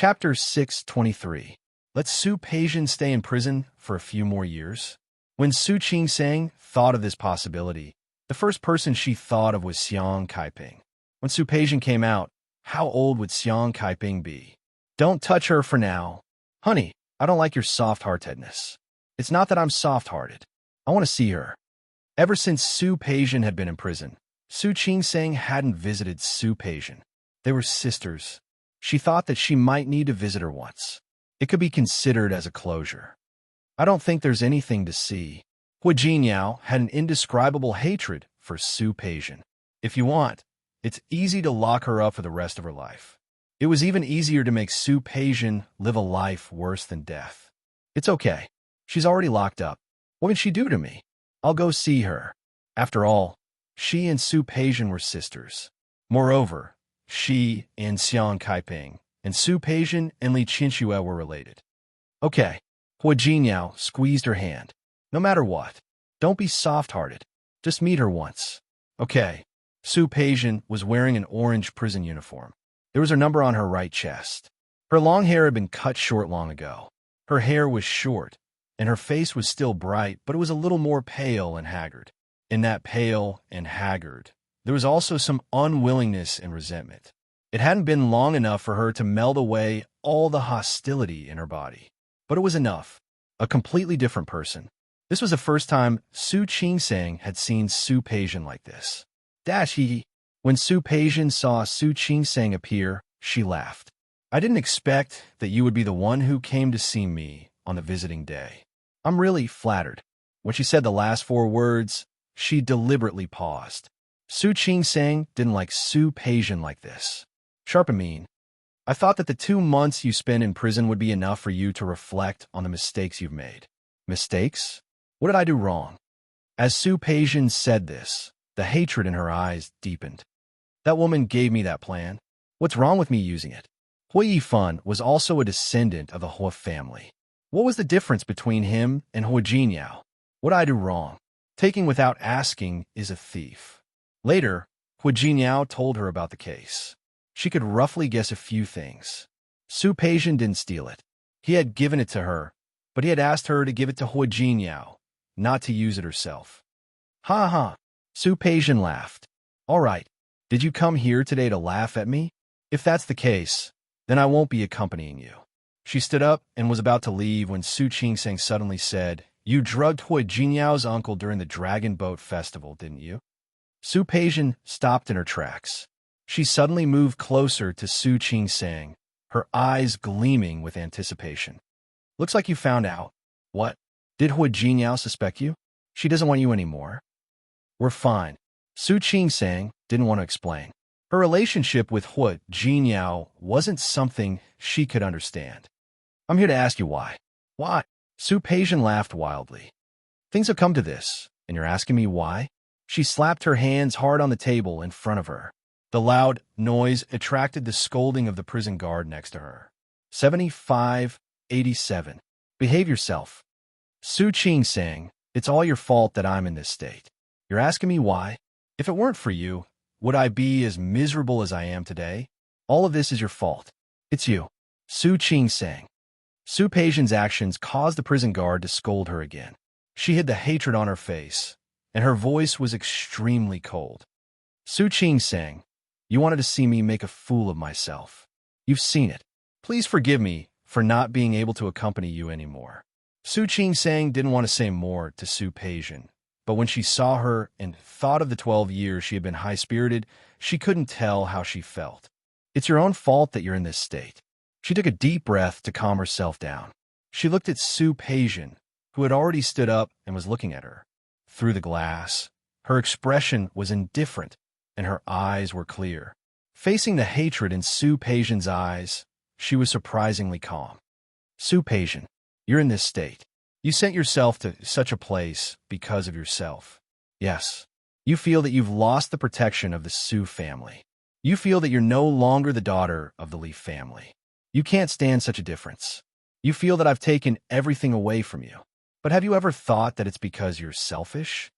Chapter 623. Let Su Peijian stay in prison for a few more years. When Su Qingsang thought of this possibility, the first person she thought of was Xiang Kaiping. When Su Peijian came out, how old would Xiang Kaiping be? Don't touch her for now. Honey, I don't like your soft-heartedness. It's not that I'm soft-hearted. I want to see her. Ever since Su Peijian had been in prison, Su Qingsang hadn't visited Su Peijian. They were sisters. She thought that she might need to visit her once. It could be considered as a closure. I don't think there's anything to see. Hu Jinyao had an indescribable hatred for Su Peijian. If you want, it's easy to lock her up for the rest of her life. It was even easier to make Su Peijian live a life worse than death. It's okay. She's already locked up. What can she do to me? I'll go see her. After all, she and Su Peijian were sisters. Moreover, she and Xiang Kaiping and Su Peijian and Li Qinxue were related. Okay. Hu Jinyao squeezed her hand. No matter what, don't be soft-hearted. Just meet her once. Okay. Su Peijian was wearing an orange prison uniform. There was her number on her right chest. Her long hair had been cut short long ago. Her hair was short, and her face was still bright, but it was a little more pale and haggard. In that pale and haggard, there was also some unwillingness and resentment. It hadn't been long enough for her to melt away all the hostility in her body. But it was enough. A completely different person. This was the first time Su Qingsang had seen Su Peijian like this. He. When Su Peijian saw Su Qingsang appear, she laughed. I didn't expect that you would be the one who came to see me on the visiting day. I'm really flattered. When she said the last 4 words, she deliberately paused. Su Qingsang didn't like Su Peijian like this. Sharp and mean. I thought that the 2 months you spent in prison would be enough for you to reflect on the mistakes you've made. Mistakes? What did I do wrong? As Su Peijian said this, the hatred in her eyes deepened. That woman gave me that plan. What's wrong with me using it? Hui Yifan was also a descendant of the Hua family. What was the difference between him and Hu Jinyao? What did I do wrong? Taking without asking is a thief. Later, Hu Jinyao told her about the case. She could roughly guess a few things. Su Peijian didn't steal it. He had given it to her, but he had asked her to give it to Hu Jinyao, not to use it herself. Ha ha! Su Peijian laughed. All right, did you come here today to laugh at me? If that's the case, then I won't be accompanying you. She stood up and was about to leave when Su Qingsang suddenly said, You drugged Hu Jinyao's uncle during the Dragon Boat Festival, didn't you? Su Peijian stopped in her tracks. She suddenly moved closer to Su Qingsang, her eyes gleaming with anticipation. Looks like you found out. What? Did Hu Jinyao suspect you? She doesn't want you anymore. We're fine. Su Qingsang didn't want to explain. Her relationship with Hu Jinyao wasn't something she could understand. I'm here to ask you why. Why? Su Peijian laughed wildly. Things have come to this, and you're asking me why? She slapped her hands hard on the table in front of her. The loud noise attracted the scolding of the prison guard next to her. 75-87. Behave yourself. Su Qingsang, it's all your fault that I'm in this state. You're asking me why? If it weren't for you, would I be as miserable as I am today? All of this is your fault. It's you. Su Qingsang. Su Peijian's actions caused the prison guard to scold her again. She hid the hatred on her face, and her voice was extremely cold. Su Qingsang, you wanted to see me make a fool of myself. You've seen it. Please forgive me for not being able to accompany you anymore. Su Qingsang didn't want to say more to Su Peijian, but when she saw her and thought of the 12 years she had been high-spirited, she couldn't tell how she felt. It's your own fault that you're in this state. She took a deep breath to calm herself down. She looked at Su Peijian, who had already stood up and was looking at her. Through the glass, her expression was indifferent, and her eyes were clear. Facing the hatred in Su Peijian's eyes, she was surprisingly calm. Su Peijian, you're in this state. You sent yourself to such a place because of yourself. Yes, you feel that you've lost the protection of the Su family. You feel that you're no longer the daughter of the Li family. You can't stand such a difference. You feel that I've taken everything away from you. But have you ever thought that it's because you're selfish?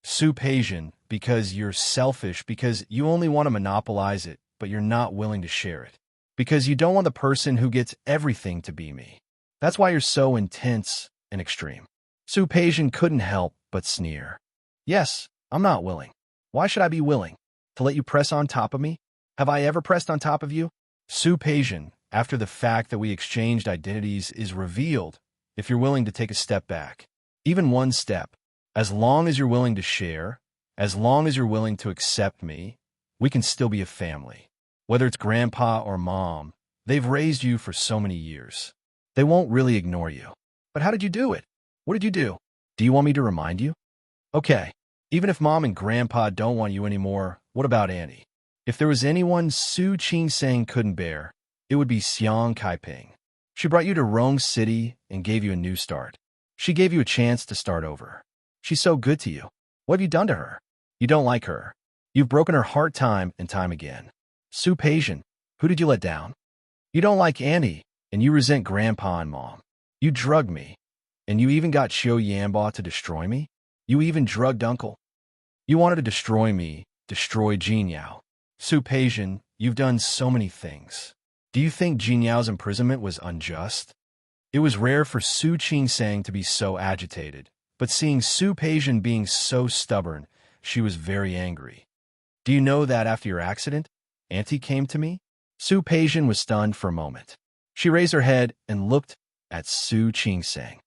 Su Peijian, because you're selfish, because you only want to monopolize it, but you're not willing to share it. Because you don't want the person who gets everything to be me. That's why you're so intense and extreme. Su Peijian couldn't help but sneer. Yes, I'm not willing. Why should I be willing? To let you press on top of me? Have I ever pressed on top of you? Su Peijian, after the fact that we exchanged identities is revealed, if you're willing to take a step back, even one step, as long as you're willing to share, as long as you're willing to accept me, we can still be a family. Whether it's grandpa or mom, they've raised you for so many years. They won't really ignore you. But how did you do it? What did you do? Do you want me to remind you? Okay, even if mom and grandpa don't want you anymore, what about Annie? If there was anyone Su Qingsang couldn't bear, it would be Xiang Kaiping. She brought you to Rong City and gave you a new start. She gave you a chance to start over. She's so good to you. What have you done to her? You don't like her. You've broken her heart time and time again. Su Peijian, who did you let down? You don't like Annie, and you resent grandpa and mom. You drugged me, and you even got Xiao Yanba to destroy me? You even drugged uncle. You wanted to destroy me, destroy Jin Yao. Su Peijian, you've done so many things. Do you think Jin Yao's imprisonment was unjust? It was rare for Su Qingsang to be so agitated, but seeing Su Peijian being so stubborn, she was very angry. Do you know that after your accident, Auntie came to me? Su Peijian was stunned for a moment. She raised her head and looked at Su Qingsang.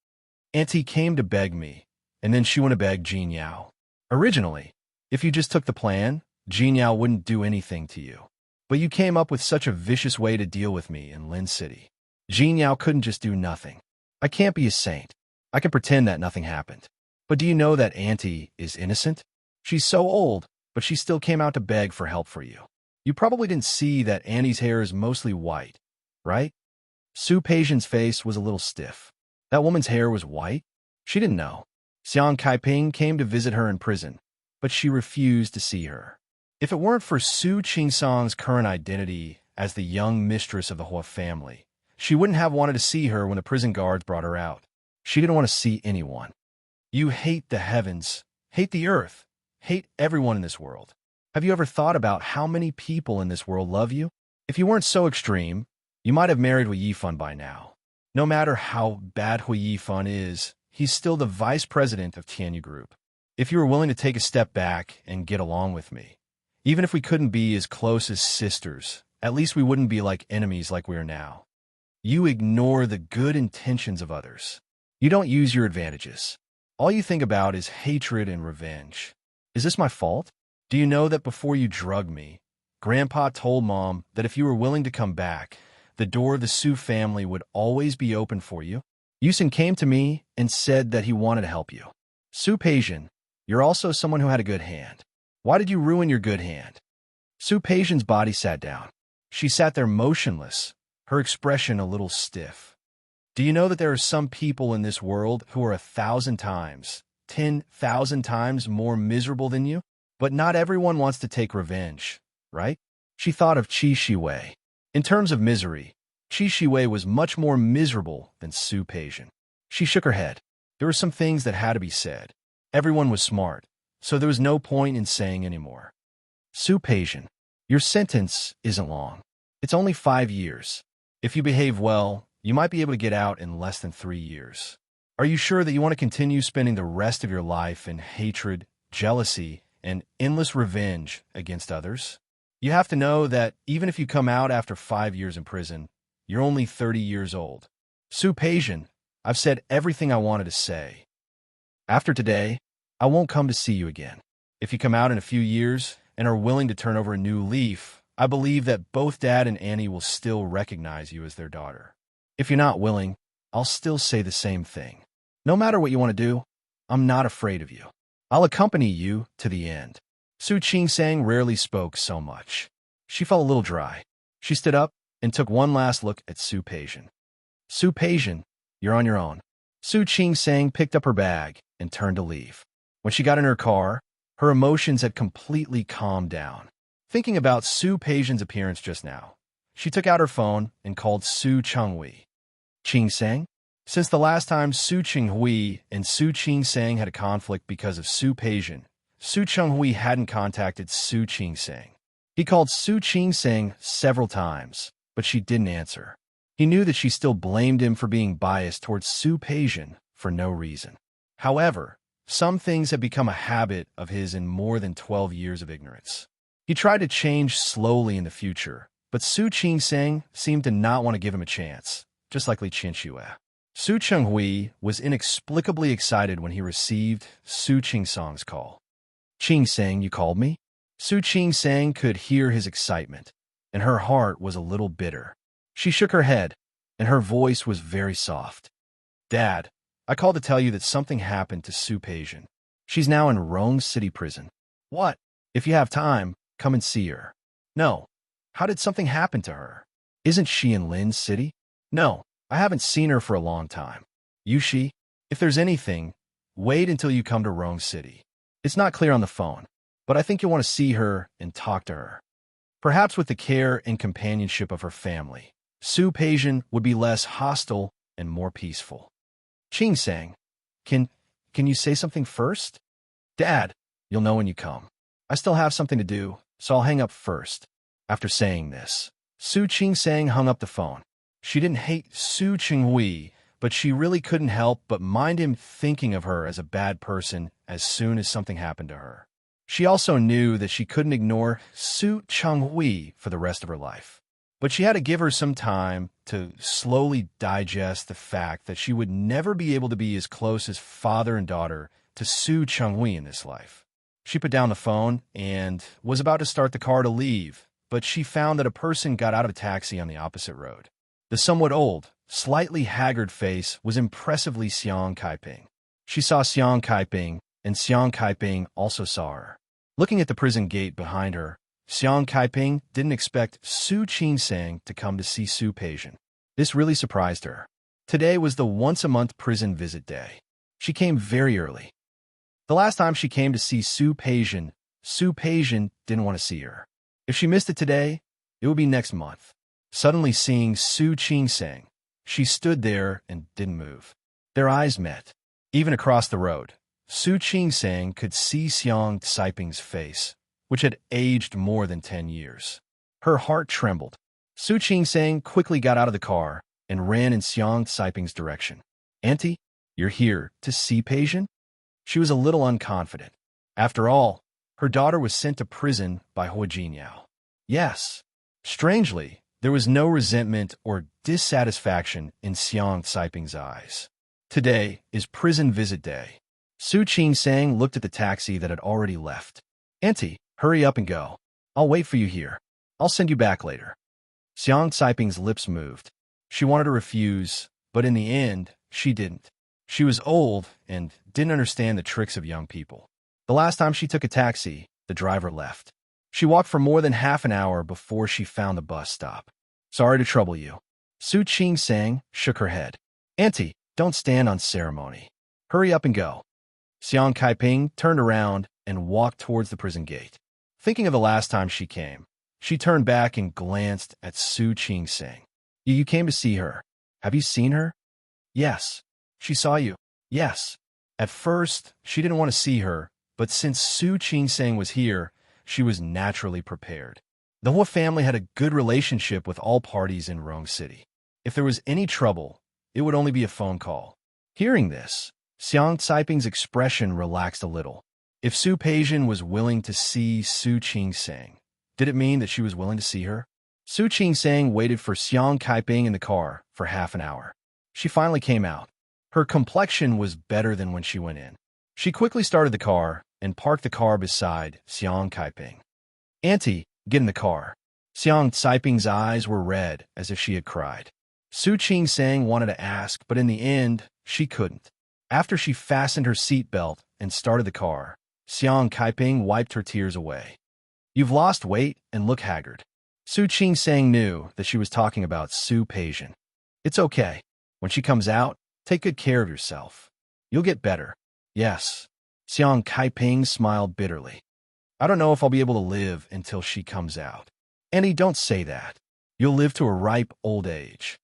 Auntie came to beg me, and then she went to beg Jin Yao. Originally, if you just took the plan, Jin Yao wouldn't do anything to you. But you came up with such a vicious way to deal with me in Lin City. Jin Yao couldn't just do nothing. I can't be a saint. I can pretend that nothing happened. But do you know that Auntie is innocent? She's so old, but she still came out to beg for help for you. You probably didn't see that Annie's hair is mostly white, right? Su Peijian's face was a little stiff. That woman's hair was white? She didn't know. Xiang Kaiping came to visit her in prison, but she refused to see her. If it weren't for Su Qingsang's current identity as the young mistress of the Hua family, she wouldn't have wanted to see her when the prison guards brought her out. She didn't want to see anyone. You hate the heavens, hate the earth, hate everyone in this world. Have you ever thought about how many people in this world love you? If you weren't so extreme, you might have married Hui Yifan by now. No matter how bad Hui Yifan is, he's still the vice president of Tianyu Group. If you were willing to take a step back and get along with me, even if we couldn't be as close as sisters, at least we wouldn't be like enemies like we are now. You ignore the good intentions of others. You don't use your advantages. All you think about is hatred and revenge. Is this my fault? Do you know that before you drugged me, Grandpa told Mom that if you were willing to come back, the door of the Su family would always be open for you? Yusin came to me and said that he wanted to help you. Su Peijian, you're also someone who had a good hand. Why did you ruin your good hand? Su Peijian's body sat down. She sat there motionless, her expression a little stiff. Do you know that there are some people in this world who are 1,000 times, 10,000 times more miserable than you? But not everyone wants to take revenge, right? She thought of Qi Shiwei. In terms of misery, Qi Shiwei was much more miserable than Su Peijian. She shook her head. There were some things that had to be said. Everyone was smart, so there was no point in saying anymore. Su Peijian, your sentence isn't long. It's only 5 years. If you behave well, you might be able to get out in less than 3 years. Are you sure that you want to continue spending the rest of your life in hatred, jealousy, and endless revenge against others? You have to know that even if you come out after 5 years in prison, you're only 30 years old. Su Peijian, I've said everything I wanted to say. After today, I won't come to see you again. If you come out in a few years and are willing to turn over a new leaf, I believe that both Dad and Annie will still recognize you as their daughter. If you're not willing, I'll still say the same thing. No matter what you want to do, I'm not afraid of you. I'll accompany you to the end. Su Qingsang rarely spoke so much. She felt a little dry. She stood up and took one last look at Su Peijian. Su Peijian, you're on your own. Su Qingsang picked up her bag and turned to leave. When she got in her car, her emotions had completely calmed down. Thinking about Su Peijian's appearance just now, she took out her phone and called Su Chenghui. Qingsang? Since the last time Su Chenghui and Su Qingsang had a conflict because of Su Peijian, Su Chenghui hadn't contacted Su Qingsang. He called Su Qingsang several times, but she didn't answer. He knew that she still blamed him for being biased towards Su Peijian for no reason. However, some things had become a habit of his in more than 12 years of ignorance. He tried to change slowly in the future, but Su Qingsang seemed to not want to give him a chance, just like Li Qianxue. Su Chenghui was inexplicably excited when he received Su Qingsang's call. "Qingsang, you called me?" Su Qingsang could hear his excitement, and her heart was a little bitter. She shook her head, and her voice was very soft. "Dad, I called to tell you that something happened to Su Peijian. She's now in Rome City Prison." "What? If you have time, come and see her." "No. How did something happen to her? Isn't she in Lin City?" "No, I haven't seen her for a long time." "Yushi, if there's anything, wait until you come to Rome City. It's not clear on the phone, but I think you'll want to see her and talk to her. Perhaps with the care and companionship of her family, Su Peijian would be less hostile and more peaceful." "Qingsang, can you say something first?" "Dad, you'll know when you come. I still have something to do, so I'll hang up first." After saying this, Su Qingsang hung up the phone. She didn't hate Su Chenghui, but she really couldn't help but mind him thinking of her as a bad person as soon as something happened to her. She also knew that she couldn't ignore Su Chenghui for the rest of her life. But she had to give her some time to slowly digest the fact that she would never be able to be as close as father and daughter to Su Chenghui in this life. She put down the phone and was about to start the car to leave, but she found that a person got out of a taxi on the opposite road. The somewhat old, slightly haggard face was impressively Xiang Kaiping. She saw Xiang Kaiping, and Xiang Kaiping also saw her. Looking at the prison gate behind her, Xiang Kaiping didn't expect Su Qingsang to come to see Su Peijian. This really surprised her. Today was the once-a-month prison visit day. She came very early. The last time she came to see Su Peijian didn't want to see her. If she missed it today, it would be next month. Suddenly seeing Su Qingsang, she stood there and didn't move. Their eyes met. Even across the road, Su Qingsang could see Xiang Caiping's face, which had aged more than 10 years. Her heart trembled. Su Qingsang quickly got out of the car and ran in Xiang Caiping's direction. "Auntie, you're here to see Peijian?" She was a little unconfident. After all, her daughter was sent to prison by Hua Jinyao. Yes. Strangely, there was no resentment or dissatisfaction in Xiang Caiping's eyes. Today is prison visit day. Su Qingsang looked at the taxi that had already left. "Auntie, hurry up and go. I'll wait for you here. I'll send you back later." Xiang Caiping's lips moved. She wanted to refuse, but in the end, she didn't. She was old and didn't understand the tricks of young people. The last time she took a taxi, the driver left. She walked for more than half an hour before she found the bus stop. "Sorry to trouble you." Su Qingsang shook her head. "Auntie, don't stand on ceremony. Hurry up and go." Xiang Kaiping turned around and walked towards the prison gate. Thinking of the last time she came, she turned back and glanced at Su Qingsang. You came to see her. Have you seen her?" "Yes." "She saw you?" "Yes." At first, she didn't want to see her, but since Su Qingsang was here, she was naturally prepared. The Hua family had a good relationship with all parties in Rome City. If there was any trouble, it would only be a phone call. Hearing this, Xiang Caiping's expression relaxed a little. If Su Peijian was willing to see Su Qingsang, did it mean that she was willing to see her? Su Qingsang waited for Xiang Kaiping in the car for half an hour. She finally came out. Her complexion was better than when she went in. She quickly started the car and parked the car beside Xiang Kaiping. "Auntie, get in the car." Xiang Caiping's eyes were red as if she had cried. Su Qingsang wanted to ask, but in the end, she couldn't. After she fastened her seatbelt and started the car, Xiang Kaiping wiped her tears away. "You've lost weight and look haggard." Su Qingsang knew that she was talking about Su Peijian. "It's okay. When she comes out, take good care of yourself. You'll get better." "Yes." Xiang Kaiping smiled bitterly. "I don't know if I'll be able to live until she comes out." "Auntie, don't say that. You'll live to a ripe old age."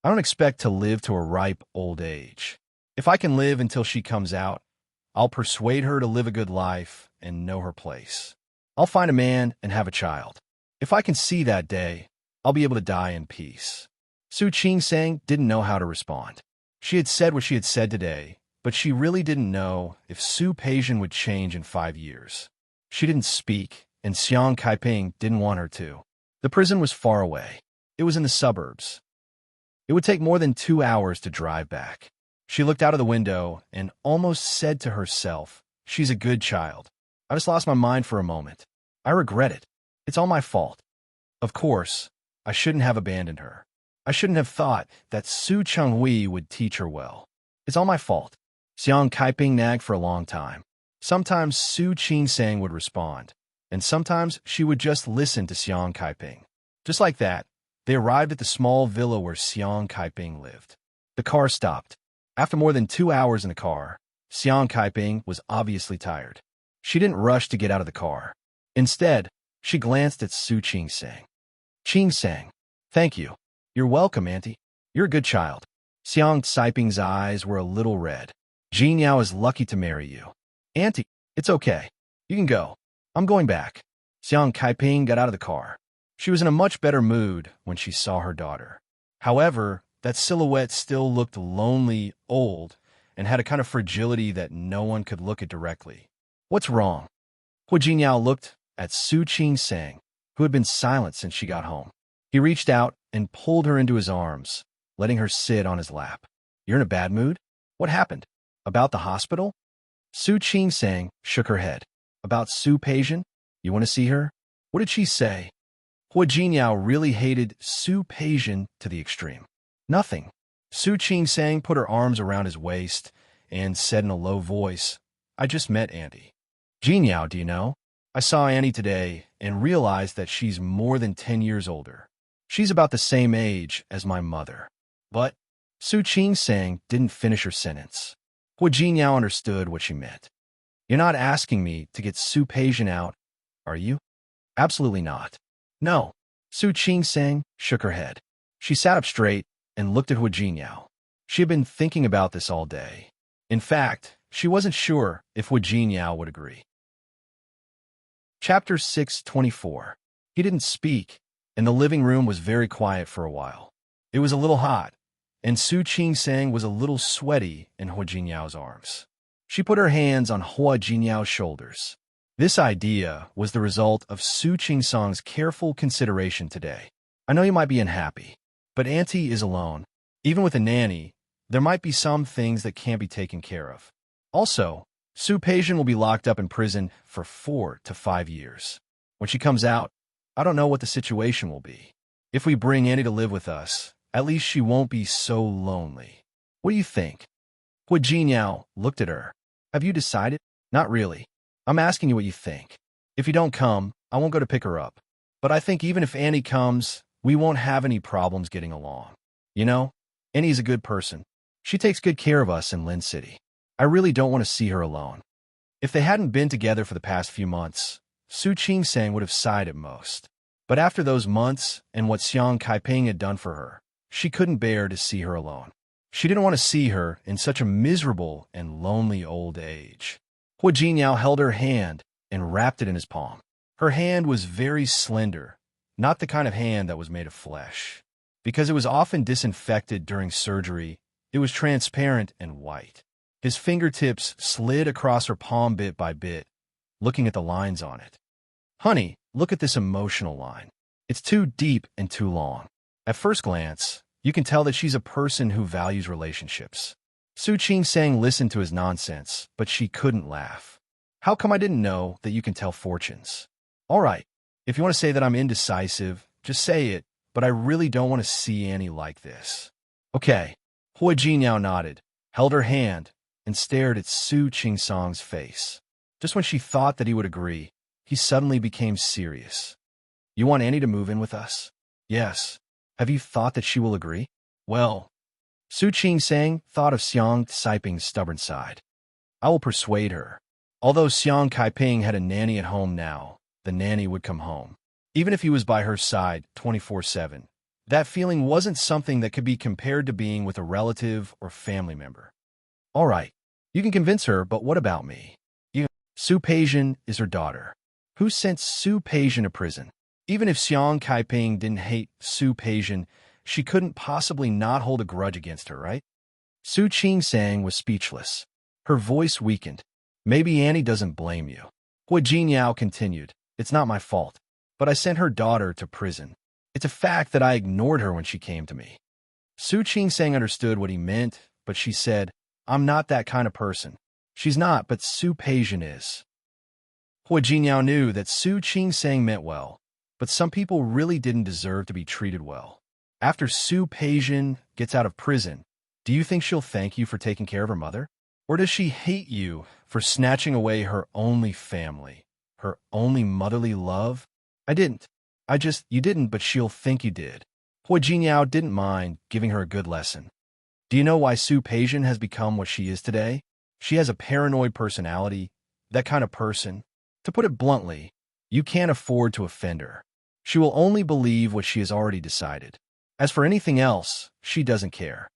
"I don't expect to live to a ripe old age. If I can live until she comes out, I'll persuade her to live a good life and know her place. I'll find a man and have a child. If I can see that day, I'll be able to die in peace. Su Qing-sang didn't know how to respond. She had said what she had said today, but she really didn't know if Su Peijian would change in 5 years. She didn't speak, and Xiang Kaiping didn't want her to. The prison was far away. It was in the suburbs. It would take more than 2 hours to drive back. She looked out of the window and almost said to herself, "She's a good child. I just lost my mind for a moment. I regret it. It's all my fault. Of course, I shouldn't have abandoned her. I shouldn't have thought that Su Chenghui would teach her well. It's all my fault." Xiang Kaiping nagged for a long time. Sometimes Su Qing-sang would respond, and sometimes she would just listen to Xiang Kaiping. Just like that, they arrived at the small villa where Xiang Kaiping lived. The car stopped. After more than 2 hours in the car, Xiang Kaiping was obviously tired. She didn't rush to get out of the car. Instead, she glanced at Su Qing-sang. "Qing-sang, thank you. You're welcome, Auntie. You're a good child." Xiang Caiping's eyes were a little red. "Jin Yao is lucky to marry you." "Auntie, it's okay. You can go. I'm going back." Xiang Kaiping got out of the car. She was in a much better mood when she saw her daughter. However, that silhouette still looked lonely, old, and had a kind of fragility that no one could look at directly. "What's wrong?" Hu Jinyao looked at Su Qing-sang, who had been silent since she got home. He reached out and pulled her into his arms, letting her sit on his lap. "You're in a bad mood? What happened? About the hospital?" Su Qing-sang shook her head. "About Su Peijian? You want to see her? What did she say?" Hu Jinyao really hated Su Peijian to the extreme. "Nothing." Su Qing-sang put her arms around his waist and said in a low voice, "I just met Auntie. Jinyao, do you know? I saw Annie today and realized that she's more than 10 years older. She's about the same age as my mother." But Su Qing-sang didn't finish her sentence. Hu Jinyao understood what she meant. "You're not asking me to get Su Peijian out, are you?" "Absolutely not." "No." Su Qing-sang shook her head. She sat up straight and looked at Hu Jinyao. She had been thinking about this all day. In fact, she wasn't sure if Hu Jinyao would agree. Chapter 624. He didn't speak, and the living room was very quiet for a while. It was a little hot, and Su Qing-sang was a little sweaty in Hu Jinyao's arms. She put her hands on Hu Jinyao's shoulders. This idea was the result of Su Qing-sang's careful consideration today. "I know you might be unhappy, but Auntie is alone. Even with a nanny, there might be some things that can't be taken care of. Also, Su Peijian will be locked up in prison for 4 to 5 years. When she comes out, I don't know what the situation will be. If we bring Annie to live with us, at least she won't be so lonely. What do you think?" Hu Jinyao looked at her. "Have you decided?" "Not really. I'm asking you what you think. If you don't come, I won't go to pick her up. But I think even if Annie comes, we won't have any problems getting along. You know, Annie's a good person. She takes good care of us in Lin City. I really don't want to see her alone." If they hadn't been together for the past few months, Su Qing-sang would have sighed at most. But after those months and what Xiang Kaiping had done for her, she couldn't bear to see her alone. She didn't want to see her in such a miserable and lonely old age. Hu Jinyao held her hand and wrapped it in his palm. Her hand was very slender, not the kind of hand that was made of flesh. Because it was often disinfected during surgery, it was transparent and white. His fingertips slid across her palm bit by bit, looking at the lines on it. "Honey, look at this emotional line. It's too deep and too long." At first glance, you can tell that she's a person who values relationships. Su Qing-sang listened to his nonsense, but she couldn't laugh. "How come I didn't know that you can tell fortunes?" "All right, if you want to say that I'm indecisive, just say it, but I really don't want to see Annie like this." "Okay." Hu Jinyao nodded, held her hand, and stared at Su Qing-sang's face. Just when she thought that he would agree, he suddenly became serious. "You want Annie to move in with us?" "Yes." "Have you thought that she will agree?" "Well," Su Qing-sang thought of Xiang Caiping's stubborn side. "I will persuade her." Although Xiang Kaiping had a nanny at home now, the nanny would come home. Even if he was by her side 24/7, that feeling wasn't something that could be compared to being with a relative or family member. "All right, you can convince her, but what about me?" Su Peijian is her daughter. Who sent Su Peijian to prison? Even if Xiang Kaiping didn't hate Su Peijian, she couldn't possibly not hold a grudge against her, right? Su Qingsang was speechless. Her voice weakened. Maybe Annie doesn't blame you. Hui Jinyao continued. It's not my fault. But I sent her daughter to prison. It's a fact that I ignored her when she came to me. Su Qingsang understood what he meant, but she said, I'm not that kind of person. She's not, but Su Peijian is. Hui Jinyao knew that Su Qingsang meant well, but some people really didn't deserve to be treated well. After Su Peijian gets out of prison, do you think she'll thank you for taking care of her mother? Or does she hate you for snatching away her only family, her only motherly love? You didn't, but she'll think you did. Hui Jinyao didn't mind giving her a good lesson. Do you know why Su Peijian has become what she is today? She has a paranoid personality, that kind of person. To put it bluntly, you can't afford to offend her. She will only believe what she has already decided. As for anything else, she doesn't care.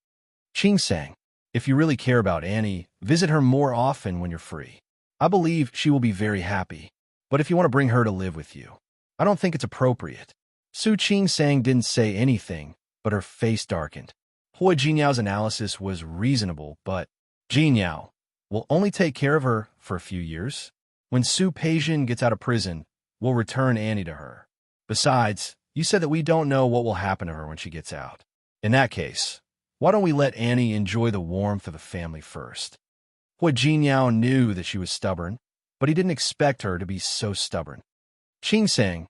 Qingsang, if you really care about Annie, visit her more often when you're free. I believe she will be very happy. But if you want to bring her to live with you, I don't think it's appropriate. Su Qingsang didn't say anything, but her face darkened. Hui Jinyao's analysis was reasonable, but Jinyao will only take care of her for a few years. When Su Peijian gets out of prison, we'll return Annie to her. Besides, you said that we don't know what will happen to her when she gets out. In that case, why don't we let Annie enjoy the warmth of the family first? Hui Jinyao knew that she was stubborn, but he didn't expect her to be so stubborn. Qingsang,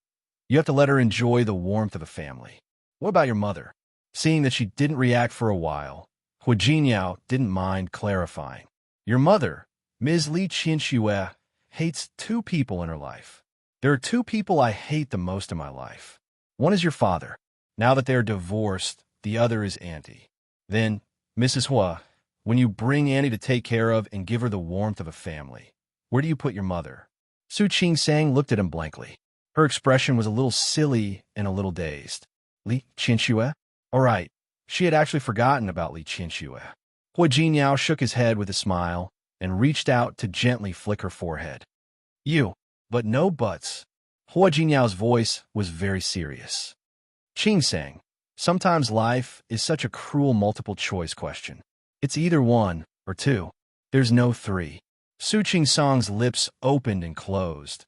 you have to let her enjoy the warmth of the family. What about your mother? Seeing that she didn't react for a while, Hui Jinyao didn't mind clarifying. Your mother, Ms. Li Qianxue, hates two people in her life. There are two people I hate the most in my life. One is your father. Now that they are divorced, the other is Auntie. Then, Mrs. Hua, when you bring Annie to take care of and give her the warmth of a family, where do you put your mother? Su Qingsang looked at him blankly. Her expression was a little silly and a little dazed. Li Qianxue? All right. She had actually forgotten about Li Qianxue. Hui Jinyao shook his head with a smile and reached out to gently flick her forehead. You, but no buts. Hui Jinyao's voice was very serious. Qingsang, sometimes life is such a cruel multiple-choice question. It's either one or two. There's no three. Su Qingsang's lips opened and closed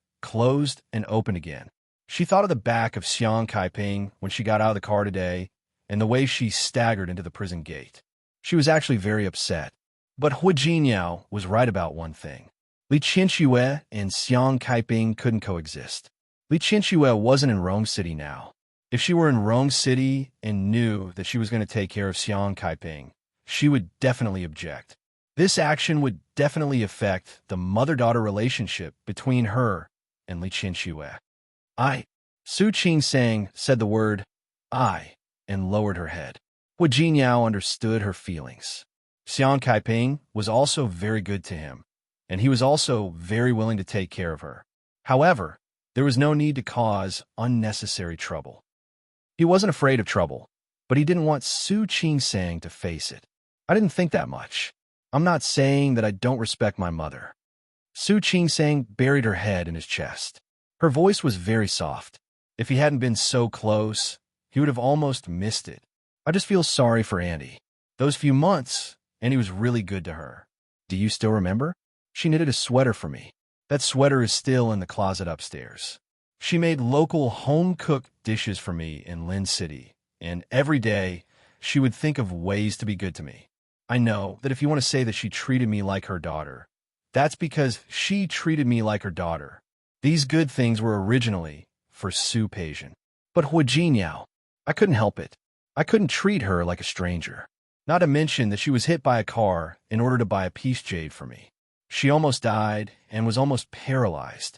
and opened again. She thought of the back of Xiang Kaiping when she got out of the car today and the way she staggered into the prison gate. She was actually very upset. But Hui Jinyao was right about one thing. Li Qianxue and Xiang Kaiping couldn't coexist. Li Qianxue wasn't in Rome City now. If she were in Rome City and knew that she was going to take care of Xiang Kaiping, she would definitely object. This action would definitely affect the mother-daughter relationship between her and Li Qianxue. Su Qingsang said the word, I, and lowered her head. Hui Jinyao understood her feelings. Xiang Kaiping was also very good to him, and he was also very willing to take care of her. However, there was no need to cause unnecessary trouble. He wasn't afraid of trouble, but he didn't want Su Qingsang to face it. I didn't think that much. I'm not saying that I don't respect my mother. Su Qingsang buried her head in his chest. Her voice was very soft. If he hadn't been so close, he would have almost missed it. I just feel sorry for Annie. Those few months, Annie was really good to her. Do you still remember? She knitted a sweater for me. That sweater is still in the closet upstairs. She made local home-cooked dishes for me in Lin City, and every day, she would think of ways to be good to me. I know that if you want to say that she treated me like her daughter, that's because she treated me like her daughter. These good things were originally for Su Peijian. But Hui Jinyao, I couldn't help it. I couldn't treat her like a stranger. Not to mention that she was hit by a car in order to buy a peace jade for me. She almost died and was almost paralyzed.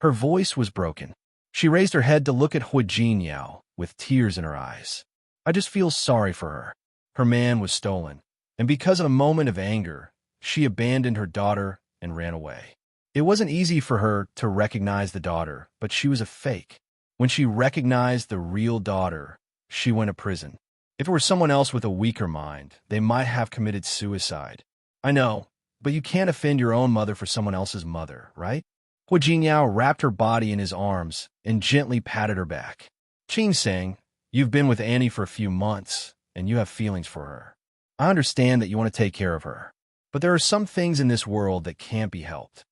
Her voice was broken. She raised her head to look at Hui Jinyao with tears in her eyes. I just feel sorry for her. Her man was stolen, and because of a moment of anger, she abandoned her daughter and ran away. It wasn't easy for her to recognize the daughter, but she was a fake. When she recognized the real daughter, she went to prison. If it were someone else with a weaker mind, they might have committed suicide. I know, but you can't offend your own mother for someone else's mother, right? Hua Jinyao wrapped her body in his arms and gently patted her back. Qing sang, "You've been with Annie for a few months, and you have feelings for her. I understand that you want to take care of her, but there are some things in this world that can't be helped.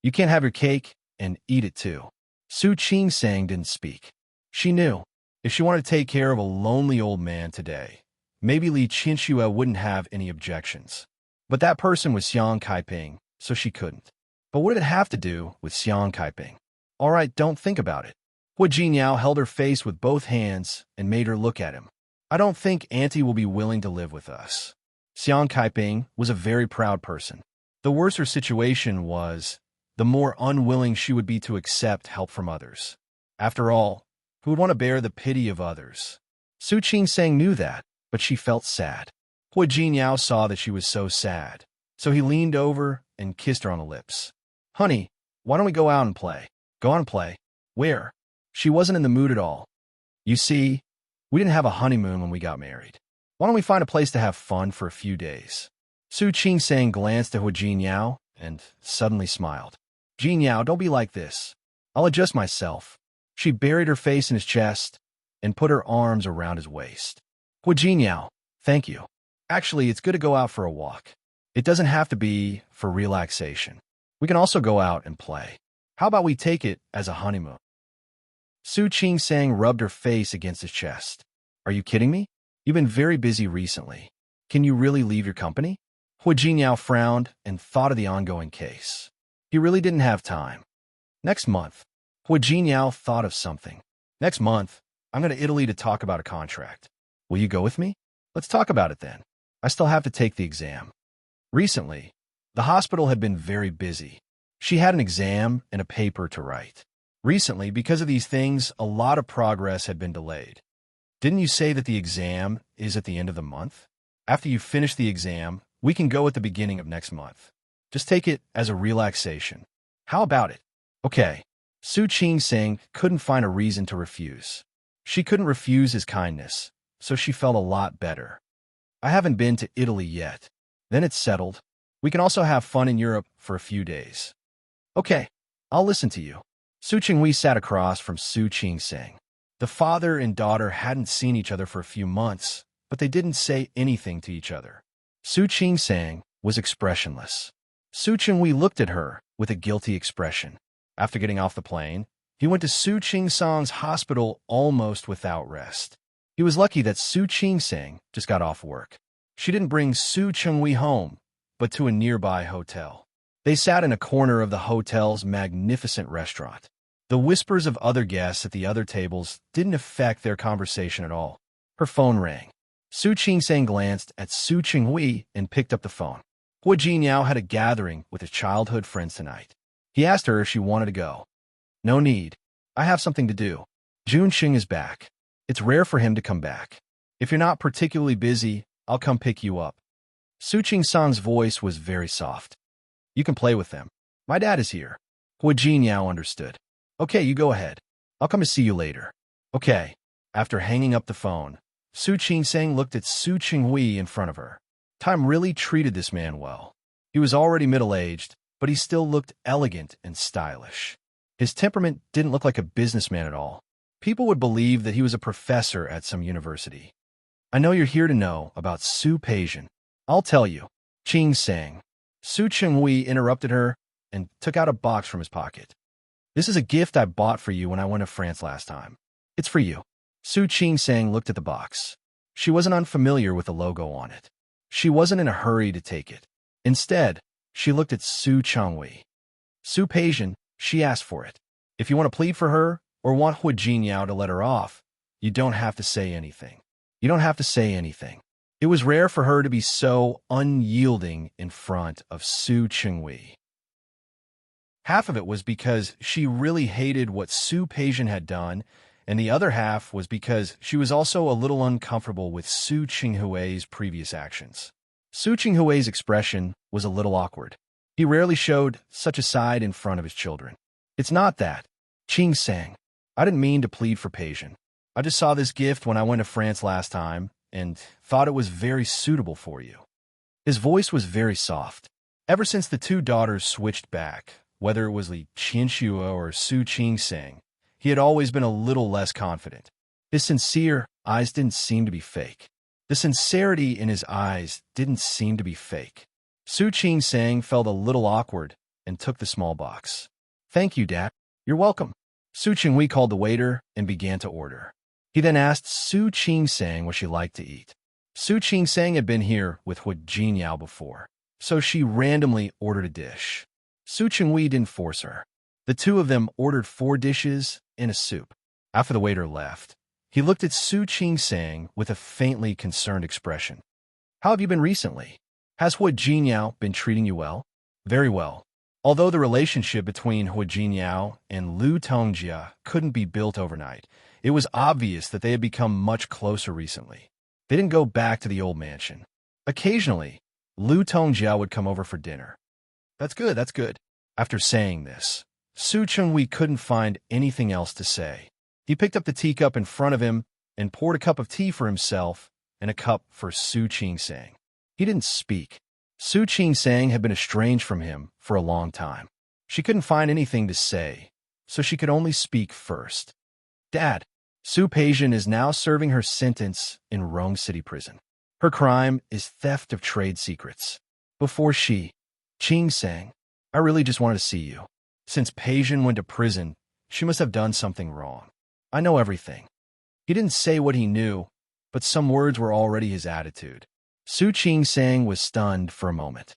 You can't have your cake and eat it too." Su Qing sang didn't speak. She knew, if she wanted to take care of a lonely old man today, maybe Li Qinxue wouldn't have any objections. But that person was Xiang Kaiping, so she couldn't. But what did it have to do with Xiang Kaiping? All right, don't think about it. Hua Jinyao held her face with both hands and made her look at him. "I don't think Auntie will be willing to live with us." Xiang Kaiping was a very proud person. The worse her situation was, the more unwilling she would be to accept help from others. After all, who would want to bear the pity of others? Su Qing knew that, but she felt sad. Hua Jinyao saw that she was so sad, so he leaned over and kissed her on the lips. "Honey, why don't we go out and play?" "Go out and play? Where?" She wasn't in the mood at all. "You see, we didn't have a honeymoon when we got married. Why don't we find a place to have fun for a few days?" Su Qing glanced at Hua Jinyao and suddenly smiled. "Jinyao, don't be like this. I'll adjust myself." She buried her face in his chest and put her arms around his waist. "Hua Jinyao, thank you. Actually, it's good to go out for a walk. It doesn't have to be for relaxation. We can also go out and play. How about we take it as a honeymoon?" Su Qing rubbed her face against his chest. "Are you kidding me? You've been very busy recently. Can you really leave your company?" Hua Jinyao frowned and thought of the ongoing case. He really didn't have time. "Next month." Hua Jinyao thought of something. "Next month, I'm going to Italy to talk about a contract. Will you go with me?" "Let's talk about it then. I still have to take the exam." Recently, the hospital had been very busy. She had an exam and a paper to write. Recently, because of these things, a lot of progress had been delayed. "Didn't you say that the exam is at the end of the month? After you finish the exam, we can go at the beginning of next month. Just take it as a relaxation. How about it?" "Okay." Su Qing couldn't find a reason to refuse. She couldn't refuse his kindness, so she felt a lot better. "I haven't been to Italy yet. Then it's settled. We can also have fun in Europe for a few days." "Okay, I'll listen to you." Su Qinghui sat across from Su Qing. The father and daughter hadn't seen each other for a few months, but they didn't say anything to each other. Su Qing was expressionless. Su Qinghui looked at her with a guilty expression. After getting off the plane, he went to Su Qing's hospital almost without rest. He was lucky that Su Qing just got off work. She didn't bring Su Qinghui home, but to a nearby hotel. They sat in a corner of the hotel's magnificent restaurant. The whispers of other guests at the other tables didn't affect their conversation at all. Her phone rang. Su Qing glanced at Su Qinghui and picked up the phone. Hua Jinyao had a gathering with his childhood friends tonight. He asked her if she wanted to go. "No need. I have something to do. Jun Xing is back. It's rare for him to come back. If you're not particularly busy, I'll come pick you up." Su Qing's voice was very soft. "You can play with them. My dad is here." Hua Jinyao understood. "Okay, you go ahead. I'll come to see you later." "Okay." After hanging up the phone, Su Qing looked at Su Qinghui in front of her. Time really treated this man well. He was already middle-aged, but he still looked elegant and stylish. His temperament didn't look like a businessman at all. People would believe that he was a professor at some university. "I know you're here to know about Su Peijian. I'll tell you." Qing sang. Su Qinghui interrupted her and took out a box from his pocket. "This is a gift I bought for you when I went to France last time. It's for you." Su Qing looked at the box. She wasn't unfamiliar with the logo on it. She wasn't in a hurry to take it. Instead, she looked at Su Qinghui. "Su Peijian," she asked for it. "If you want to plead for her or want Hua Jinyao to let her off, you don't have to say anything. You don't have to say anything." It was rare for her to be so unyielding in front of Su Qinghui. Half of it was because she really hated what Su Peijian had done, and the other half was because she was also a little uncomfortable with Su Qinghui's previous actions. Su Qinghui's expression was a little awkward. He rarely showed such a side in front of his children. "It's not that." Qing sang. "I didn't mean to plead for Peijian. I just saw this gift when I went to France last time and thought it was very suitable for you." His voice was very soft. Ever since the two daughters switched back, whether it was Li Qianxue or Su Qingsang, he had always been a little less confident. His sincere eyes didn't seem to be fake. The sincerity in his eyes didn't seem to be fake. Su Qingsang felt a little awkward and took the small box. "Thank you, Dad. You're welcome." Su Qinghui called the waiter and began to order. He then asked Su Qingsang what she liked to eat. Su Qingsang had been here with Hu Jinyao before, so she randomly ordered a dish. Su Qinghui didn't force her. The two of them ordered 4 dishes and a soup. After the waiter left, he looked at Su Qingsang with a faintly concerned expression. "How have you been recently? Has Hu Jinyao been treating you well?" "Very well." Although the relationship between Hu Jinyao and Lu Tongjia couldn't be built overnight, it was obvious that they had become much closer recently. They didn't go back to the old mansion. Occasionally, Lu Tongjia would come over for dinner. That's good, that's good." After saying this, Su Chenghui couldn't find anything else to say. He picked up the teacup in front of him and poured a cup of tea for himself and a cup for Su Qingsang. He didn't speak. Su Qingsang had been estranged from him for a long time. She couldn't find anything to say, so she could only speak first. "Dad, Su Peijian is now serving her sentence in Rong City Prison. Her crime is theft of trade secrets. Before Qingsang, I really just wanted to see you. Since Peijian went to prison, she must have done something wrong. I know everything." He didn't say what he knew, but some words were already his attitude. Su Qingsang was stunned for a moment.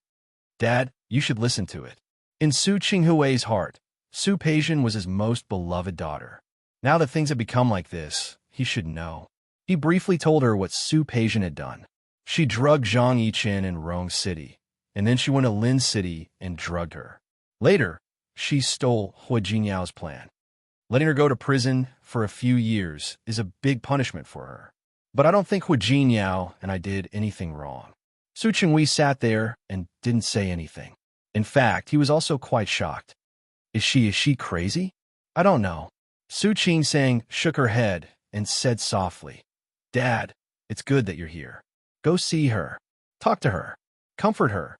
"Dad, you should listen to it." In Su Qinghui's heart, Su Peijian was his most beloved daughter. Now that things had become like this, he should know. He briefly told her what Su Peijian had done. She drugged Zhang Yichen in Rong City, and then she went to Lin City and drugged her. Later, she stole Hu Jinyao's plan. Letting her go to prison for a few years is a big punishment for her. But I don't think Hu Jinyao and I did anything wrong. Su Qinghui sat there and didn't say anything. In fact, he was also quite shocked. Is she crazy? I don't know." Su Qingsang shook her head and said softly, "Dad, it's good that you're here. Go see her. Talk to her. Comfort her."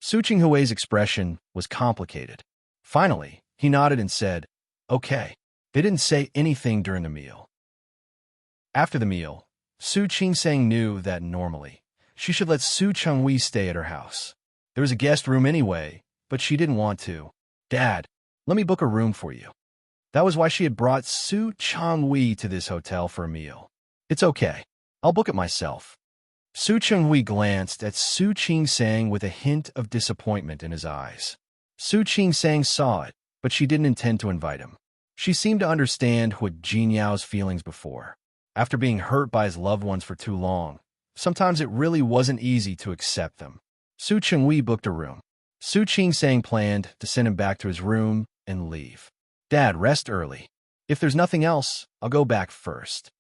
Su Qinghui's expression was complicated. Finally, he nodded and said, "Okay." They didn't say anything during the meal. After the meal, Su Qingsang knew that normally, she should let Su Chenghui stay at her house. There was a guest room anyway, but she didn't want to. "Dad, let me book a room for you." That was why she had brought Su Chenghui to this hotel for a meal. "It's okay. I'll book it myself." Su Chenghui glanced at Su Qingsang with a hint of disappointment in his eyes. Su Qingsang saw it, but she didn't intend to invite him. She seemed to understand Hu Jinyao's feelings before. After being hurt by his loved ones for too long, sometimes it really wasn't easy to accept them. Su Chenghui booked a room. Su Qingsang planned to send him back to his room and leave. "Dad, rest early. If there's nothing else, I'll go back first."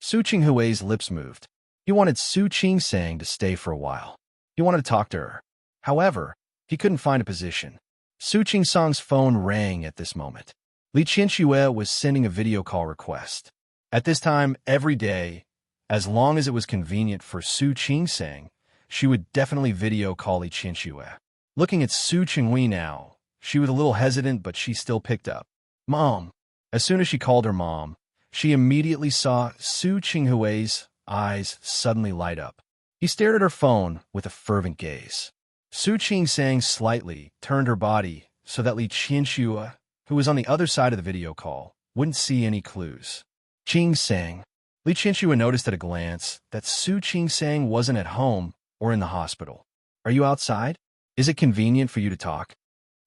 Su Qinghui's lips moved. He wanted Su Qingsang to stay for a while. He wanted to talk to her. However, he couldn't find a position. Su Qingsang's phone rang at this moment. Li Qianxue was sending a video call request. At this time, every day, as long as it was convenient for Su Qingsang, she would definitely video call Li Qianxue. Looking at Su Qinghui now, she was a little hesitant, but she still picked up. "Mom." As soon as she called her mom, she immediately saw Su Qinghui's eyes suddenly light up. He stared at her phone with a fervent gaze. Su Qingsang slightly turned her body so that Li Qianxue, who was on the other side of the video call, wouldn't see any clues. "Qingsang." Li Qianxue noticed at a glance that Su Qingsang wasn't at home or in the hospital. "Are you outside? Is it convenient for you to talk?"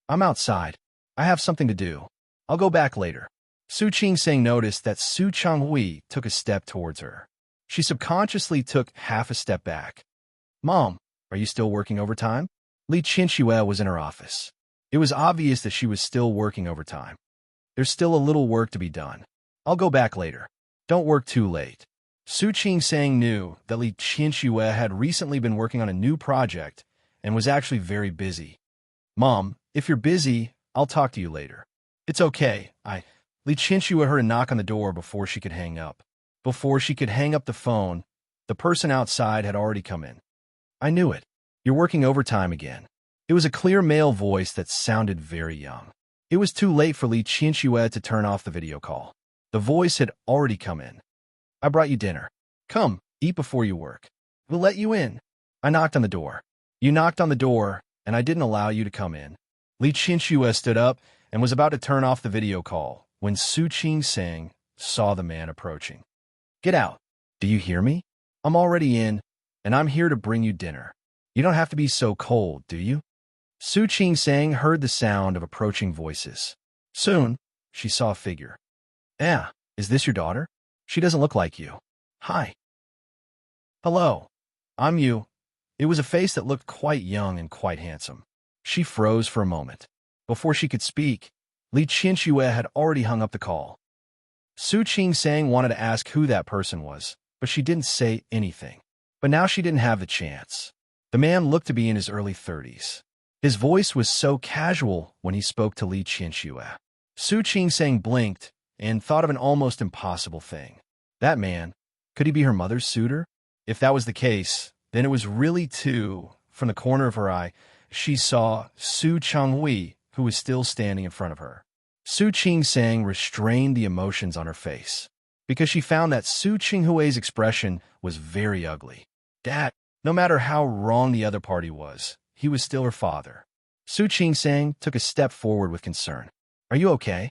"I'm outside. I have something to do. I'll go back later." Su Qingsang noticed that Su Chenghui took a step towards her. She subconsciously took half a step back. "Mom, are you still working overtime?" Li Qianxue was in her office. It was obvious that she was still working overtime. "There's still a little work to be done. I'll go back later. Don't work too late." Su Qingsang knew that Li Qianxue had recently been working on a new project and was actually very busy. "Mom, if you're busy, I'll talk to you later." "It's okay, Li Qianxue heard a knock on the door before she could hang up. Before she could hang up the phone, the person outside had already come in. "I knew it. You're working overtime again." It was a clear male voice that sounded very young. It was too late for Li Qianxue to turn off the video call. The voice had already come in. I brought you dinner. Come, eat before you work. We'll let you in. I knocked on the door. You knocked on the door, and I didn't allow you to come in. Li Qianxue stood up and was about to turn off the video call when Su Qingsang saw the man approaching. Get out. Do you hear me? I'm already in, and I'm here to bring you dinner. You don't have to be so cold, do you? Su Qingsang heard the sound of approaching voices. Soon, she saw a figure. Yeah, is this your daughter? She doesn't look like you. Hi. Hello. I'm you. It was a face that looked quite young and quite handsome. She froze for a moment. Before she could speak, Li Qianxue had already hung up the call. Su Qingsang wanted to ask who that person was, but she didn't say anything. But now she didn't have the chance. The man looked to be in his early 30s. His voice was so casual when he spoke to Li Qianxue. Su Qingsang blinked and thought of an almost impossible thing. That man, could he be her mother's suitor? If that was the case, then it was really too. From the corner of her eye, she saw Su Changhui, who was still standing in front of her. Su Qingsang restrained the emotions on her face, because she found that Su Qinghui's expression was very ugly. Dad, no matter how wrong the other party was, he was still her father. Su Qingsang took a step forward with concern. Are you okay?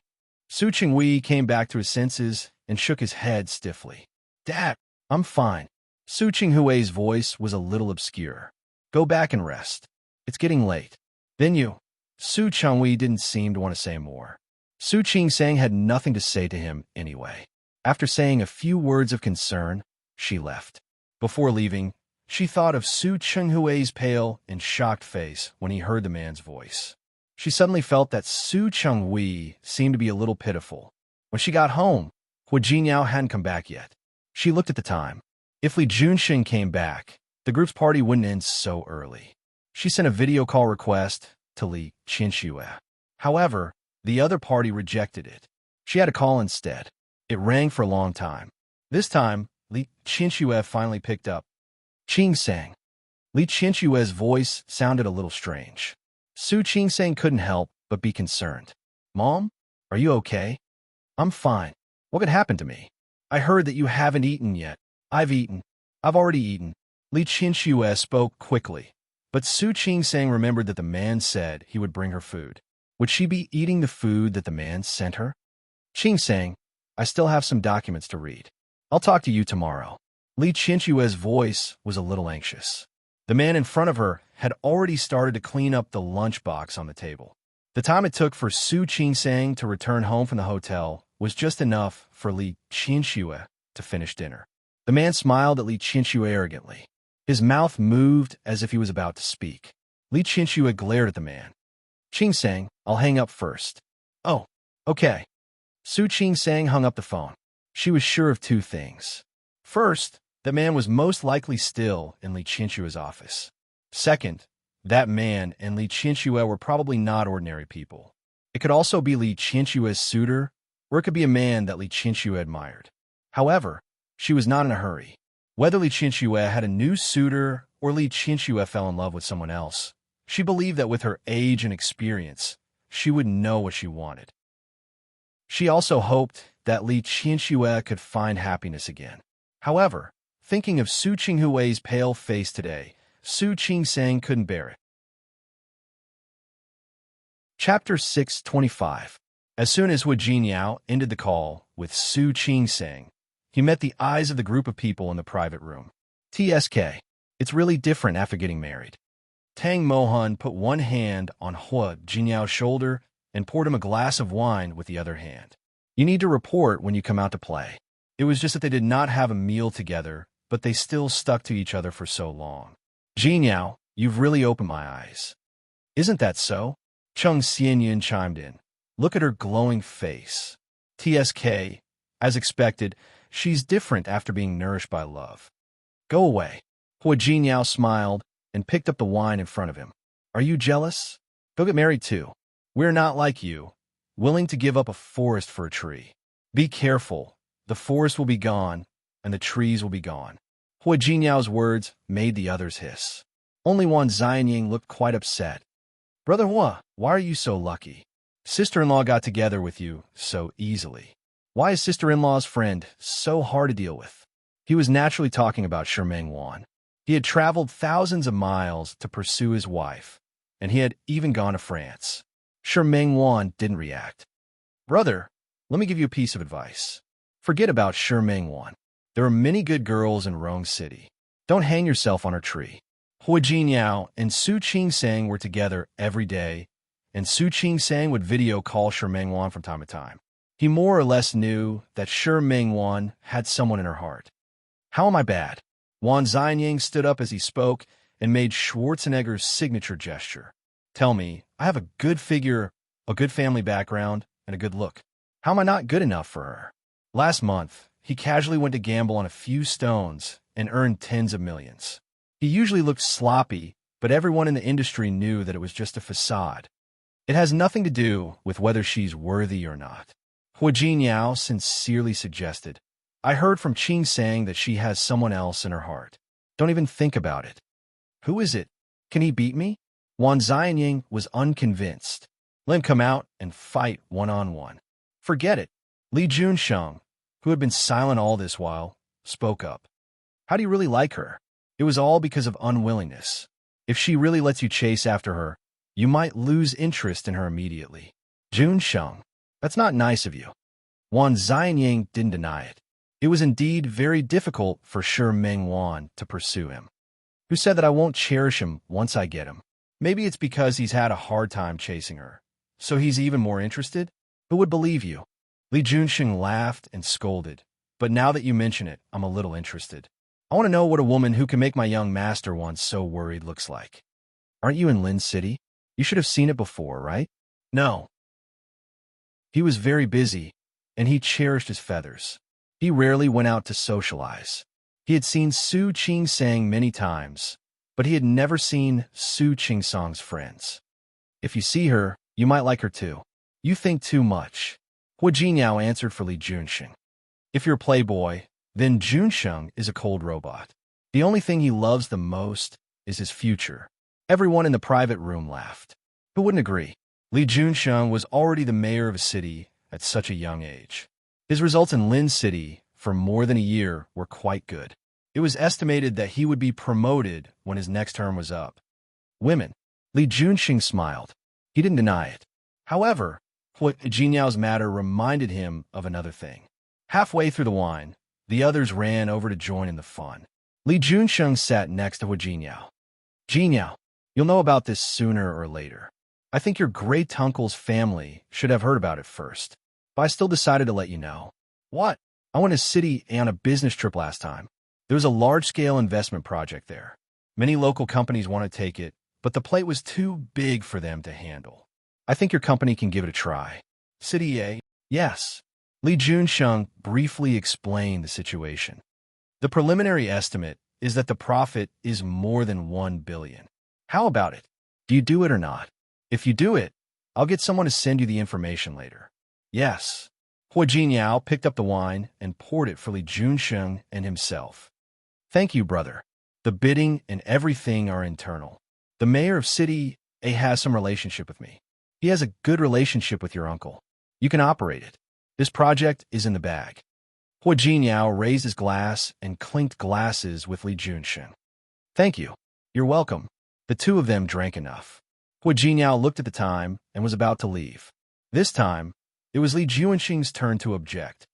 Su Qinghui came back to his senses and shook his head stiffly. Dad, I'm fine. Su Qinghui's voice was a little obscure. Go back and rest. It's getting late. Then you. Su Changhui didn't seem to want to say more. Su Qingsang had nothing to say to him anyway. After saying a few words of concern, she left. Before leaving, she thought of Su Chenghui's pale and shocked face when he heard the man's voice. She suddenly felt that Su Chenghui seemed to be a little pitiful. When she got home, Hua Jinyao hadn't come back yet. She looked at the time. If Li Junxing came back, the group's party wouldn't end so early. She sent a video call request to Li Qianxue. However, the other party rejected it. She had to call instead. It rang for a long time. This time, Li Qianxue finally picked up. Qingsang. Li Qianxue's voice sounded a little strange. Su Qingsang couldn't help but be concerned. Mom, are you okay? I'm fine. What could happen to me? I heard that you haven't eaten yet. I've eaten. I've already eaten. Li Qianxue spoke quickly, but Su Qingsang remembered that the man said he would bring her food. Would she be eating the food that the man sent her? Qingsang, I still have some documents to read. I'll talk to you tomorrow. Li Qianxue's voice was a little anxious. The man in front of her had already started to clean up the lunchbox on the table. The time it took for Su Qingsang to return home from the hotel was just enough for Li Qianxue to finish dinner. The man smiled at Li Qianxue arrogantly. His mouth moved as if he was about to speak. Li Qianxue glared at the man. Qingsang, I'll hang up first. Oh, okay. Su Qingsang hung up the phone. She was sure of two things. First, the man was most likely still in Li Qianxue's office. Second, that man and Li Qianxue were probably not ordinary people. It could also be Li Qianxue's suitor, or it could be a man that Li Qianxue admired. However, she was not in a hurry. Whether Li Qianxue had a new suitor or Li Qianxue fell in love with someone else, she believed that with her age and experience, she would know what she wanted. She also hoped that Li Qianxue could find happiness again. However, thinking of Su Qinghui's pale face today, Su Qingsang couldn't bear it. Chapter 625. As soon as Hua Jinyao ended the call with Su Qingsang, he met the eyes of the group of people in the private room. TSK. It's really different after getting married. Tang Mohan put one hand on Hua Jinyao's shoulder and poured him a glass of wine with the other hand. You need to report when you come out to play. It was just that they did not have a meal together, but they still stuck to each other for so long. Jinyao, you've really opened my eyes. Isn't that so? Chung Xianyan chimed in. Look at her glowing face. TSK. As expected, she's different after being nourished by love. Go away. Hua Jinyao smiled and picked up the wine in front of him. Are you jealous? Go get married too. We're not like you, willing to give up a forest for a tree. Be careful. The forest will be gone, and the trees will be gone. Hua Jinyao's words made the others hiss. Only Wan Xianying looked quite upset. Brother Hua, why are you so lucky? sister-in-law got together with you so easily? Why is sister-in-law's friend so hard to deal with? He was naturally talking about Shermeng Wan. He had traveled thousands of miles to pursue his wife, and he had even gone to France. Shermeng Wan didn't react. Brother, let me give you a piece of advice. Forget about Shermeng Wan. There are many good girls in Rome City. Don't hang yourself on her tree. Hui Jinyao and Su Qingsang were together every day, and Su Qingsang would video call Shermeng Wan from time to time. He more or less knew that Shermeng Wan had someone in her heart. How am I bad? Wan Xianying stood up as he spoke and made Schwarzenegger's signature gesture. Tell me, I have a good figure, a good family background, and a good look. How am I not good enough for her? Last month, he casually went to gamble on a few stones and earned tens of millions. He usually looked sloppy, but everyone in the industry knew that it was just a facade. It has nothing to do with whether she's worthy or not. Hui Jinyao sincerely suggested, I heard from Qing saying that she has someone else in her heart. Don't even think about it. Who is it? Can he beat me? Wan Xianying was unconvinced. Let him come out and fight one-on-one. Forget it. Li Junsheng, who had been silent all this while, spoke up. How do you really like her? It was all because of unwillingness. If she really lets you chase after her, you might lose interest in her immediately. Junsheng, that's not nice of you. Wan Xianying didn't deny it. It was indeed very difficult for Shermeng Wan to pursue him. Who said that I won't cherish him once I get him? Maybe it's because he's had a hard time chasing her, so he's even more interested? Who would believe you? Li Junsheng laughed and scolded, but now that you mention it, I'm a little interested. I want to know what a woman who can make my young master once so worried looks like. Aren't you in Lin City? You should have seen it before, right? No. He was very busy, and he cherished his feathers. He rarely went out to socialize. He had seen Su Qingsang many times, but he had never seen Su Qingsang's friends. If you see her, you might like her too. You think too much. Hui Jinyao answered for Li Junsheng. If you're a playboy, then Junsheng is a cold robot. The only thing he loves the most is his future. Everyone in the private room laughed. Who wouldn't agree? Li Junsheng was already the mayor of a city at such a young age. His results in Lin City for more than a year were quite good. It was estimated that he would be promoted when his next term was up. Women. Li Junsheng smiled. He didn't deny it. However, Hui Jinyao's matter reminded him of another thing. Halfway through the wine, the others ran over to join in the fun. Li Junsheng sat next to Hui Jinyao. Jinyao, you'll know about this sooner or later. I think your great-uncle's family should have heard about it first, but I still decided to let you know. What? I went to city on a business trip last time. There was a large-scale investment project there. Many local companies want to take it, but the plate was too big for them to handle. I think your company can give it a try. City A? Yes. Li Junsheng briefly explained the situation. The preliminary estimate is that the profit is more than 1 billion. How about it? Do you do it or not? If you do it, I'll get someone to send you the information later. Yes. Hui Jinyao picked up the wine and poured it for Li Junsheng and himself. Thank you, brother. The bidding and everything are internal. The mayor of City A has some relationship with me. He has a good relationship with your uncle. You can operate it. This project is in the bag. Hui Jinyao raised his glass and clinked glasses with Li Junsheng. Thank you. You're welcome. The two of them drank enough. Hui Jinyao looked at the time and was about to leave. This time, it was Li Junsheng's turn to object.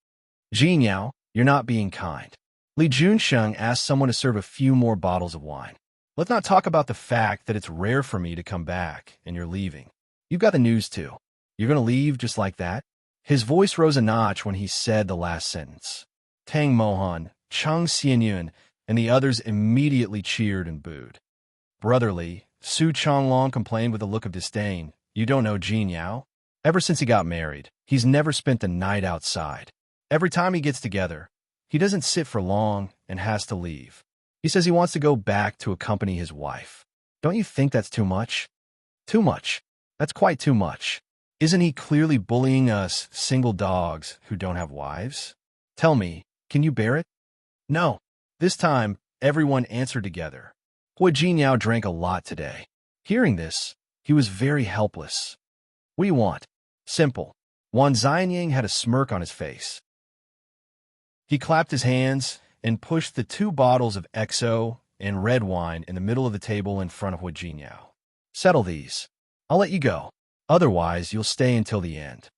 Jinyao, you're not being kind. Li Junsheng asked someone to serve a few more bottles of wine. Let's not talk about the fact that it's rare for me to come back and you're leaving. You've got the news too. You're going to leave just like that? His voice rose a notch when he said the last sentence. Tang Mohan, Cheng Xianyun, and the others immediately cheered and booed. Brotherly, Su Changlong complained with a look of disdain. You don't know Jinyao? Ever since he got married, he's never spent the night outside. Every time he gets together, he doesn't sit for long and has to leave. He says he wants to go back to accompany his wife. Don't you think that's too much? Too much. That's quite too much. Isn't he clearly bullying us single dogs who don't have wives? Tell me, can you bear it? No. This time, everyone answered together. Hui Jinyao drank a lot today. Hearing this, he was very helpless. What do you want? Simple. Wan Xianyang had a smirk on his face. He clapped his hands and pushed the 2 bottles of XO and red wine in the middle of the table in front of Hu Jinyao. Settle these. I'll let you go. Otherwise, you'll stay until the end.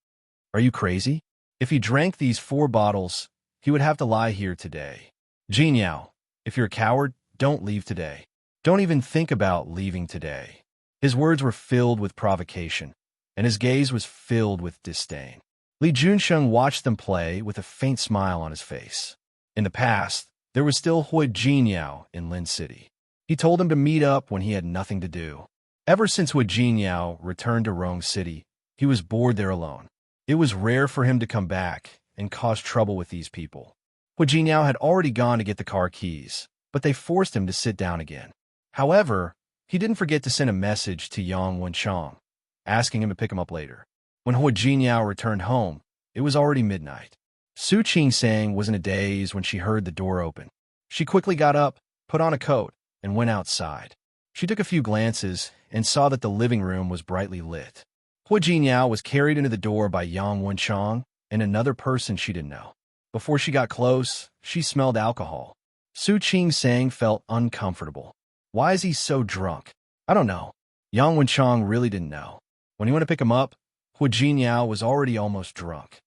Are you crazy? If he drank these 4 bottles, he would have to lie here today. Jinyao, if you're a coward, don't leave today. Don't even think about leaving today. His words were filled with provocation, and his gaze was filled with disdain. Li Junsheng watched them play with a faint smile on his face. In the past, there was still Hu Jinyao in Lin City. He told him to meet up when he had nothing to do. Ever since Hu Jinyao returned to Rong City, he was bored there alone. It was rare for him to come back and cause trouble with these people. Hu Jinyao had already gone to get the car keys, but they forced him to sit down again. However, he didn't forget to send a message to Yang Wenchang, asking him to pick him up later. When Hu Jinyao returned home, it was already midnight. Su Qingsang was in a daze when she heard the door open. She quickly got up, put on a coat, and went outside. She took a few glances and saw that the living room was brightly lit. Hu Jinyao was carried into the door by Yang Wenchang and another person she didn't know. Before she got close, she smelled alcohol. Su Qingsang felt uncomfortable. Why is he so drunk? I don't know. Yang Wenchang really didn't know. When he went to pick him up, Hu Jinyao was already almost drunk.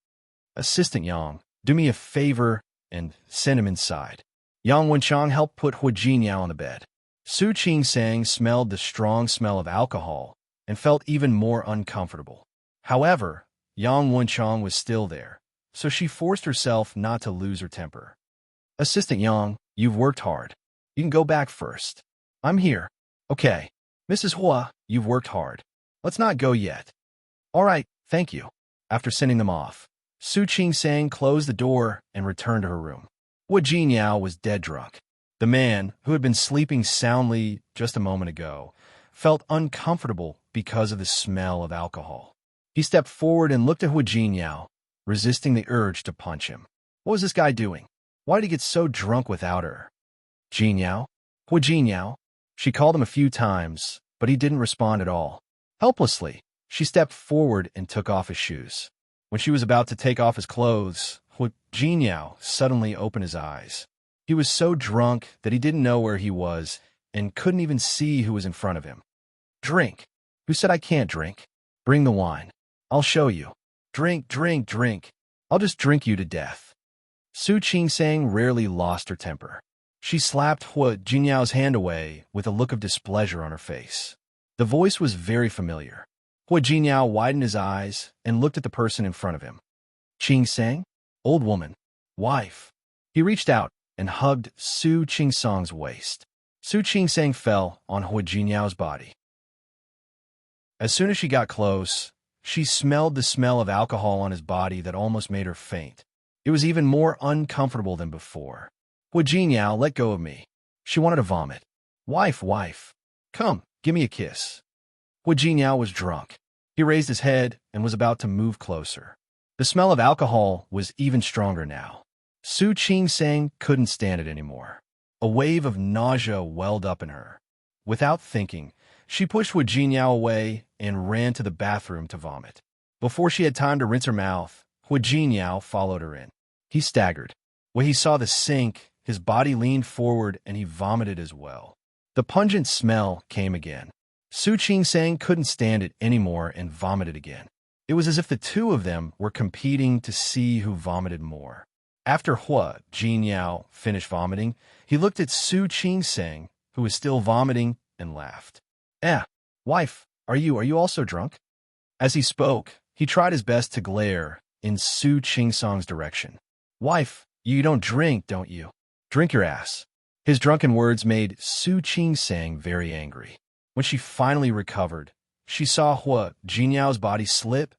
Assistant Yang, do me a favor and send him inside. Yang Wenchang helped put Hu Jinyao on the bed. Su Qingsang smelled the strong smell of alcohol and felt even more uncomfortable. However, Yang Wenchang was still there, so she forced herself not to lose her temper. Assistant Yang, you've worked hard. You can go back first. I'm here. Okay. Mrs. Hua, you've worked hard. Let's not go yet. All right, thank you. After sending them off, Su Qingsang closed the door and returned to her room. Hu Jinyao was dead drunk. The man, who had been sleeping soundly just a moment ago, felt uncomfortable because of the smell of alcohol. He stepped forward and looked at Hu Jinyao, resisting the urge to punch him. What was this guy doing? Why did he get so drunk without her? Jinyao? Hu Jinyao? She called him a few times, but he didn't respond at all. Helplessly, she stepped forward and took off his shoes. When she was about to take off his clothes, Hu Jinyao suddenly opened his eyes. He was so drunk that he didn't know where he was and couldn't even see who was in front of him. Drink. Who said I can't drink? Bring the wine. I'll show you. Drink, drink, drink. I'll just drink you to death. Su Qingsang rarely lost her temper. She slapped Hu Jinyao's hand away with a look of displeasure on her face. The voice was very familiar. Hu Jinyao widened his eyes and looked at the person in front of him. Qingsang? Old woman. Wife. He reached out and hugged Su Qingsang's waist. Su Qingsang fell on Hu Jinyao's body. As soon as she got close, she smelled the smell of alcohol on his body that almost made her faint. It was even more uncomfortable than before. Hu Jinyao, let go of me. She wanted to vomit. Wife. Come, give me a kiss. Hu Jinyao was drunk. He raised his head and was about to move closer. The smell of alcohol was even stronger now. Su Qingsang couldn't stand it anymore. A wave of nausea welled up in her. Without thinking, she pushed Hu Jinyao away and ran to the bathroom to vomit. Before she had time to rinse her mouth, Hu Jinyao followed her in. He staggered. When he saw the sink, his body leaned forward and he vomited as well. The pungent smell came again. Su Qingsang couldn't stand it anymore and vomited again. It was as if the two of them were competing to see who vomited more. After Hu Jinyao finished vomiting, he looked at Su Qingsang, who was still vomiting, and laughed. Wife, are you also drunk? As he spoke, he tried his best to glare in Su Qingsang's direction. Wife, you don't drink, don't you? Drink your ass. His drunken words made Su Qingsang very angry. When she finally recovered, she saw Hu Jinyao's body slip,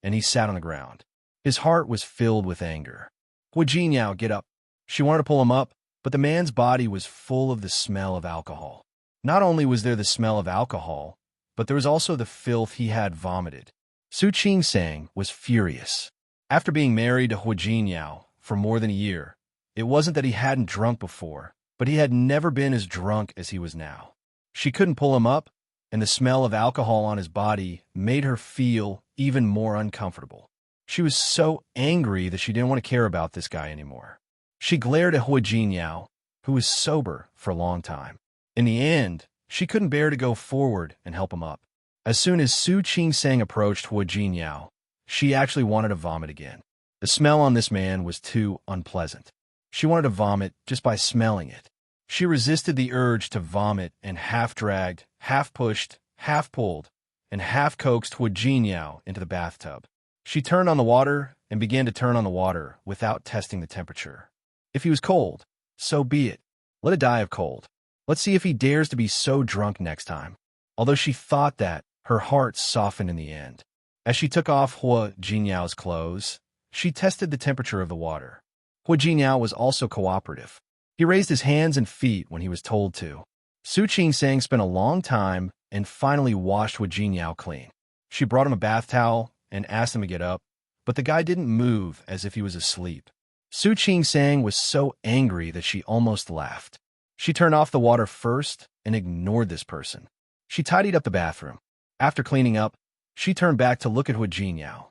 and he sat on the ground. His heart was filled with anger. Hu Jinyao, get up. She wanted to pull him up, but the man's body was full of the smell of alcohol. Not only was there the smell of alcohol, but there was also the filth he had vomited. Su Qingsang was furious. After being married to Hu Jinyao for more than a year, it wasn't that he hadn't drunk before, but he had never been as drunk as he was now. She couldn't pull him up, and the smell of alcohol on his body made her feel even more uncomfortable. She was so angry that she didn't want to care about this guy anymore. She glared at Hua Jinyao, who was sober for a long time. In the end, she couldn't bear to go forward and help him up. As soon as Su Qingsang approached Hua Jinyao, she actually wanted to vomit again. The smell on this man was too unpleasant. She wanted to vomit just by smelling it. She resisted the urge to vomit and half-dragged, half-pushed, half-pulled, and half-coaxed Hua Jinyao into the bathtub. She turned on the water and began to turn on the water without testing the temperature. If he was cold, so be it. Let it die of cold. Let's see if he dares to be so drunk next time. Although she thought that, her heart softened in the end. As she took off Hua Jinyao's clothes, she tested the temperature of the water. Hua Jinyao was also cooperative. He raised his hands and feet when he was told to. Su Qingsang spent a long time and finally washed Hua Jinyao clean. She brought him a bath towel and asked him to get up, but the guy didn't move as if he was asleep. Su Qingsang was so angry that she almost laughed. She turned off the water first and ignored this person. She tidied up the bathroom. After cleaning up, she turned back to look at Hua Jinyao.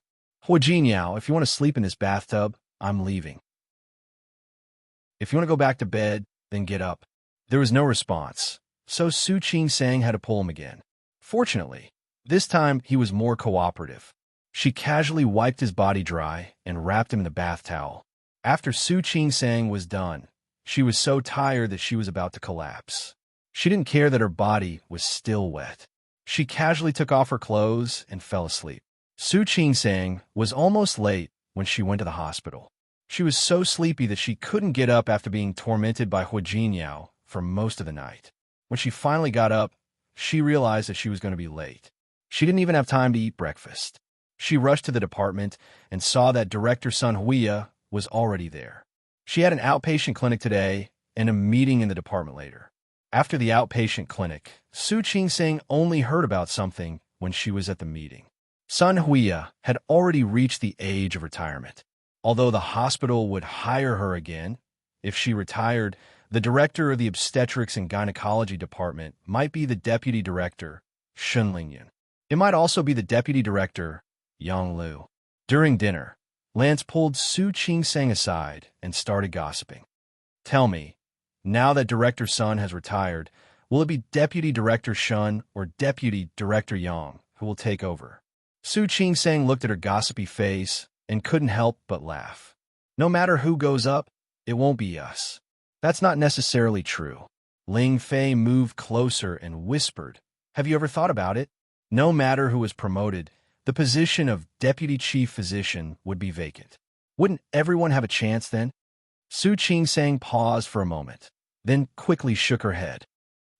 Hua Jinyao, if you want to sleep in this bathtub, I'm leaving. If you want to go back to bed, then get up. There was no response, so Su Qingsang had to pull him again. Fortunately, this time he was more cooperative. She casually wiped his body dry and wrapped him in the bath towel. After Su Qingsang was done, she was so tired that she was about to collapse. She didn't care that her body was still wet. She casually took off her clothes and fell asleep. Su Qingsang was almost late when she went to the hospital. She was so sleepy that she couldn't get up after being tormented by Hua Jinyao for most of the night. When she finally got up, she realized that she was going to be late. She didn't even have time to eat breakfast. She rushed to the department and saw that Director Sun Huia was already there. She had an outpatient clinic today and a meeting in the department later. After the outpatient clinic, Su Qingsang only heard about something when she was at the meeting. Sun Huia had already reached the age of retirement. Although the hospital would hire her again, if she retired, the director of the obstetrics and gynecology department might be the deputy director, Shun Lingyan. It might also be the deputy director, Yang Lu. During dinner, Lance pulled Su Qingsang aside and started gossiping. Tell me, now that Director Sun has retired, will it be Deputy Director Shun or Deputy Director Yang who will take over? Su Qingsang looked at her gossipy face and couldn't help but laugh. No matter who goes up, it won't be us. That's not necessarily true. Ling Fei moved closer and whispered, have you ever thought about it? No matter who is promoted, the position of Deputy Chief Physician would be vacant. Wouldn't everyone have a chance then? Su Qingsang paused for a moment, then quickly shook her head.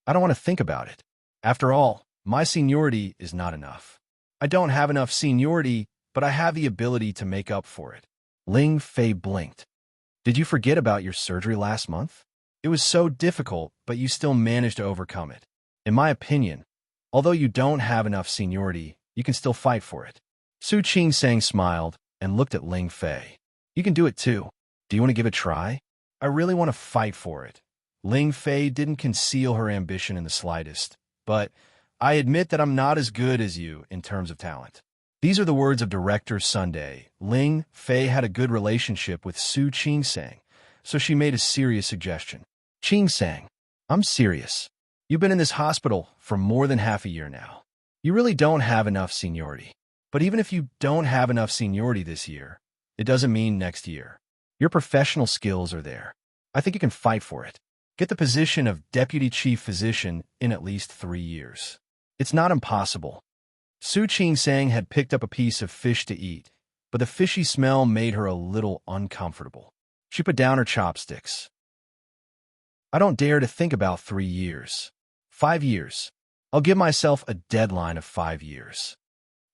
I don't want to think about it. After all, my seniority is not enough. I don't have enough seniority, but I have the ability to make up for it. Ling Fei blinked. Did you forget about your surgery last month? It was so difficult, but you still managed to overcome it. In my opinion, although you don't have enough seniority, you can still fight for it. Su Qingsang smiled and looked at Ling Fei. You can do it too. Do you want to give it a try? I really want to fight for it. Ling Fei didn't conceal her ambition in the slightest, but I admit that I'm not as good as you in terms of talent. These are the words of Director Sunday. Ling Fei had a good relationship with Su Qingsang, so she made a serious suggestion. Qingsang, I'm serious. You've been in this hospital for more than half a year now. You really don't have enough seniority. But even if you don't have enough seniority this year, it doesn't mean next year. Your professional skills are there. I think you can fight for it. Get the position of Deputy Chief Physician in at least 3 years. It's not impossible. Su Qingsang had picked up a piece of fish to eat, but the fishy smell made her a little uncomfortable. She put down her chopsticks. I don't dare to think about 3 years. 5 years. I'll give myself a deadline of 5 years.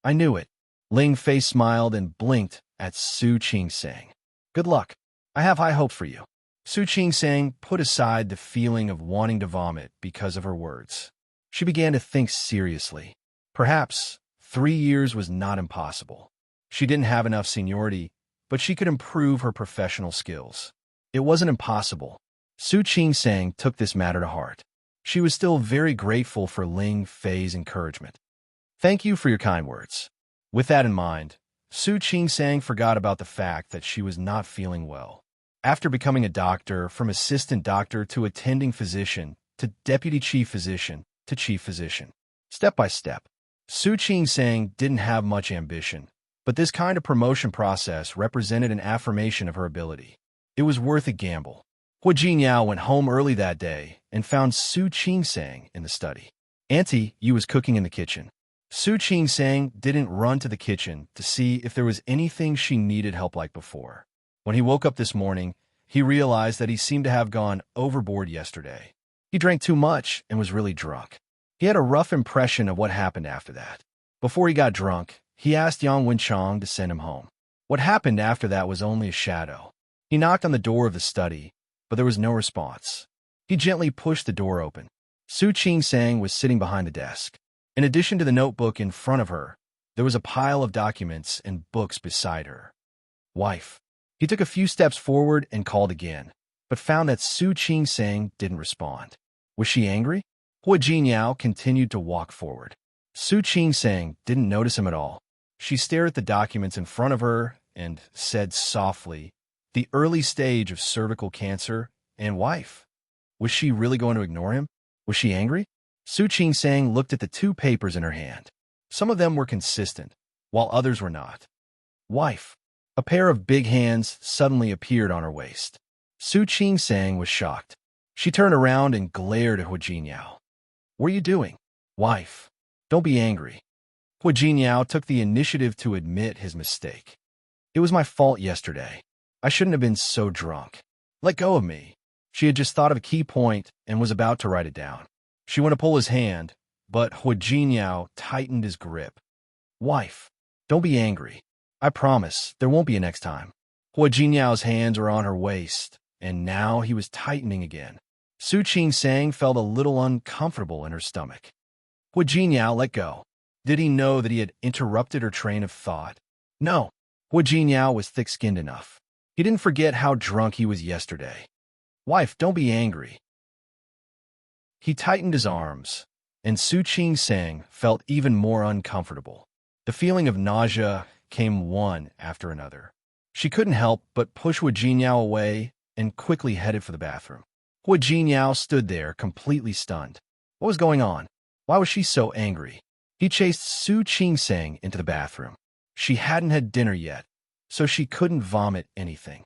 I knew it. Ling Fei smiled and blinked at Su Qingsang. Good luck. I have high hopes for you. Su Qingsang put aside the feeling of wanting to vomit because of her words. She began to think seriously. Perhaps 3 years was not impossible. She didn't have enough seniority, but she could improve her professional skills. It wasn't impossible. Su Qingsang took this matter to heart. She was still very grateful for Ling Fei's encouragement. Thank you for your kind words. With that in mind, Su Qing-sang forgot about the fact that she was not feeling well. After becoming a doctor, from assistant doctor to attending physician to deputy chief physician to chief physician, step by step, Su Qing-sang didn't have much ambition, but this kind of promotion process represented an affirmation of her ability. It was worth a gamble. Hua Jinyao went home early that day and found Su Qing-sang in the study. Auntie Yu was cooking in the kitchen. Su Qing-sang didn't run to the kitchen to see if there was anything she needed help like before. When he woke up this morning, he realized that he seemed to have gone overboard yesterday. He drank too much and was really drunk. He had a rough impression of what happened after that. Before he got drunk, he asked Yang Wenchang to send him home. What happened after that was only a shadow. He knocked on the door of the study, but there was no response. He gently pushed the door open. Su Qing-sang was sitting behind the desk. In addition to the notebook in front of her, there was a pile of documents and books beside her. Wife. He took a few steps forward and called again, but found that Su Qing-sang didn't respond. Was she angry? Hua Jinyao continued to walk forward. Su Qing-sang didn't notice him at all. She stared at the documents in front of her and said softly, "The early stage of cervical cancer and wife." Was she really going to ignore him? Was she angry? Su Qing-sang looked at the two papers in her hand. Some of them were consistent, while others were not. Wife. A pair of big hands suddenly appeared on her waist. Su Qing-sang was shocked. She turned around and glared at Hua Jinyao. "What are you doing?" "Wife. Don't be angry." Hua Jinyao took the initiative to admit his mistake. "It was my fault yesterday. I shouldn't have been so drunk. Let go of me." She had just thought of a key point and was about to write it down. She went to pull his hand, but Hua Jinyao tightened his grip. "Wife, don't be angry. I promise there won't be a next time." Hua Jinyao's hands were on her waist, and now he was tightening again. Su Qing-sang felt a little uncomfortable in her stomach. Hua Jinyao let go. Did he know that he had interrupted her train of thought? No. Hua Jinyao was thick-skinned enough. He didn't forget how drunk he was yesterday. "Wife, don't be angry." He tightened his arms, and Su Qing-sang felt even more uncomfortable. The feeling of nausea came one after another. She couldn't help but push Hua Jinyao away and quickly headed for the bathroom. Hua Jinyao stood there, completely stunned. What was going on? Why was she so angry? He chased Su Qing-sang into the bathroom. She hadn't had dinner yet, so she couldn't vomit anything.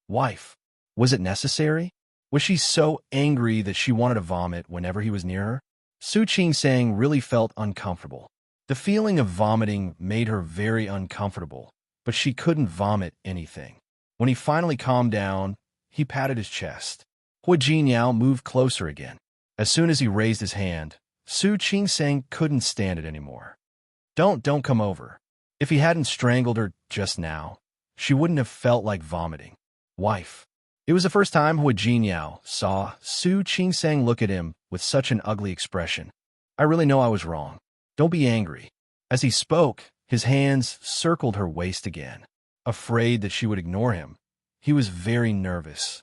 Wife, was it necessary? Was she so angry that she wanted to vomit whenever he was near her? Su Qing-sang really felt uncomfortable. The feeling of vomiting made her very uncomfortable, but she couldn't vomit anything. When he finally calmed down, he patted his chest. Hua Jinyao moved closer again. As soon as he raised his hand, Su Qing-sang couldn't stand it anymore. Don't come over." If he hadn't strangled her just now, she wouldn't have felt like vomiting. Wife. It was the first time Hua Jinyao saw Su Qing-sang look at him with such an ugly expression. "I really know I was wrong. Don't be angry." As he spoke, his hands circled her waist again. Afraid that she would ignore him, he was very nervous.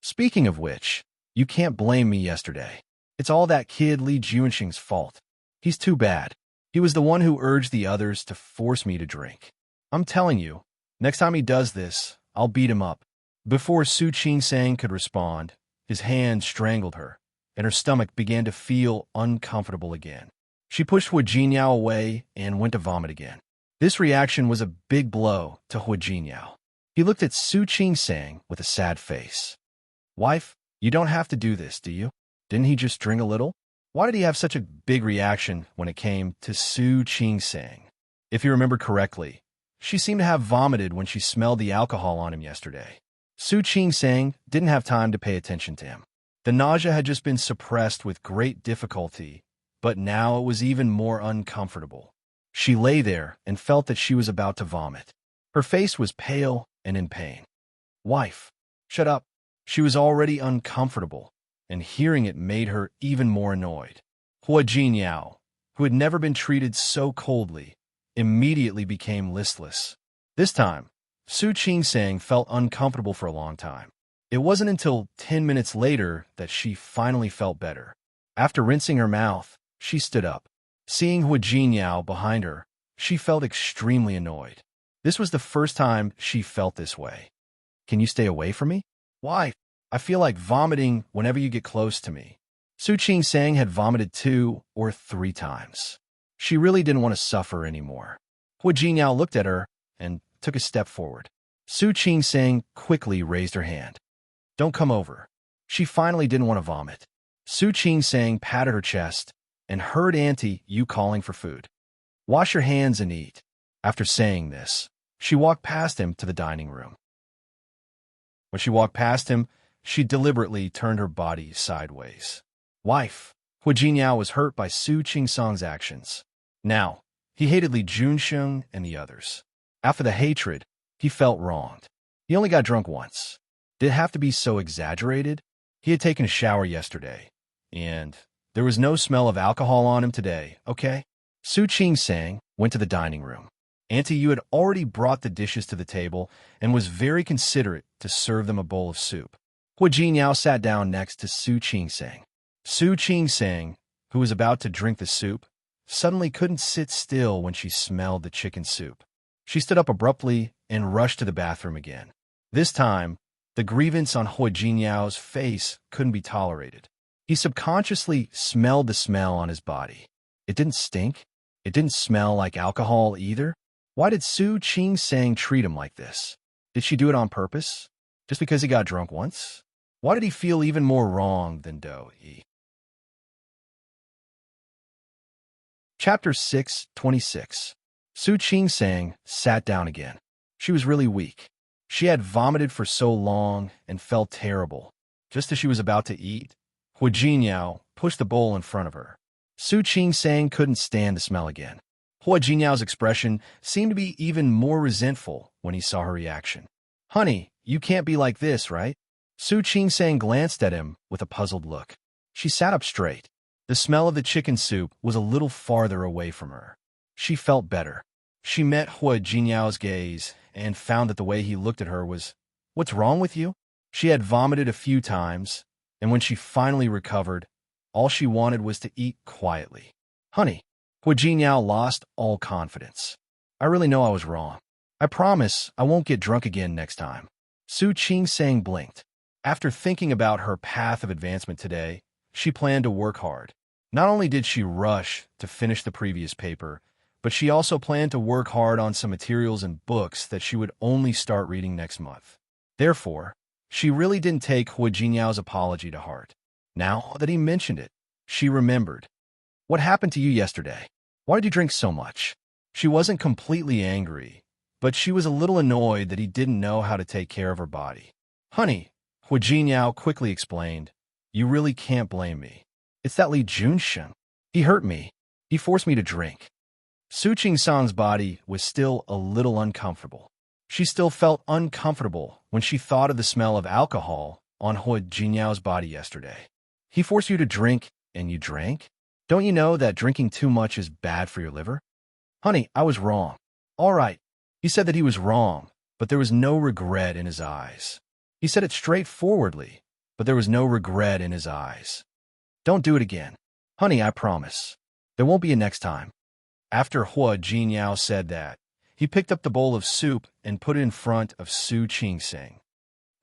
"Speaking of which, you can't blame me yesterday. It's all that kid Li Juanxing's fault. He's too bad. He was the one who urged the others to force me to drink. I'm telling you, next time he does this, I'll beat him up." Before Su Qing-sang could respond, his hand strangled her, and her stomach began to feel uncomfortable again. She pushed Hua Jinyao away and went to vomit again. This reaction was a big blow to Hua Jinyao. He looked at Su Qing-sang with a sad face. "Wife, you don't have to do this, do you? Didn't he just drink a little?" Why did he have such a big reaction when it came to Su Qing-sang? If you remember correctly, she seemed to have vomited when she smelled the alcohol on him yesterday. Su Qing-sang didn't have time to pay attention to him. The nausea had just been suppressed with great difficulty, but now it was even more uncomfortable. She lay there and felt that she was about to vomit. Her face was pale and in pain. "Wife, shut up." She was already uncomfortable, and hearing it made her even more annoyed. Hua Jinyao, who had never been treated so coldly, immediately became listless. This time, Su Qing-sang felt uncomfortable for a long time. It wasn't until 10 minutes later that she finally felt better. After rinsing her mouth, she stood up. Seeing Hua Jinyao behind her, she felt extremely annoyed. This was the first time she felt this way. Can you stay away from me? Why? I feel like vomiting whenever you get close to me. Su Qing-sang had vomited 2 or 3 times. She really didn't want to suffer anymore. Hua Jinyao looked at her and took a step forward. Su Qing-sang quickly raised her hand. Don't come over. She finally didn't want to vomit. Su Qing-sang patted her chest and heard Auntie Yu calling for food. Wash your hands and eat. After saying this, she walked past him to the dining room. When she walked past him, she deliberately turned her body sideways. Wife, Hua Jinyao was hurt by Su Qing-sang's actions. Now, he hated Li Junsheng and the others. After the hatred, he felt wronged. He only got drunk once. Did it have to be so exaggerated? He had taken a shower yesterday, and there was no smell of alcohol on him today, okay? Su Qing-sang went to the dining room. Auntie Yu had already brought the dishes to the table and was very considerate to serve them a bowl of soup. Hua Jinyao sat down next to Su Qing-sang. Su Qing-sang, who was about to drink the soup, suddenly couldn't sit still when she smelled the chicken soup. She stood up abruptly and rushed to the bathroom again. This time, the grievance on Hua Jinyao's face couldn't be tolerated. He subconsciously smelled the smell on his body. It didn't stink. It didn't smell like alcohol either. Why did Su Qing-sang treat him like this? Did she do it on purpose? Just because he got drunk once? Why did he feel even more wrong than Do-yi? Chapter 6:26. Su Qing-sang sat down again. She was really weak. She had vomited for so long and felt terrible. Just as she was about to eat, Hua Jinyao pushed the bowl in front of her. Su Qing-sang couldn't stand the smell again. Hua Jinyao's expression seemed to be even more resentful when he saw her reaction. Honey, you can't be like this, right? Su Qing-sang glanced at him with a puzzled look. She sat up straight. The smell of the chicken soup was a little farther away from her. She felt better. She met Hua Jinyao's gaze and found that the way he looked at her was, "What's wrong with you?" She had vomited a few times, and when she finally recovered, all she wanted was to eat quietly. Honey, Hua Jinyao lost all confidence. I really know I was wrong. I promise I won't get drunk again next time. Su Qing-sang blinked. After thinking about her path of advancement today, she planned to work hard. Not only did she rush to finish the previous paper, but she also planned to work hard on some materials and books that she would only start reading next month. Therefore, she really didn't take Hua Jinyao's apology to heart. Now that he mentioned it, she remembered. What happened to you yesterday? Why did you drink so much? She wasn't completely angry, but she was a little annoyed that he didn't know how to take care of her body. Honey, Hua Jinyao quickly explained, you really can't blame me. It's that Li Junsheng. He hurt me. He forced me to drink. Su Qing-sang's body was still a little uncomfortable. She still felt uncomfortable when she thought of the smell of alcohol on Hua Jinyao's body yesterday. He forced you to drink, and you drank? Don't you know that drinking too much is bad for your liver? Honey, I was wrong. All right. He said that he was wrong, but there was no regret in his eyes. He said it straightforwardly, but there was no regret in his eyes. Don't do it again. Honey, I promise. There won't be a next time. After Hua Jinyao said that, he picked up the bowl of soup and put it in front of Su Qing-sang.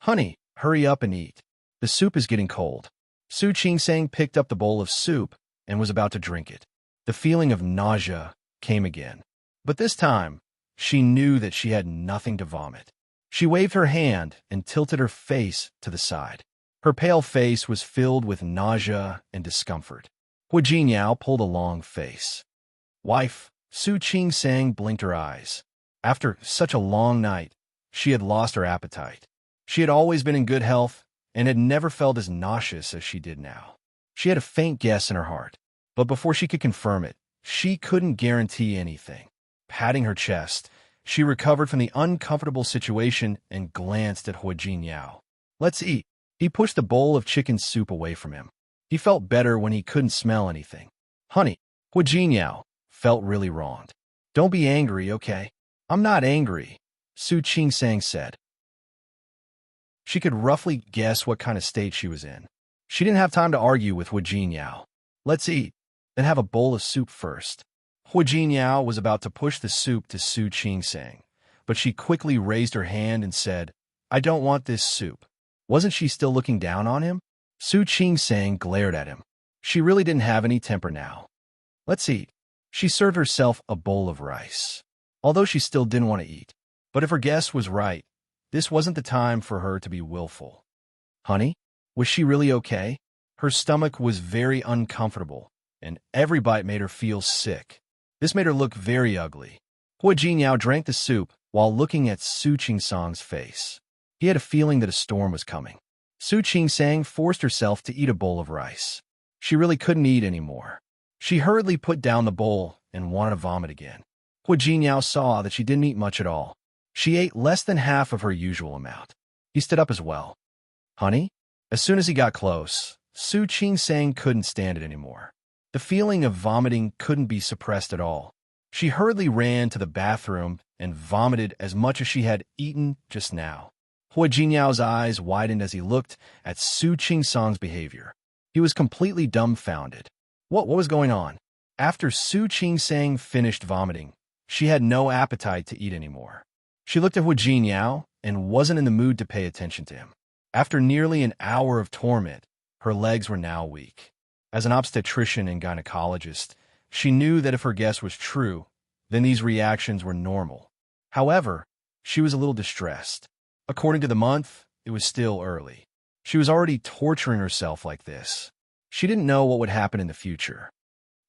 Honey, hurry up and eat. The soup is getting cold. Su Qing-sang picked up the bowl of soup and was about to drink it. The feeling of nausea came again. But this time, she knew that she had nothing to vomit. She waved her hand and tilted her face to the side. Her pale face was filled with nausea and discomfort. Hua Jinyao pulled a long face. Wife, Su Qing-sang blinked her eyes. After such a long night, she had lost her appetite. She had always been in good health and had never felt as nauseous as she did now. She had a faint guess in her heart, but before she could confirm it, she couldn't guarantee anything. Patting her chest, she recovered from the uncomfortable situation and glanced at Hua Jinyao. Let's eat. He pushed the bowl of chicken soup away from him. He felt better when he couldn't smell anything. Honey, Hua Jinyao felt really wronged. Don't be angry, okay? I'm not angry, Su Qing-sang said. She could roughly guess what kind of state she was in. She didn't have time to argue with Hua Jinyao. Let's eat, then have a bowl of soup first. Hua Jinyao was about to push the soup to Su Qingsang, but she quickly raised her hand and said, I don't want this soup. Wasn't she still looking down on him? Su Qingsang glared at him. She really didn't have any temper now. Let's eat. She served herself a bowl of rice, although she still didn't want to eat. But if her guest was right, this wasn't the time for her to be willful. Honey, was she really okay? Her stomach was very uncomfortable, and every bite made her feel sick. This made her look very ugly. Hua Jinyao drank the soup while looking at Su Qingsang's face. He had a feeling that a storm was coming. Su Qingsang forced herself to eat a bowl of rice. She really couldn't eat anymore. She hurriedly put down the bowl and wanted to vomit again. Hua Jinyao saw that she didn't eat much at all. She ate less than half of her usual amount. He stood up as well. Honey? As soon as he got close, Su Qingsang couldn't stand it anymore. The feeling of vomiting couldn't be suppressed at all. She hurriedly ran to the bathroom and vomited as much as she had eaten just now. Hua Jinyao's eyes widened as he looked at Su Qingsang's behavior. He was completely dumbfounded. What was going on? After Su Qingsang finished vomiting, she had no appetite to eat anymore. She looked at Hua Jinyao and wasn't in the mood to pay attention to him. After nearly an hour of torment, her legs were now weak. As an obstetrician and gynecologist, she knew that if her guess was true, then these reactions were normal. However, she was a little distressed. According to the month, it was still early. She was already torturing herself like this. She didn't know what would happen in the future.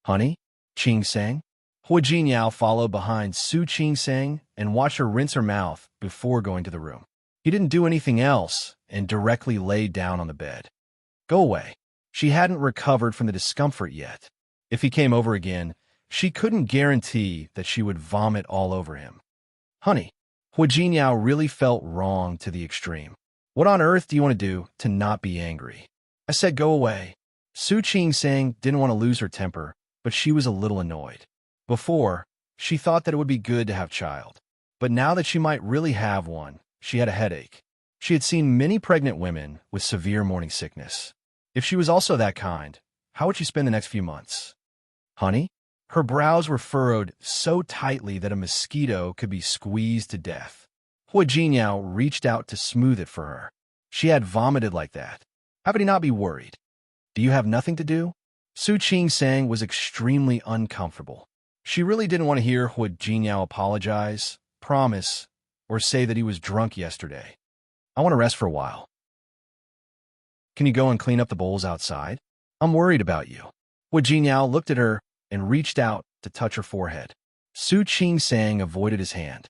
Honey? Qingsang? Hua Jinyao followed behind Su Qingsang and watched her rinse her mouth before going to the room. He didn't do anything else and directly laid down on the bed. Go away. She hadn't recovered from the discomfort yet. If he came over again, she couldn't guarantee that she would vomit all over him. Honey, Hua Jinyao really felt wrong to the extreme. What on earth do you want to do to not be angry? I said go away. Su Qingsang didn't want to lose her temper, but she was a little annoyed. Before, she thought that it would be good to have child. But now that she might really have one, she had a headache. She had seen many pregnant women with severe morning sickness. If she was also that kind, how would she spend the next few months? Honey? Her brows were furrowed so tightly that a mosquito could be squeezed to death. Hua Jinyao reached out to smooth it for her. She had vomited like that. How could he not be worried? Do you have nothing to do? Su Qingsang was extremely uncomfortable. She really didn't want to hear Hua Jinyao apologize, promise, or say that he was drunk yesterday. I want to rest for a while. Can you go and clean up the bowls outside? I'm worried about you. Hua Jinyao looked at her and reached out to touch her forehead. Su Qingsang avoided his hand.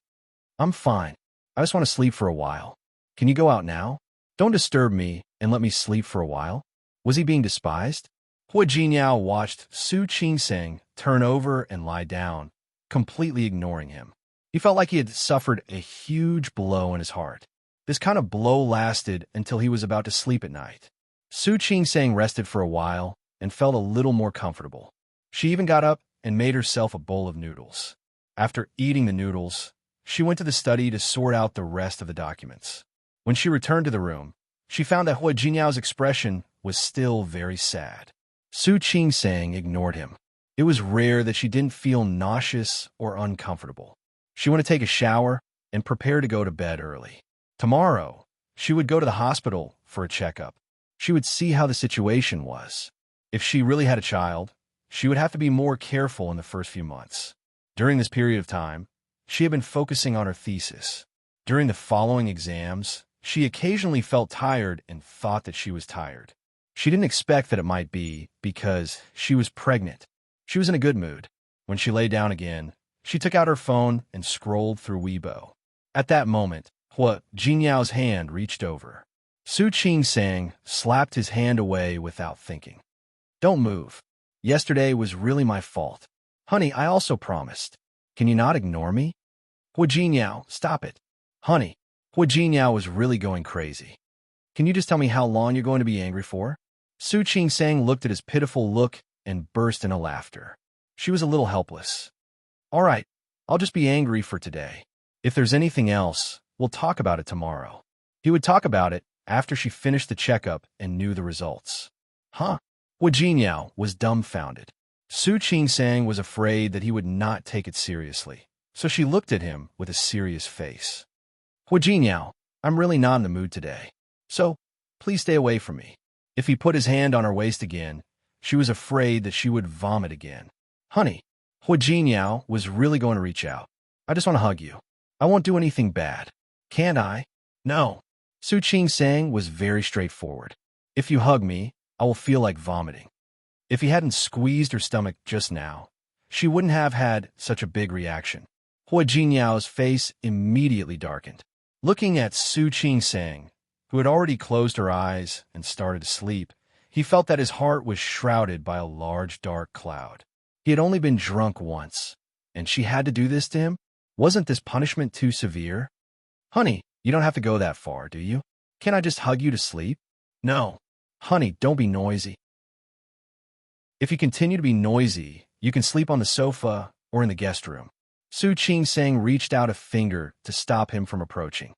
I'm fine. I just want to sleep for a while. Can you go out now? Don't disturb me and let me sleep for a while. Was he being despised? Hua Jinyao watched Su Qingsang turn over and lie down, completely ignoring him. He felt like he had suffered a huge blow in his heart. This kind of blow lasted until he was about to sleep at night. Su Qingsang rested for a while and felt a little more comfortable. She even got up and made herself a bowl of noodles. After eating the noodles, she went to the study to sort out the rest of the documents. When she returned to the room, she found that Hua Jinyao's expression was still very sad. Su Qingsang ignored him. It was rare that she didn't feel nauseous or uncomfortable. She went to take a shower and prepare to go to bed early. Tomorrow, she would go to the hospital for a checkup. She would see how the situation was. If she really had a child, she would have to be more careful in the first few months. During this period of time, she had been focusing on her thesis. During the following exams, she occasionally felt tired and thought that she was tired. She didn't expect that it might be because she was pregnant. She was in a good mood. When she lay down again, she took out her phone and scrolled through Weibo. At that moment, Hua Jinyao's hand reached over. Su Qingsang slapped his hand away without thinking. Don't move. Yesterday was really my fault. Honey, I also promised. Can you not ignore me? Hua Jinyao, stop it. Honey, Hua Jinyao was really going crazy. Can you just tell me how long you're going to be angry for? Su Qingsang looked at his pitiful look and burst into laughter. She was a little helpless. All right, I'll just be angry for today. If there's anything else, we'll talk about it tomorrow. He would talk about it after she finished the checkup and knew the results. Huh? Hua Jinyao was dumbfounded. Su Qingsang was afraid that he would not take it seriously, so she looked at him with a serious face. Hua Jinyao, I'm really not in the mood today, so please stay away from me. If he put his hand on her waist again, she was afraid that she would vomit again. Honey, Hua Jinyao was really going to reach out. I just want to hug you. I won't do anything bad. Can't I? No. Su Qingsang was very straightforward. If you hug me, I will feel like vomiting. If he hadn't squeezed her stomach just now, she wouldn't have had such a big reaction. Hua Jinyao's face immediately darkened. Looking at Su Qingsang, who had already closed her eyes and started to sleep, he felt that his heart was shrouded by a large dark cloud. He had only been drunk once, and she had to do this to him? Wasn't this punishment too severe? Honey, you don't have to go that far, do you? Can't I just hug you to sleep? No. Honey, don't be noisy. If you continue to be noisy, you can sleep on the sofa or in the guest room. Su Qingsang reached out a finger to stop him from approaching.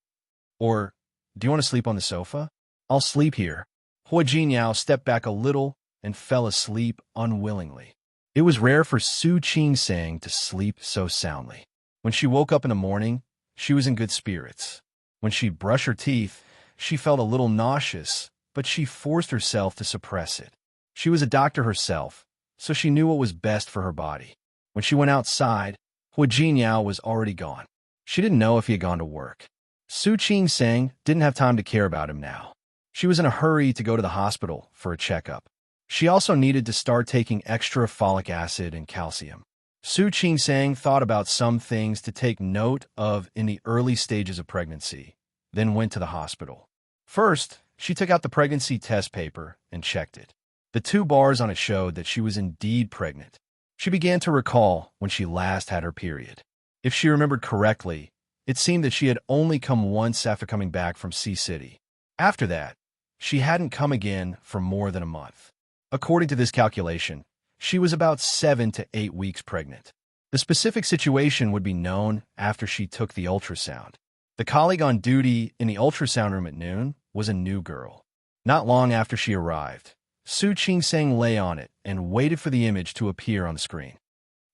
Or, do you want to sleep on the sofa? I'll sleep here. Hua Jinyao stepped back a little and fell asleep unwillingly. It was rare for Su Qingsang to sleep so soundly. When she woke up in the morning, she was in good spirits. When she'd brush her teeth, she felt a little nauseous, but she forced herself to suppress it. She was a doctor herself, so she knew what was best for her body. When she went outside, Hua Jinyao was already gone. She didn't know if he had gone to work. Su Qingsang didn't have time to care about him now. She was in a hurry to go to the hospital for a checkup. She also needed to start taking extra folic acid and calcium. Su Qingsang thought about some things to take note of in the early stages of pregnancy, then went to the hospital. First, she took out the pregnancy test paper and checked it. The 2 bars on it showed that she was indeed pregnant. She began to recall when she last had her period. If she remembered correctly, it seemed that she had only come once after coming back from Sea City. After that, she hadn't come again for more than a month. According to this calculation, she was about 7 to 8 weeks pregnant. The specific situation would be known after she took the ultrasound. The colleague on duty in the ultrasound room at noon was a new girl. Not long after she arrived, Su Qingsang lay on it and waited for the image to appear on the screen.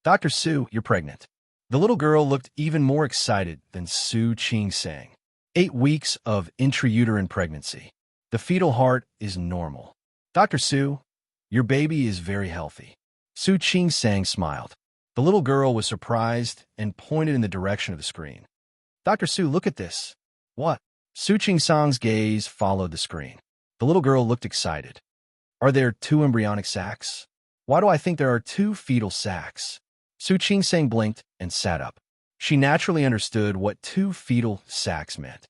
Dr. Su, you're pregnant. The little girl looked even more excited than Su Qingsang. 8 weeks of intrauterine pregnancy. The fetal heart is normal. Dr. Su, your baby is very healthy. Su Qingsang smiled. The little girl was surprised and pointed in the direction of the screen. Dr. Su, look at this. What? Su Qingsang's gaze followed the screen. The little girl looked excited. Are there 2 embryonic sacs? Why do I think there are 2 fetal sacs? Su Qingsang blinked and sat up. She naturally understood what 2 fetal sacs meant.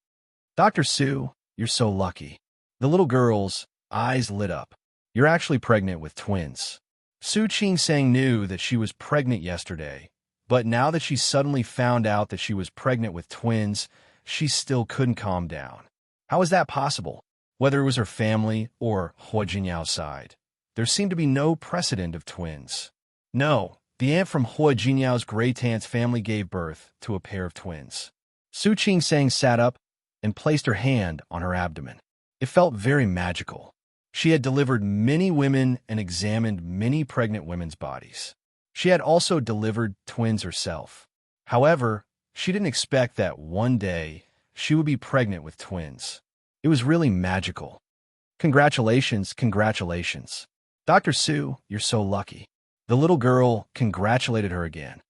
Dr. Su, you're so lucky. The little girl's eyes lit up. You're actually pregnant with twins. Su Qingsang knew that she was pregnant yesterday, but now that she suddenly found out that she was pregnant with twins, she still couldn't calm down. How was that possible? Whether it was her family or Hua Jinyao's side, there seemed to be no precedent of twins. No, the aunt from Hua Jinyao's great aunt's family gave birth to a pair of twins. Su Qingsang sat up and placed her hand on her abdomen. It felt very magical. She had delivered many women and examined many pregnant women's bodies. She had also delivered twins herself. However, she didn't expect that one day she would be pregnant with twins. It was really magical. Congratulations, congratulations. Dr. Su, you're so lucky. The little girl congratulated her again.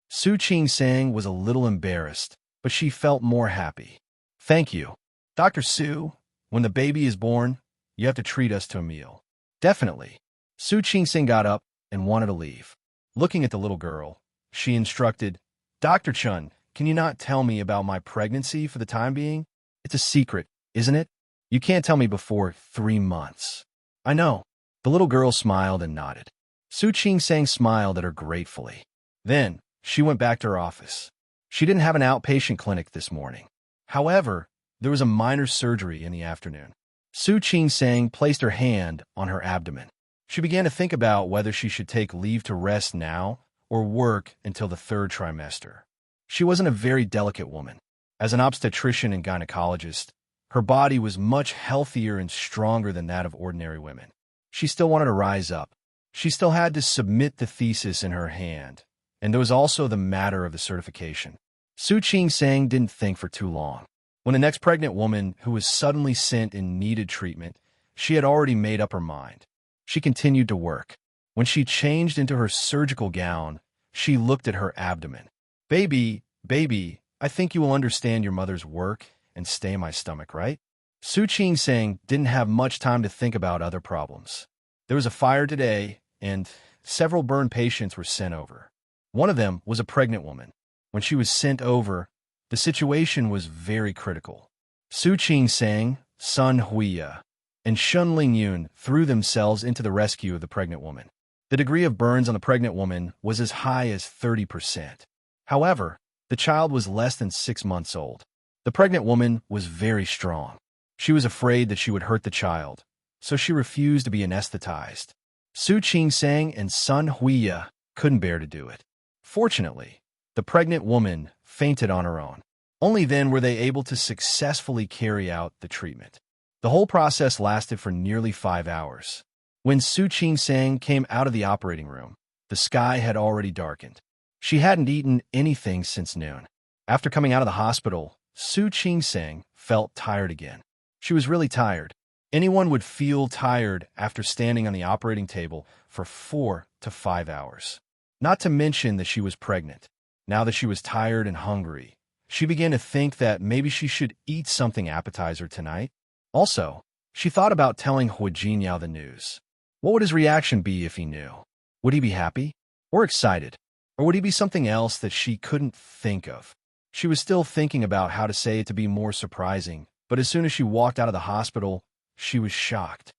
Su Qingsang was a little embarrassed, but she felt more happy. Thank you. Dr. Su, when the baby is born, you have to treat us to a meal. Definitely. Su Qingsang got up and wanted to leave. Looking at the little girl, she instructed, Dr. Chun, can you not tell me about my pregnancy for the time being? It's a secret, isn't it? You can't tell me before 3 months. I know. The little girl smiled and nodded. Su Qingsang smiled at her gratefully. Then, she went back to her office. She didn't have an outpatient clinic this morning. However, there was a minor surgery in the afternoon. Su Qingsang placed her hand on her abdomen. She began to think about whether she should take leave to rest now or work until the 3rd trimester. She wasn't a very delicate woman. As an obstetrician and gynecologist, her body was much healthier and stronger than that of ordinary women. She still wanted to rise up. She still had to submit the thesis in her hand. And there was also the matter of the certification. Su Qing-sang didn't think for too long. When the next pregnant woman who was suddenly sent and needed treatment, she had already made up her mind. She continued to work. When she changed into her surgical gown, she looked at her abdomen. Baby, I think you will understand your mother's work and stay in my stomach, right? Su Qing-sang didn't have much time to think about other problems. There was a fire today, and several burned patients were sent over. One of them was a pregnant woman. When she was sent over, the situation was very critical. Su Qing-sang, Sun Huiya, and Shun Lingyun threw themselves into the rescue of the pregnant woman. The degree of burns on the pregnant woman was as high as 30%. However, the child was less than 6 months old. The pregnant woman was very strong. She was afraid that she would hurt the child, so she refused to be anesthetized. Su Qing-sang and Sun Huiya couldn't bear to do it. Fortunately, the pregnant woman fainted on her own. Only then were they able to successfully carry out the treatment. The whole process lasted for nearly 5 hours. When Su Qing-sang came out of the operating room, the sky had already darkened. She hadn't eaten anything since noon. After coming out of the hospital, Su Qing-sang felt tired again. She was really tired. Anyone would feel tired after standing on the operating table for 4 to 5 hours. Not to mention that she was pregnant. Now that she was tired and hungry, she began to think that maybe she should eat something appetizer tonight. Also, she thought about telling Hua Jinyao the news. What would his reaction be if he knew? Would he be happy? Or excited? Or would he be something else that she couldn't think of? She was still thinking about how to say it to be more surprising, but as soon as she walked out of the hospital, she was shocked.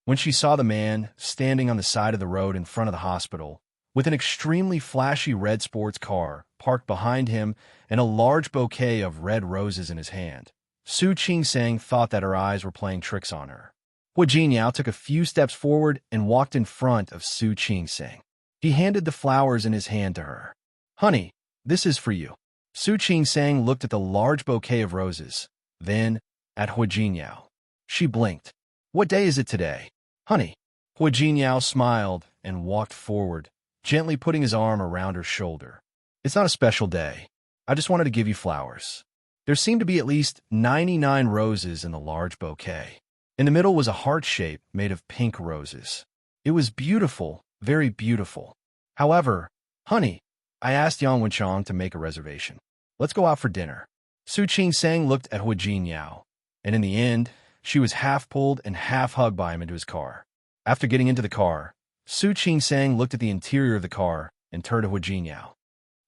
When she saw the man standing on the side of the road in front of the hospital, with an extremely flashy red sports car parked behind him and a large bouquet of red roses in his hand, Su Qing-sang thought that her eyes were playing tricks on her. Hua Jinyao took a few steps forward and walked in front of Su Qing-sang. He handed the flowers in his hand to her. "Honey, this is for you." Su Qing-sang looked at the large bouquet of roses, then at Hua Jinyao. She blinked. "What day is it today, honey?" Hua Jinyao smiled and walked forward, gently putting his arm around her shoulder. "It's not a special day. I just wanted to give you flowers." There seemed to be at least 99 roses in the large bouquet. In the middle was a heart shape made of pink roses. It was beautiful, very beautiful. "However, honey, I asked Yang Wenchang to make a reservation. Let's go out for dinner." Su Qing-sang looked at Hua Jinyao, and in the end, she was half pulled and half hugged by him into his car. After getting into the car, Su Qing-sang looked at the interior of the car and turned to Hua Jinyao.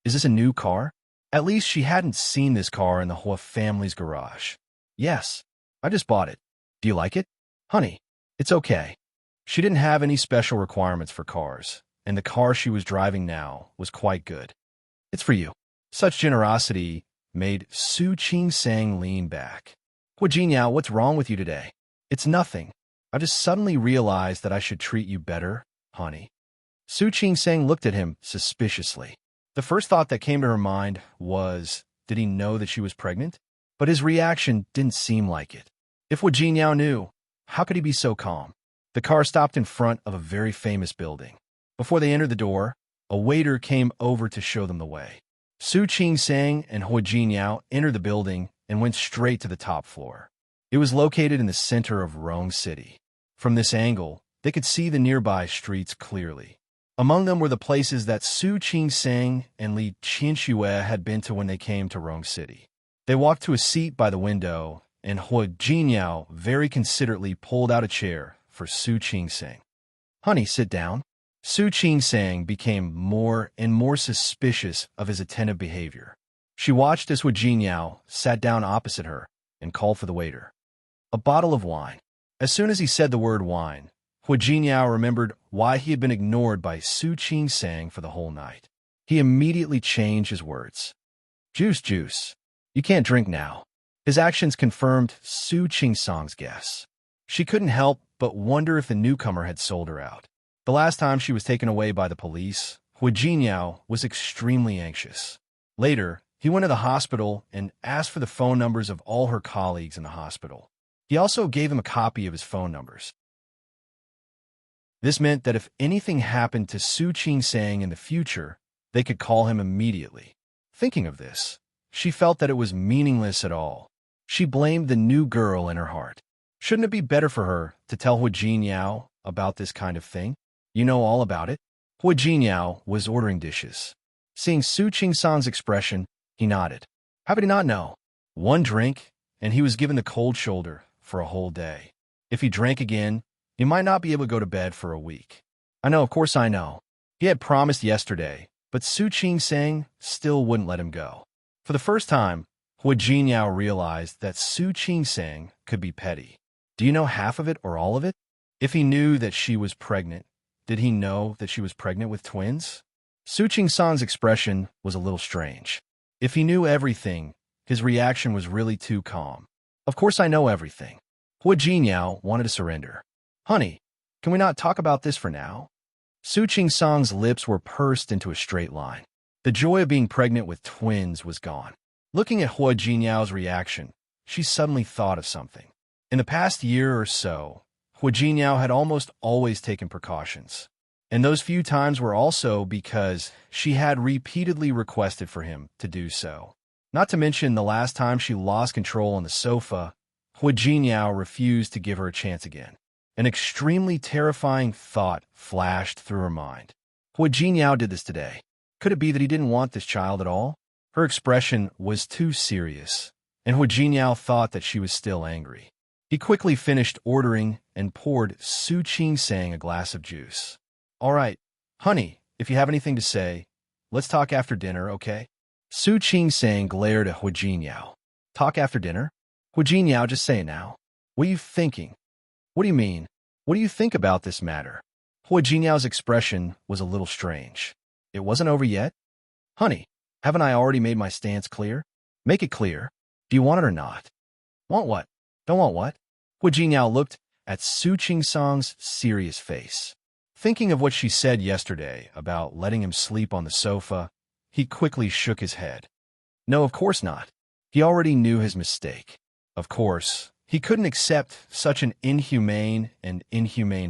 "Is this a new car?" At least she hadn't seen this car in the Hua family's garage. "Yes, I just bought it. Do you like it?" "Honey, it's okay." She didn't have any special requirements for cars, and the car she was driving now was quite good. "It's for you." Such generosity made Su Qing-sang lean back. "Hua Jinyao, what's wrong with you today?" "It's nothing. I just suddenly realized that I should treat you better, honey." Su Qing-sang looked at him suspiciously. The first thought that came to her mind was, did he know that she was pregnant? But his reaction didn't seem like it. If Hua Jinyao knew, how could he be so calm? The car stopped in front of a very famous building. Before they entered the door, a waiter came over to show them the way. Su Qing-sang and Hua Jinyao entered the building and went straight to the top floor. It was located in the center of Rong City. From this angle, they could see the nearby streets clearly. Among them were the places that Su Qing-sang and Li Qianxue had been to when they came to Rong City. They walked to a seat by the window, and Hua Jinyao very considerately pulled out a chair for Su Qing-sang. "Honey, sit down." Su Qing-sang became more and more suspicious of his attentive behavior. She watched as Hua Jinyao sat down opposite her and called for the waiter. "A bottle of wine." As soon as he said the word wine, Hua Jinyao remembered why he had been ignored by Su Qing-sang for the whole night. He immediately changed his words. Juice. You can't drink now." His actions confirmed Su Qing-sang's guess. She couldn't help but wonder if the newcomer had sold her out. The last time she was taken away by the police, Hua Jinyao was extremely anxious. Later, he went to the hospital and asked for the phone numbers of all her colleagues in the hospital. He also gave them a copy of his phone numbers. This meant that if anything happened to Su Qing-sang in the future, they could call him immediately. Thinking of this, she felt that it was meaningless at all. She blamed the new girl in her heart. Shouldn't it be better for her to tell Hua Jinyao about this kind of thing? You know all about it. Hua Jinyao was ordering dishes. Seeing Su Qing-sang's expression, he nodded. How could he not know? One drink, and he was given the cold shoulder for a whole day. If he drank again, he might not be able to go to bed for a week. I know, of course I know. He had promised yesterday, but Su Qing-sang still wouldn't let him go. For the first time, Hua Jinyao realized that Su Qing-sang could be petty. Do you know half of it or all of it? If he knew that she was pregnant, did he know that she was pregnant with twins? Su Qing-sang's expression was a little strange. If he knew everything, his reaction was really too calm. Of course I know everything. Hua Jinyao wanted to surrender. Honey, can we not talk about this for now? Su Qing-sang's lips were pursed into a straight line. The joy of being pregnant with twins was gone. Looking at Hua Jinyao's reaction, she suddenly thought of something. In the past year or so, Hua Jinyao had almost always taken precautions. And those few times were also because she had repeatedly requested for him to do so. Not to mention the last time she lost control on the sofa, Hua Jinyao refused to give her a chance again. An extremely terrifying thought flashed through her mind. Hua Jinyao did this today. Could it be that he didn't want this child at all? Her expression was too serious, and Hua Jinyao thought that she was still angry. He quickly finished ordering and poured Su Qing-sang a glass of juice. All right, honey, if you have anything to say, let's talk after dinner, okay? Su Qing-sang glared at Hua Jinyao. Talk after dinner? Hua Jinyao, just say it now. What are you thinking? What do you mean? What do you think about this matter? Hua Jinyao's expression was a little strange. It wasn't over yet? Honey, haven't I already made my stance clear? Make it clear. Do you want it or not? Want what? Don't want what? Hua Jinyao looked at Su Qing-sang's serious face. Thinking of what she said yesterday about letting him sleep on the sofa, he quickly shook his head. No, of course not. He already knew his mistake. Of course, he couldn't accept such an inhumane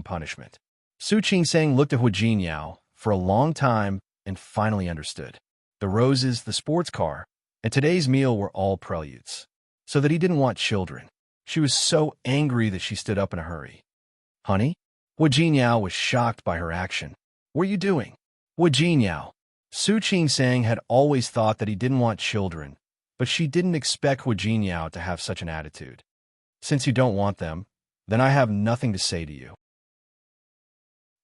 punishment. Su Qing-sang looked at Hua Jinyao for a long time and finally understood. The roses, the sports car, and today's meal were all preludes. So that he didn't want children. She was so angry that she stood up in a hurry. Honey? Hua Jinyao was shocked by her action. What are you doing? Hua Jinyao. Su Qing-sang had always thought that he didn't want children, but she didn't expect Hua Jinyao to have such an attitude. Since you don't want them, then I have nothing to say to you.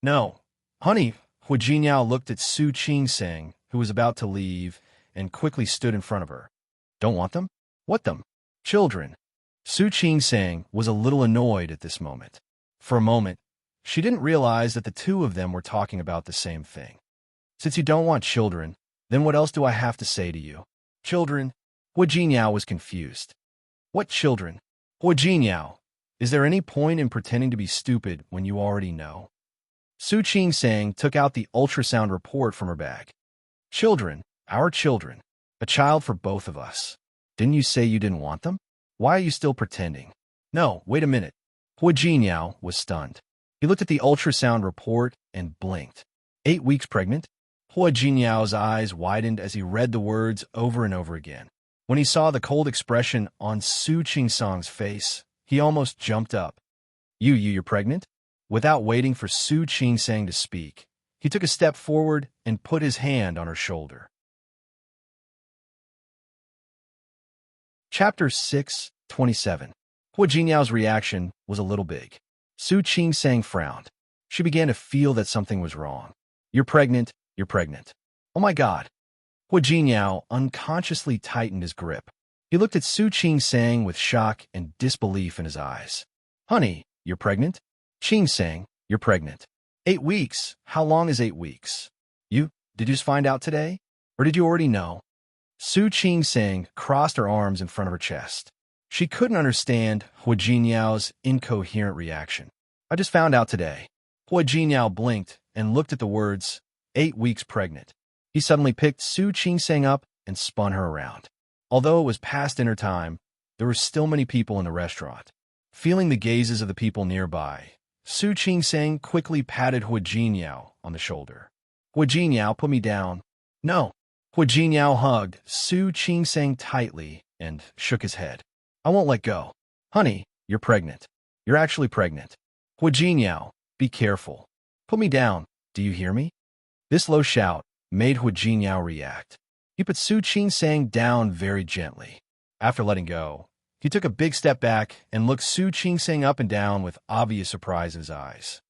No. Honey, Hua Jinyao looked at Su Qing-sang, who was about to leave, and quickly stood in front of her. Don't want them? What them? Children. Su Qing-sang was a little annoyed at this moment. For a moment, she didn't realize that the two of them were talking about the same thing. Since you don't want children, then what else do I have to say to you? Children? Hua Jinyao was confused. What children? Hua Jinyao, is there any point in pretending to be stupid when you already know? Su Qing-sang took out the ultrasound report from her bag. Children, our children, a child for both of us. Didn't you say you didn't want them? Why are you still pretending? No, wait a minute. Hua Jinyao was stunned. He looked at the ultrasound report and blinked. 8 weeks pregnant? Hua Jinyao's eyes widened as he read the words over and over again. When he saw the cold expression on Su Qing-sang's face, he almost jumped up. You're pregnant? Without waiting for Su Qing-sang to speak, he took a step forward and put his hand on her shoulder. Chapter 6:27. Hua Jinyao's reaction was a little big. Su Qing-sang frowned. She began to feel that something was wrong. You're pregnant. Oh my God. Hua Jinyao unconsciously tightened his grip. He looked at Su Qing-sang with shock and disbelief in his eyes. Honey, you're pregnant? Qing-sang, you're pregnant. 8 weeks? How long is 8 weeks? Did you just find out today? Or did you already know? Su Qing-sang crossed her arms in front of her chest. She couldn't understand Hua Jinyao's incoherent reaction. I just found out today. Hua Jinyao blinked and looked at the words, 8 weeks pregnant. He suddenly picked Su Qing-sang up and spun her around. Although it was past dinner time, there were still many people in the restaurant. Feeling the gazes of the people nearby, Su Qing-sang quickly patted Hu Jinyao on the shoulder. Hu Jinyao, put me down. No. Hu Jinyao hugged Su Qing-sang tightly and shook his head. I won't let go. Honey, you're pregnant. You're actually pregnant. Hu Jinyao, be careful. Put me down. Do you hear me? This low shout made Hu Jinyao react. He put Su Qing-sang down very gently. After letting go, he took a big step back and looked Su Qing-sang up and down with obvious surprise in his eyes.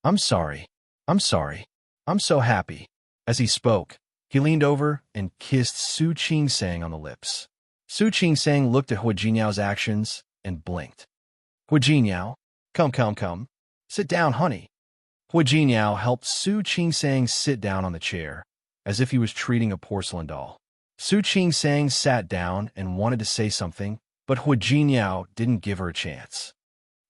I'm sorry. I'm sorry. I'm so happy. As he spoke, he leaned over and kissed Su Qing-sang on the lips. Su Qing-sang looked at Hu Jinyao's actions and blinked. Hu Jinyao, come. Sit down, honey. Hu Jinyao helped Su Qing-sang sit down on the chair, as if he was treating a porcelain doll. Su Qing-sang sat down and wanted to say something, but Hu Jinyao didn't give her a chance.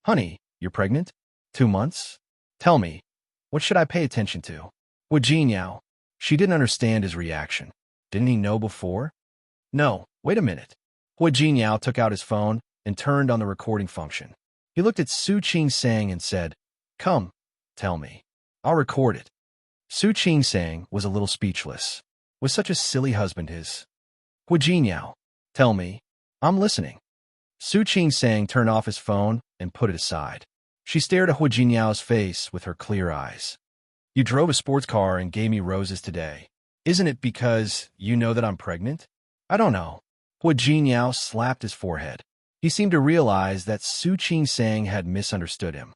Honey, you're pregnant? 2 months? Tell me, what should I pay attention to? Hu Jinyao. She didn't understand his reaction. Didn't he know before? No, wait a minute. Hu Jinyao took out his phone and turned on the recording function. He looked at Su Qing-sang and said, Come, tell me. I'll record it. Su Qing-sang was a little speechless. Was such a silly husband his? Hu Jinyao, tell me. I'm listening. Su Qing-sang turned off his phone and put it aside. She stared at Hu Jinyao's face with her clear eyes. You drove a sports car and gave me roses today. Isn't it because you know that I'm pregnant? I don't know. Hu Jinyao slapped his forehead. He seemed to realize that Su Qing-sang had misunderstood him.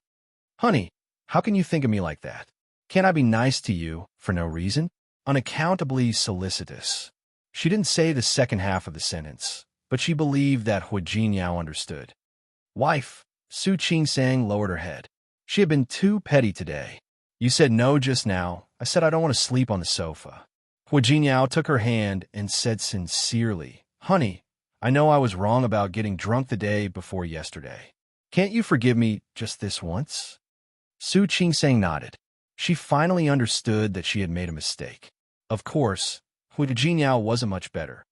Honey, how can you think of me like that? Can't I be nice to you for no reason? Unaccountably solicitous. She didn't say the second half of the sentence, but she believed that Hu Jinyao understood. Wife, Su Qing-sang lowered her head. She had been too petty today. You said no just now. I said I don't want to sleep on the sofa. Hu Jinyao took her hand and said sincerely, Honey, I know I was wrong about getting drunk the day before yesterday. Can't you forgive me just this once? Su Qing-sang nodded. She finally understood that she had made a mistake. Of course, Hu Jinyao wasn't much better.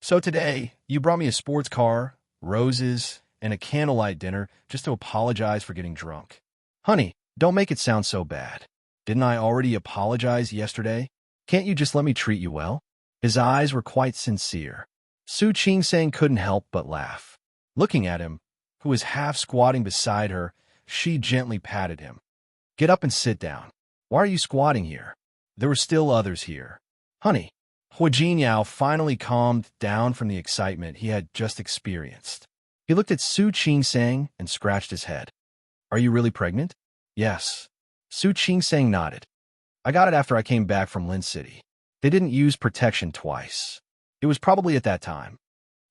So today, you brought me a sports car, roses, and a candlelight dinner just to apologize for getting drunk. Honey, don't make it sound so bad. Didn't I already apologize yesterday? Can't you just let me treat you well? His eyes were quite sincere. Su Qing-sang couldn't help but laugh. Looking at him, who was half squatting beside her, she gently patted him. Get up and sit down. Why are you squatting here? There were still others here. Honey, Hu Jinyao finally calmed down from the excitement he had just experienced. He looked at Su Qing-sang and scratched his head. Are you really pregnant? Yes. Su Qing-sang nodded. I got it after I came back from Lin City. They didn't use protection twice. It was probably at that time.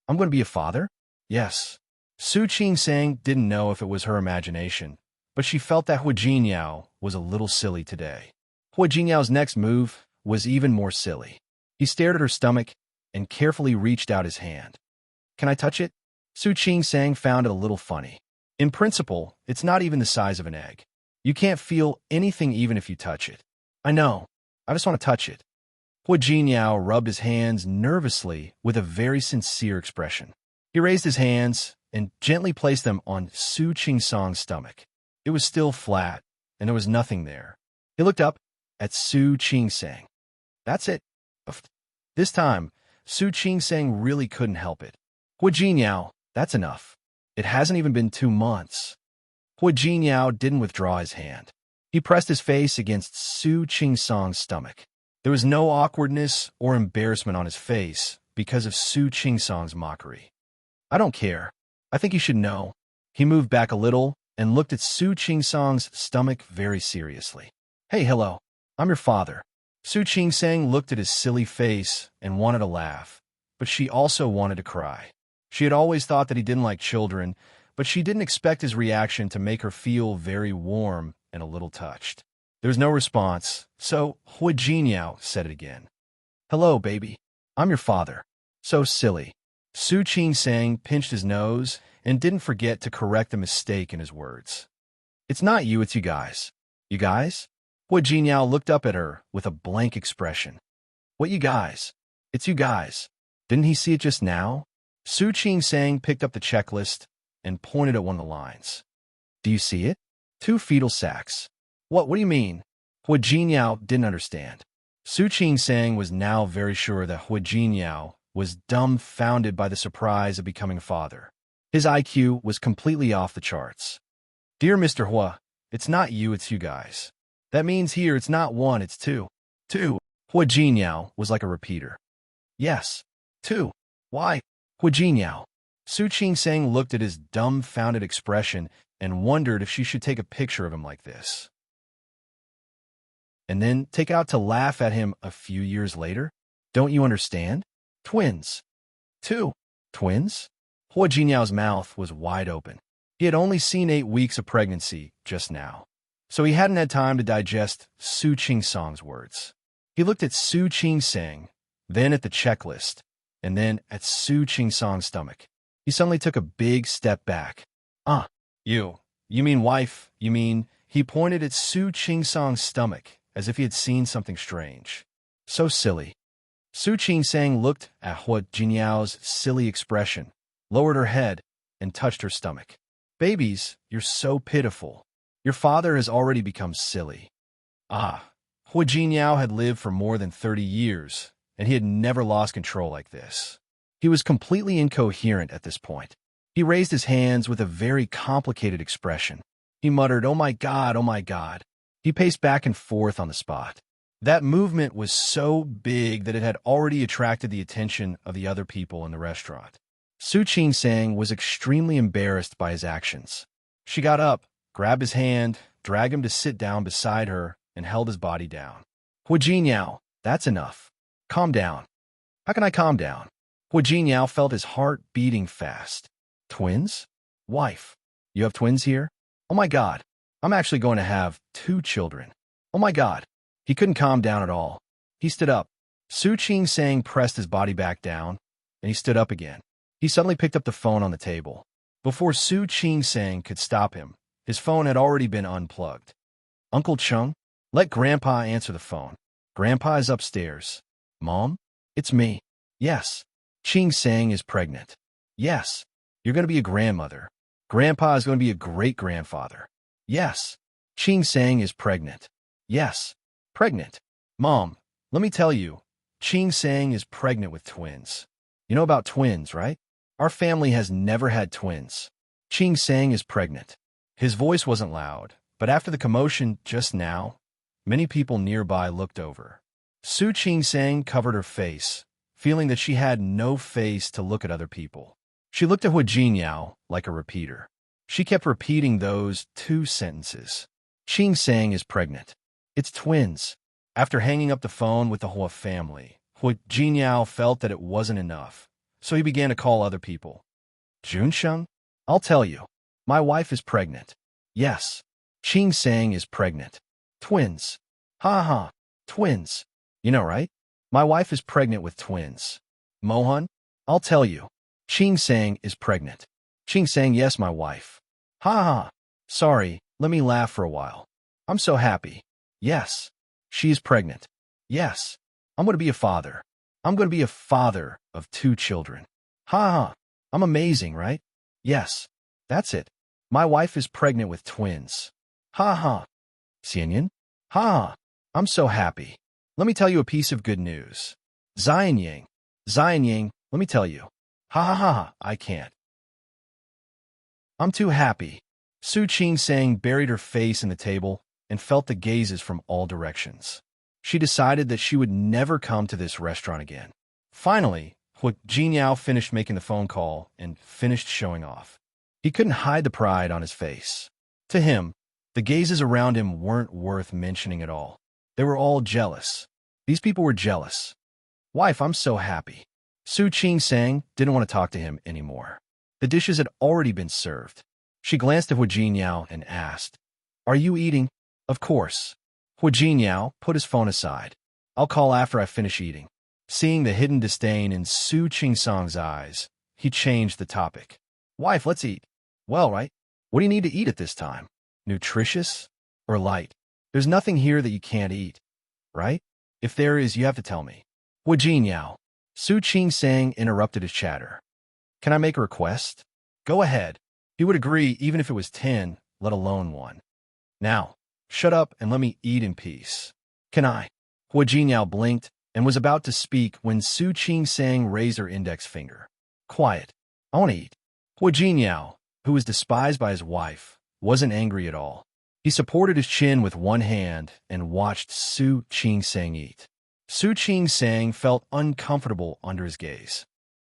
I'm going to be a father? Yes. Su Qing-sang didn't know if it was her imagination, but she felt that Hu Jinyao was a little silly today. Hu Jinyao's next move was even more silly. He stared at her stomach and carefully reached out his hand. Can I touch it? Su Qing-sang found it a little funny. In principle, it's not even the size of an egg. You can't feel anything even if you touch it. I know. I just want to touch it. Hu Jinyao rubbed his hands nervously with a very sincere expression. He raised his hands and gently placed them on Su Qing-sang's stomach. It was still flat, and there was nothing there. He looked up at Su Qing-sang. That's it. This time, Su Qing-sang really couldn't help it. Hu Jinyao, that's enough. It hasn't even been 2 months. Hu Jinyao didn't withdraw his hand. He pressed his face against Su Qing-sang's stomach. There was no awkwardness or embarrassment on his face because of Su Qing-sang's mockery. I don't care. I think you should know. He moved back a little and looked at Su Qing-sang's stomach very seriously. Hey, hello. I'm your father. Su Qing-sang looked at his silly face and wanted to laugh, but she also wanted to cry. She had always thought that he didn't like children, but she didn't expect his reaction to make her feel very warm and a little touched. There was no response, so Hu Jinyao said it again. Hello, baby. I'm your father. So silly. Su Qing-sang pinched his nose and didn't forget to correct a mistake in his words. It's not you, it's you guys. You guys? Hu Jinyao looked up at her with a blank expression. What you guys? It's you guys. Didn't he see it just now? Su Qing-sang picked up the checklist and pointed at one of the lines. Do you see it? 2 fetal sacs. What do you mean? Hua Jinyao didn't understand. Su Qingsang was now very sure that Hua Jinyao was dumbfounded by the surprise of becoming a father. His IQ was completely off the charts. Dear Mr. Hua, it's not you, it's you guys. That means here it's not 1, it's 2. 2. Hua Jinyao was like a repeater. Yes. 2. Why? Hua Jinyao. Su Qingsang looked at his dumbfounded expression and wondered if she should take a picture of him like this, and then take out to laugh at him a few years later. Don't you understand? Twins. 2. Twins? Hua Jinyao's mouth was wide open. He had only seen 8 weeks of pregnancy just now, so he hadn't had time to digest Su Qingsang's words. He looked at Su Qingsang, then at the checklist, and then at Su Qingsang's stomach. He suddenly took a big step back. You mean wife, you mean... He pointed at Su Qingsang's stomach, as if he had seen something strange. So silly. Su Qingsang looked at Hua Jinyao's silly expression, lowered her head, and touched her stomach. Babies, you're so pitiful. Your father has already become silly. Hua Jinyao had lived for more than 30 years, and he had never lost control like this. He was completely incoherent at this point. He raised his hands with a very complicated expression. He muttered, "Oh my God, oh my God." He paced back and forth on the spot. That movement was so big that it had already attracted the attention of the other people in the restaurant. Su Qingsang was extremely embarrassed by his actions. She got up, grabbed his hand, dragged him to sit down beside her, and held his body down. Hua Jinyao, that's enough. Calm down. How can I calm down? Hua Jinyao felt his heart beating fast. Twins? Wife, you have twins here? Oh my God, I'm actually going to have 2 children. Oh my God. He couldn't calm down at all. He stood up. Su Qingsang pressed his body back down, and he stood up again. He suddenly picked up the phone on the table. Before Su Qingsang could stop him, his phone had already been unplugged. Uncle Chung, let Grandpa answer the phone. Grandpa is upstairs. Mom? It's me. Yes. Qingsang is pregnant. Yes. You're going to be a grandmother. Grandpa is going to be a great-grandfather. Yes. Qingsang is pregnant. Yes. Pregnant. Mom, let me tell you, Qingsang is pregnant with twins. You know about twins, right? Our family has never had twins. Qingsang is pregnant. His voice wasn't loud, but after the commotion just now, many people nearby looked over. Su Qingsang covered her face, feeling that she had no face to look at other people. She looked at Hua Jinyao like a repeater. She kept repeating those 2 sentences. Qingsang is pregnant. It's twins. After hanging up the phone with the Hua family, Hua Jinyao felt that it wasn't enough, so he began to call other people. Junsheng? I'll tell you. My wife is pregnant. Yes. Qingsang is pregnant. Twins. Ha. Twins. You know, right? My wife is pregnant with twins. Mohan? I'll tell you. Qingsang is pregnant. Qingsang, yes, my wife. Ha. Sorry, let me laugh for a while. I'm so happy. Yes. She is pregnant. Yes. I'm going to be a father. I'm going to be a father of 2 children. Ha. I'm amazing, right? Yes. That's it. My wife is pregnant with twins. Ha. Xianyan? Ha. I'm so happy. Let me tell you a piece of good news. Xianyang, let me tell you. Ha. I can't. I'm too happy. Su Qingsang buried her face in the table and felt the gazes from all directions. She decided that she would never come to this restaurant again. Finally, Hua Jinyao finished making the phone call and finished showing off. He couldn't hide the pride on his face. To him, the gazes around him weren't worth mentioning at all. They were all jealous. These people were jealous. Wife, I'm so happy. Su Qingsang didn't want to talk to him anymore. The dishes had already been served. She glanced at Hua Jinyao and asked, "Are you eating?" "Of course." Hua Jinyao put his phone aside. "I'll call after I finish eating." Seeing the hidden disdain in Su Qingsang's eyes, he changed the topic. "Wife, let's eat." "Well, right. What do you need to eat at this time? Nutritious or light? There's nothing here that you can't eat, right? If there is, you have to tell me." Hua Jinyao. Su Qingsang interrupted his chatter. "Can I make a request?" "Go ahead." He would agree even if it was 10, let alone one. Now, shut up and let me eat in peace. Can I? Hua Jinyao blinked and was about to speak when Su Qingsang raised her index finger. Quiet. I want to eat. Hua Jinyao, who was despised by his wife, wasn't angry at all. He supported his chin with one hand and watched Su Qingsang eat. Su Qingsang felt uncomfortable under his gaze.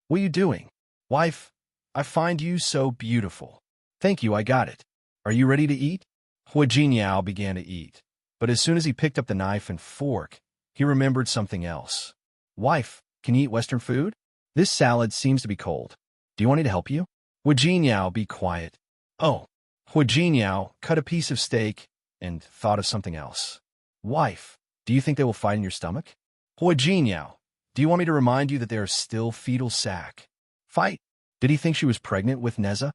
What are you doing? Wife, I find you so beautiful. Thank you, I got it. Are you ready to eat? Hua Jinyao began to eat, but as soon as he picked up the knife and fork, he remembered something else. Wife, can you eat Western food? This salad seems to be cold. Do you want me to help you? Hua Jinyao, be quiet. Oh. Hua Jinyao cut a piece of steak and thought of something else. Wife, do you think they will fight in your stomach? Hua Jinyao, do you want me to remind you that they are still fetal sac? Fight? Did he think she was pregnant with Neza?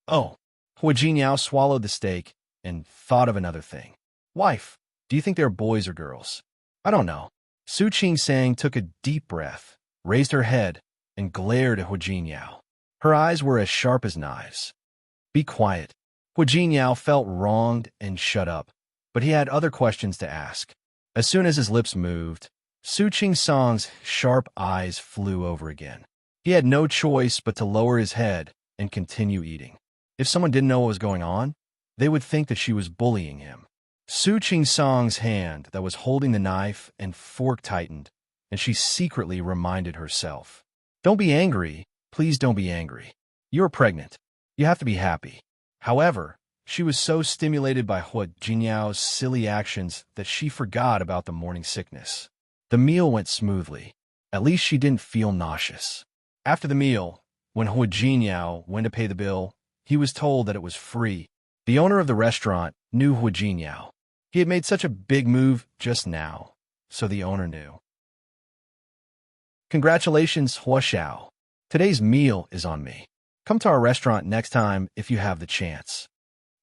Oh. Hua Jinyao swallowed the steak and thought of another thing. Wife, do you think they're boys or girls? I don't know. Su Qingsang took a deep breath, raised her head, and glared at Hua Jinyao. Her eyes were as sharp as knives. Be quiet. Hua Jinyao felt wronged and shut up, but he had other questions to ask. As soon as his lips moved, Su Qingsang's sharp eyes flew over again. He had no choice but to lower his head and continue eating. If someone didn't know what was going on, they would think that she was bullying him. Su Qingsang's hand that was holding the knife and fork tightened, and she secretly reminded herself. Don't be angry. Please don't be angry. You're pregnant. You have to be happy. However, she was so stimulated by Hua Jinyao's silly actions that she forgot about the morning sickness. The meal went smoothly. At least she didn't feel nauseous. After the meal, when Hua Jinyao went to pay the bill, he was told that it was free. The owner of the restaurant knew Hua Jinyao. He had made such a big move just now, so the owner knew. Congratulations, Hua Xiao. Today's meal is on me. Come to our restaurant next time if you have the chance.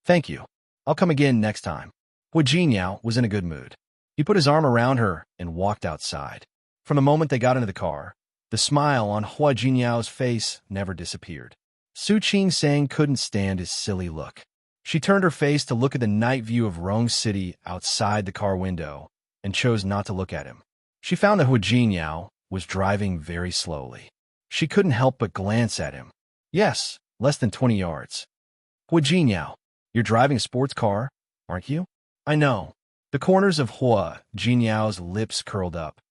Thank you. I'll come again next time. Hua Jinyao was in a good mood. He put his arm around her and walked outside. From the moment they got into the car, the smile on Hua Jinyao's face never disappeared. Su Qingsang couldn't stand his silly look. She turned her face to look at the night view of Rome City outside the car window and chose not to look at him. She found that Hua Jinyao was driving very slowly. She couldn't help but glance at him. Yes, less than 20 yards. Hua Jinyao, you're driving a sports car, aren't you? I know. The corners of Hua Jinyao's lips curled up.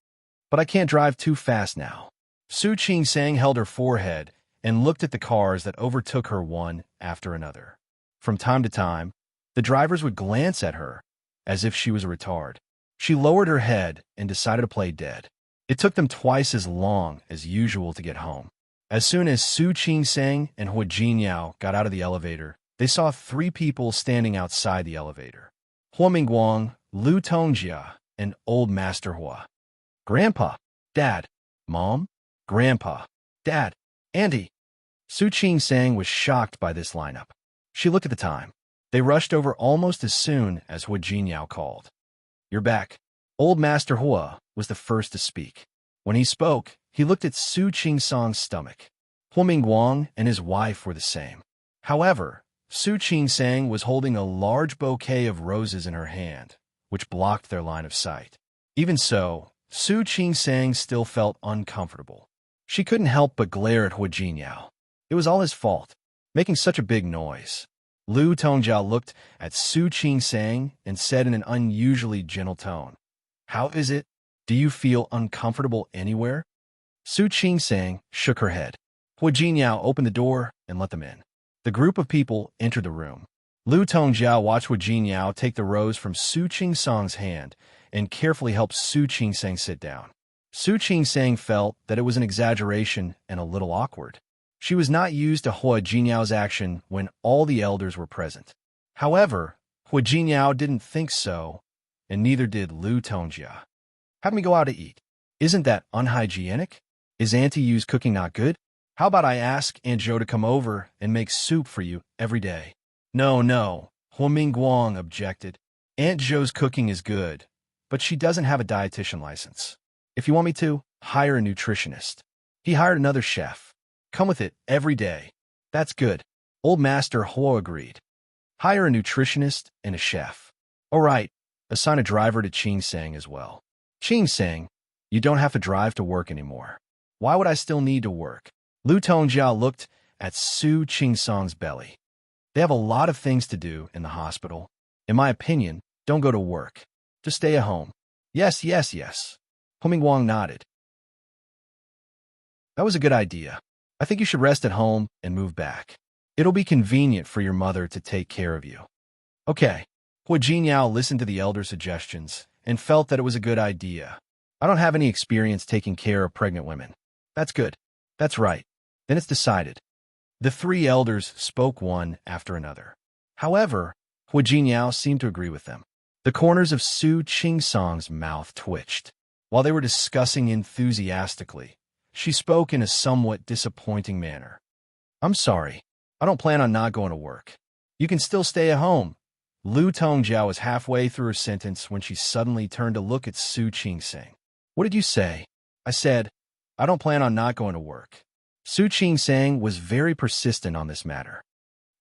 But I can't drive too fast now. Su Qingsang held her forehead and looked at the cars that overtook her one after another. From time to time, the drivers would glance at her as if she was a retard. She lowered her head and decided to play dead. It took them twice as long as usual to get home. As soon as Su Qingsang and Hua Jinyao got out of the elevator, they saw 3 people standing outside the elevator. Hua Mingguang, Lu Tongjia, and Old Master Hua. Grandpa, Dad, Mom, Grandpa, Dad, Auntie. Su Qingsang was shocked by this lineup. She looked at the time. They rushed over almost as soon as Hua Jinyao called. You're back. Old Master Hua was the first to speak. When he spoke, he looked at Su Qingsang's stomach. Hua Mingguang and his wife were the same. However, Su Qingsang was holding a large bouquet of roses in her hand, which blocked their line of sight. Even so, Su Qingsang still felt uncomfortable. She couldn't help but glare at Hua Jinyao. It was all his fault, making such a big noise. Lu Tongjia looked at Su Qingsang and said in an unusually gentle tone, How is it? Do you feel uncomfortable anywhere? Su Qingsang shook her head. Hua Jinyao opened the door and let them in. The group of people entered the room. Lu Tongjia watched Hua Jinyao take the rose from Su Qingsang's hand and carefully helped Su Qingsang sit down. Su Qingsang felt that it was an exaggeration and a little awkward. She was not used to Hua Jinyao's action when all the elders were present. However, Hua Jinyao didn't think so, and neither did Lu Tongjia. Have me go out to eat. Isn't that unhygienic? Is Auntie Yu's cooking not good? How about I ask Aunt Jo to come over and make soup for you every day? No, Hua Mingguang objected. Aunt Jo's cooking is good, but she doesn't have a dietitian license. If you want me to, hire a nutritionist. He hired another chef. Come with it every day. That's good. Old Master Hua agreed. Hire a nutritionist and a chef. All right, assign a driver to Qing Sang as well. Qing Sang, you don't have to drive to work anymore. Why would I still need to work? Lu Tongjiao looked at Su Qingsang's belly. They have a lot of things to do in the hospital. In my opinion, don't go to work. Just stay at home. Yes, yes, yes. Huming Wang nodded. That was a good idea. I think you should rest at home and move back. It'll be convenient for your mother to take care of you. Okay. Hua Jinyao listened to the elder's suggestions and felt that it was a good idea. I don't have any experience taking care of pregnant women. That's good. That's right. Then it's decided. The three elders spoke one after another. However, Hua Jinyao seemed to agree with them. The corners of Su Qingsang's mouth twitched. While they were discussing enthusiastically, she spoke in a somewhat disappointing manner. I'm sorry. I don't plan on not going to work. You can still stay at home. Lu Tongjiao was halfway through her sentence when she suddenly turned to look at Su Qingsang. What did you say? I said, I don't plan on not going to work. Su Qingsang was very persistent on this matter.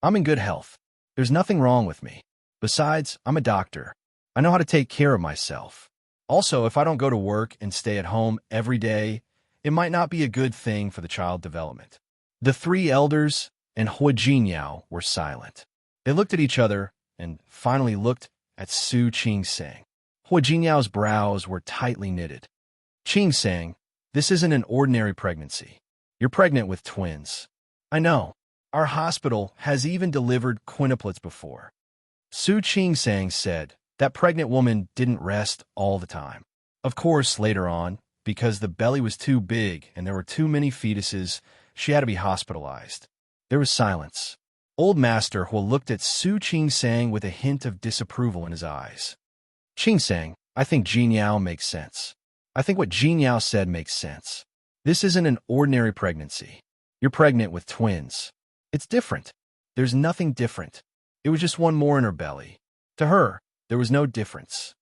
I'm in good health. There's nothing wrong with me. Besides, I'm a doctor. I know how to take care of myself. Also, if I don't go to work and stay at home every day, it might not be a good thing for the child development. The three elders and Hua Jinyao were silent. They looked at each other and finally looked at Su Qingsang. Hua Jinyao's brows were tightly knitted. Qingsang, this isn't an ordinary pregnancy. You're pregnant with twins. I know. Our hospital has even delivered quintuplets before. Su Qingsang said that pregnant woman didn't rest all the time. Of course, later on, because the belly was too big and there were too many fetuses, she had to be hospitalized. There was silence. Old Master Hua looked at Su Qingsang with a hint of disapproval in his eyes. Qingsang, I think Jinyao makes sense. I think what Jinyao said makes sense. This isn't an ordinary pregnancy. You're pregnant with twins. It's different. There's nothing different. It was just one more in her belly. To her, there was no difference.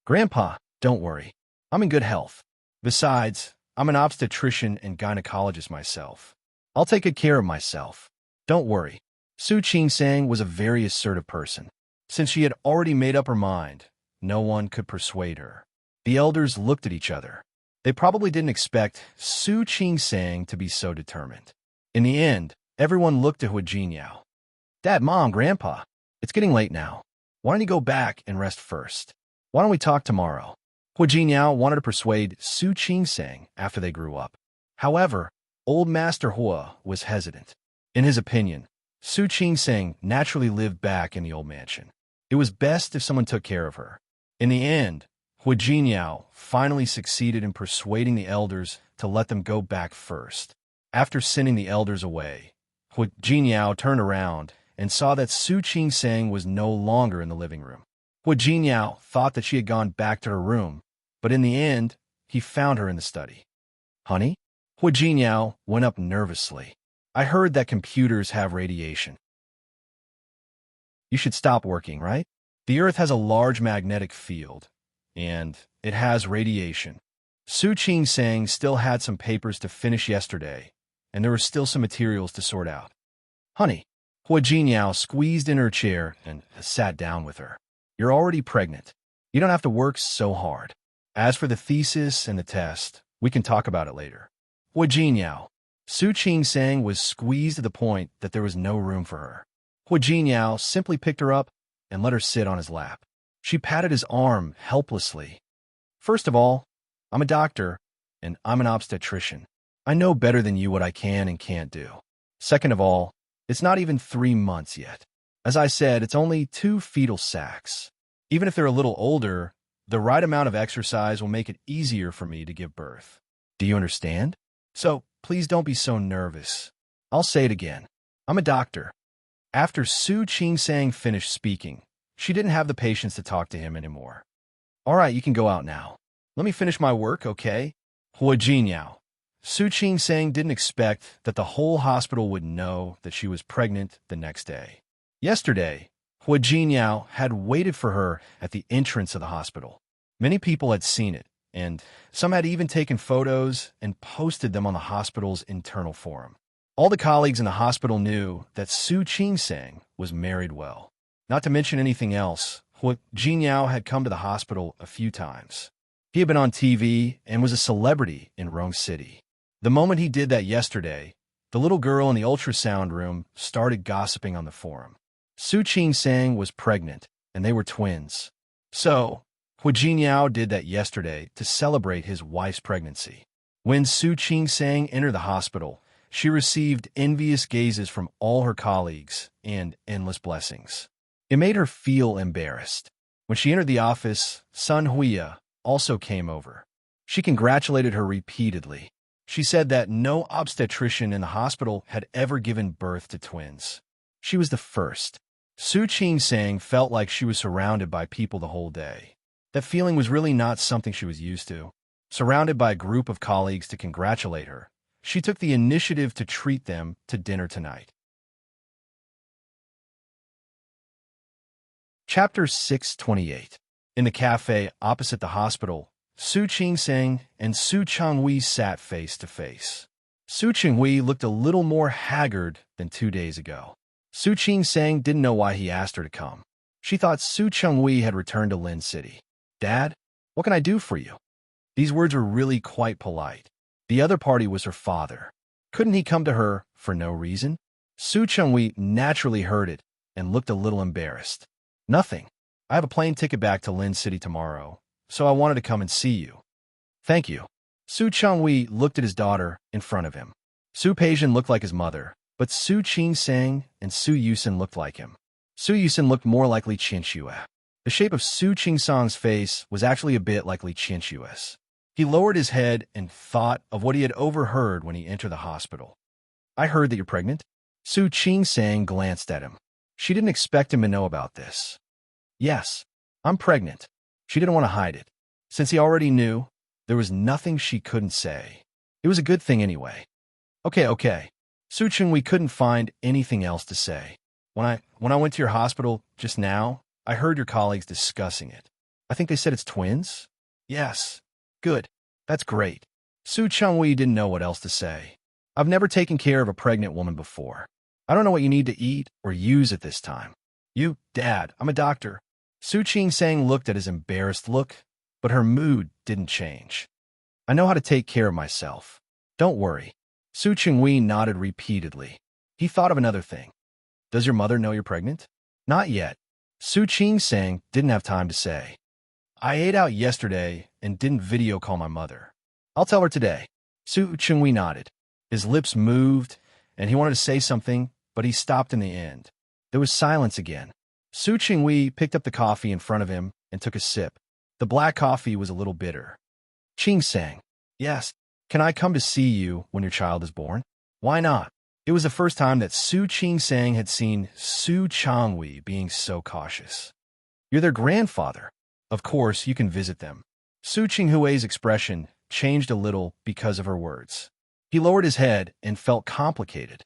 Grandpa, don't worry. I'm in good health. Besides, I'm an obstetrician and gynecologist myself. I'll take good care of myself. Don't worry. Su Qingsang was a very assertive person. Since she had already made up her mind, no one could persuade her. The elders looked at each other. They probably didn't expect Su Qingsang to be so determined. In the end, everyone looked at Hua Jinyao. Dad, Mom, Grandpa, it's getting late now. Why don't you go back and rest first? Why don't we talk tomorrow? Hua Jinyao wanted to persuade Su Qingsang after they grew up. However, Old Master Hua was hesitant. In his opinion, Su Qingsang naturally lived back in the old mansion. It was best if someone took care of her. In the end, Hua Jinyao finally succeeded in persuading the elders to let them go back first. After sending the elders away, Hua Jinyao turned around and saw that Su Qingsang was no longer in the living room. Hua Jinyao thought that she had gone back to her room, but in the end, he found her in the study. Honey? Hua Jinyao went up nervously. I heard that computers have radiation. You should stop working, right? The Earth has a large magnetic field, and it has radiation. Su Qingsang still had some papers to finish yesterday, and there were still some materials to sort out. Honey, Hua Jinyao squeezed in her chair and sat down with her. You're already pregnant. You don't have to work so hard. As for the thesis and the test, we can talk about it later. Hua Jinyao. Su Qingsang was squeezed to the point that there was no room for her. Hua Jinyao simply picked her up and let her sit on his lap. She patted his arm helplessly. First of all, I'm a doctor, and I'm an obstetrician. I know better than you what I can and can't do. Second of all, it's not even 3 months yet. As I said, it's only 2 fetal sacs. Even if they're a little older, the right amount of exercise will make it easier for me to give birth. Do you understand? So, please don't be so nervous. I'll say it again. I'm a doctor. After Su Qingsang finished speaking, she didn't have the patience to talk to him anymore. All right, you can go out now. Let me finish my work, okay? Hua Jinyao. Su Qingsang didn't expect that the whole hospital would know that she was pregnant the next day. Yesterday, Hua Jinyao had waited for her at the entrance of the hospital. Many people had seen it, and some had even taken photos and posted them on the hospital's internal forum. All the colleagues in the hospital knew that Su Qingsang was married well. Not to mention anything else, Jin Yao had come to the hospital a few times. He had been on TV and was a celebrity in Rome City. The moment he did that yesterday, the little girl in the ultrasound room started gossiping on the forum. Su Qing-sang was pregnant, and they were twins. So, Jin Yao did that yesterday to celebrate his wife's pregnancy. When Su Qing-sang entered the hospital, she received envious gazes from all her colleagues and endless blessings. It made her feel embarrassed. When she entered the office, Sun Huya also came over. She congratulated her repeatedly. She said that no obstetrician in the hospital had ever given birth to twins. She was the first. Su Qing-sang felt like she was surrounded by people the whole day. That feeling was really not something she was used to. Surrounded by a group of colleagues to congratulate her, she took the initiative to treat them to dinner tonight. Chapter 628. In the cafe opposite the hospital, Su Qing-sang and Su Changhui sat face to face. Su Changhui looked a little more haggard than 2 days ago. Su Qing-sang didn't know why he asked her to come. She thought Su Changhui had returned to Lin City. "Dad, what can I do for you?" These words were really quite polite. The other party was her father. Couldn't he come to her for no reason? Su Changhui naturally heard it and looked a little embarrassed. "Nothing. I have a plane ticket back to Lin City tomorrow, so I wanted to come and see you." "Thank you." Su Changhui looked at his daughter in front of him. Su Peijian looked like his mother, but Su Qing-sang and Su Yusin looked like him. Su Yusin looked more like Li Qianxue. The shape of Su Qing-sang's face was actually a bit like Li Qianxue's. He lowered his head and thought of what he had overheard when he entered the hospital. "I heard that you're pregnant?" Su Qing-sang glanced at him. She didn't expect him to know about this. "Yes, I'm pregnant." She didn't want to hide it. Since he already knew, there was nothing she couldn't say. It was a good thing anyway. Okay. Su Changhui couldn't find anything else to say. When I went to your hospital just now, I heard your colleagues discussing it. I think they said it's twins?" "Yes." "Good. That's great." Su Changhui didn't know what else to say. "I've never taken care of a pregnant woman before. I don't know what you need to eat or use at this time." "Dad, I'm a doctor." Su Qing-sang looked at his embarrassed look, but her mood didn't change. "I know how to take care of myself. Don't worry." Su Changhui nodded repeatedly. He thought of another thing. "Does your mother know you're pregnant?" "Not yet." Su Qing-sang didn't have time to say. "I ate out yesterday and didn't video call my mother. I'll tell her today." Su Changhui nodded. His lips moved, and he wanted to say something, but he stopped in the end. There was silence again. Su Changhui picked up the coffee in front of him and took a sip. The black coffee was a little bitter. "Qing-sang." "Yes." "Can I come to see you when your child is born?" "Why not?" It was the first time that Su Qing-sang had seen Su Changhui being so cautious. "You're their grandfather. Of course, you can visit them." Su Qinghui's expression changed a little because of her words. He lowered his head and felt complicated.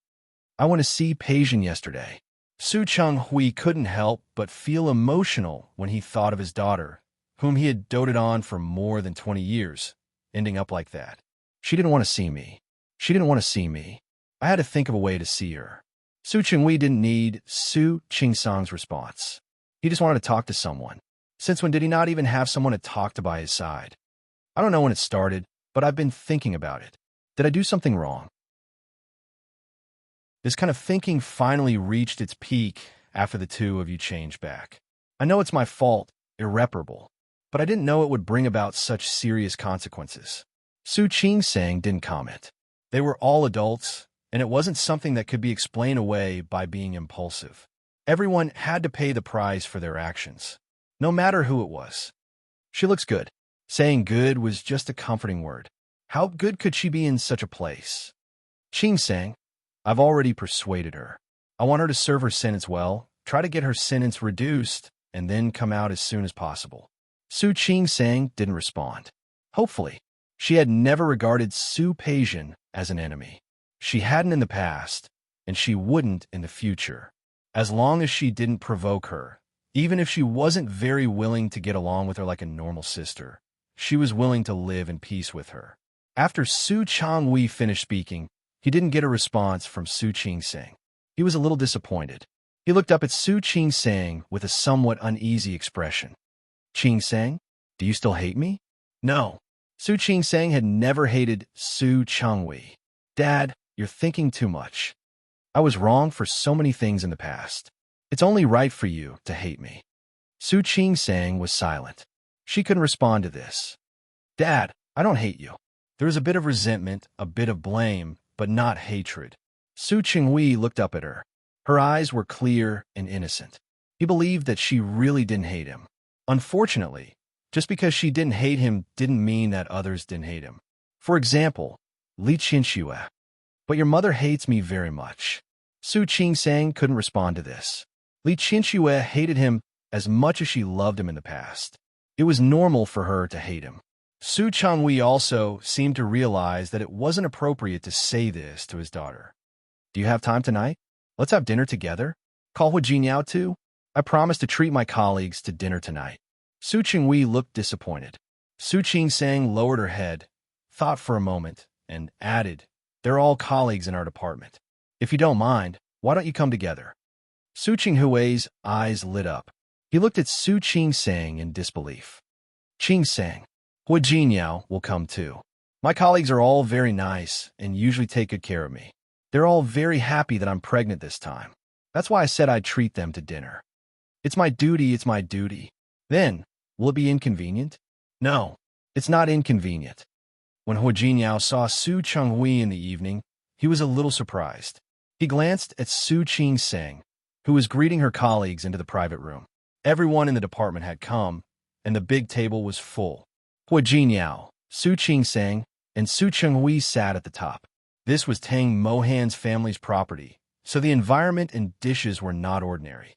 "I went to see Peijian yesterday." Su Changhui couldn't help but feel emotional when he thought of his daughter, whom he had doted on for more than 20 years, ending up like that. "She didn't want to see me. She didn't want to see me. I had to think of a way to see her." Su Changhui didn't need Su Qing-sang's response. He just wanted to talk to someone. Since when did he not even have someone to talk to by his side? "I don't know when it started, but I've been thinking about it. Did I do something wrong?" This kind of thinking finally reached its peak after the two of you changed back. "I know it's my fault, irreparable, but I didn't know it would bring about such serious consequences." Su Qing-sang didn't comment. They were all adults, and it wasn't something that could be explained away by being impulsive. Everyone had to pay the price for their actions, no matter who it was. "She looks good." Saying good was just a comforting word. How good could she be in such a place? Qing-sang, "I've already persuaded her. I want her to serve her sentence well, try to get her sentence reduced, and then come out as soon as possible." Su Qing-sang didn't respond. Hopefully. She had never regarded Su Peijian as an enemy. She hadn't in the past, and she wouldn't in the future. As long as she didn't provoke her, even if she wasn't very willing to get along with her like a normal sister, she was willing to live in peace with her. After Su Changhui finished speaking, he didn't get a response from Su Qing-sang. He was a little disappointed. He looked up at Su Qing-sang with a somewhat uneasy expression. Qing-sang, do you still hate me? No. Su Qing-sang had never hated Su Changwei. Dad, you're thinking too much. I was wrong for so many things in the past. It's only right for you to hate me. Su Qing-sang was silent. She couldn't respond to this. Dad, I don't hate you. There was a bit of resentment, a bit of blame, but not hatred. Su Qingwei looked up at her. Her eyes were clear and innocent. He believed that she really didn't hate him. Unfortunately, just because she didn't hate him didn't mean that others didn't hate him. For example, Li Qinxue. But your mother hates me very much. Su Qing-sang couldn't respond to this. Li Qinxue hated him as much as she loved him in the past. It was normal for her to hate him. Su Changwei also seemed to realize that it wasn't appropriate to say this to his daughter. Do you have time tonight? Let's have dinner together. Call Hu Jinyao too. I promised to treat my colleagues to dinner tonight. Su Qingwei looked disappointed. Su Qing-sang lowered her head, thought for a moment, and added, They're all colleagues in our department. If you don't mind, why don't you come together? Su Qinghui's eyes lit up. He looked at Su Qing-sang in disbelief. Qing-sang, Hu Jinyao will come too. My colleagues are all very nice and usually take good care of me. They're all very happy that I'm pregnant this time. That's why I said I'd treat them to dinner. It's my duty, it's my duty. Then, will it be inconvenient? No, it's not inconvenient. When Hu Jinyao saw Su Changwei in the evening, he was a little surprised. He glanced at Su Qing-sang, who was greeting her colleagues into the private room. Everyone in the department had come, and the big table was full. Hu Jinyao, Su Qing-sang, and Su Changwei sat at the top. This was Tang Mohan's family's property, so the environment and dishes were not ordinary.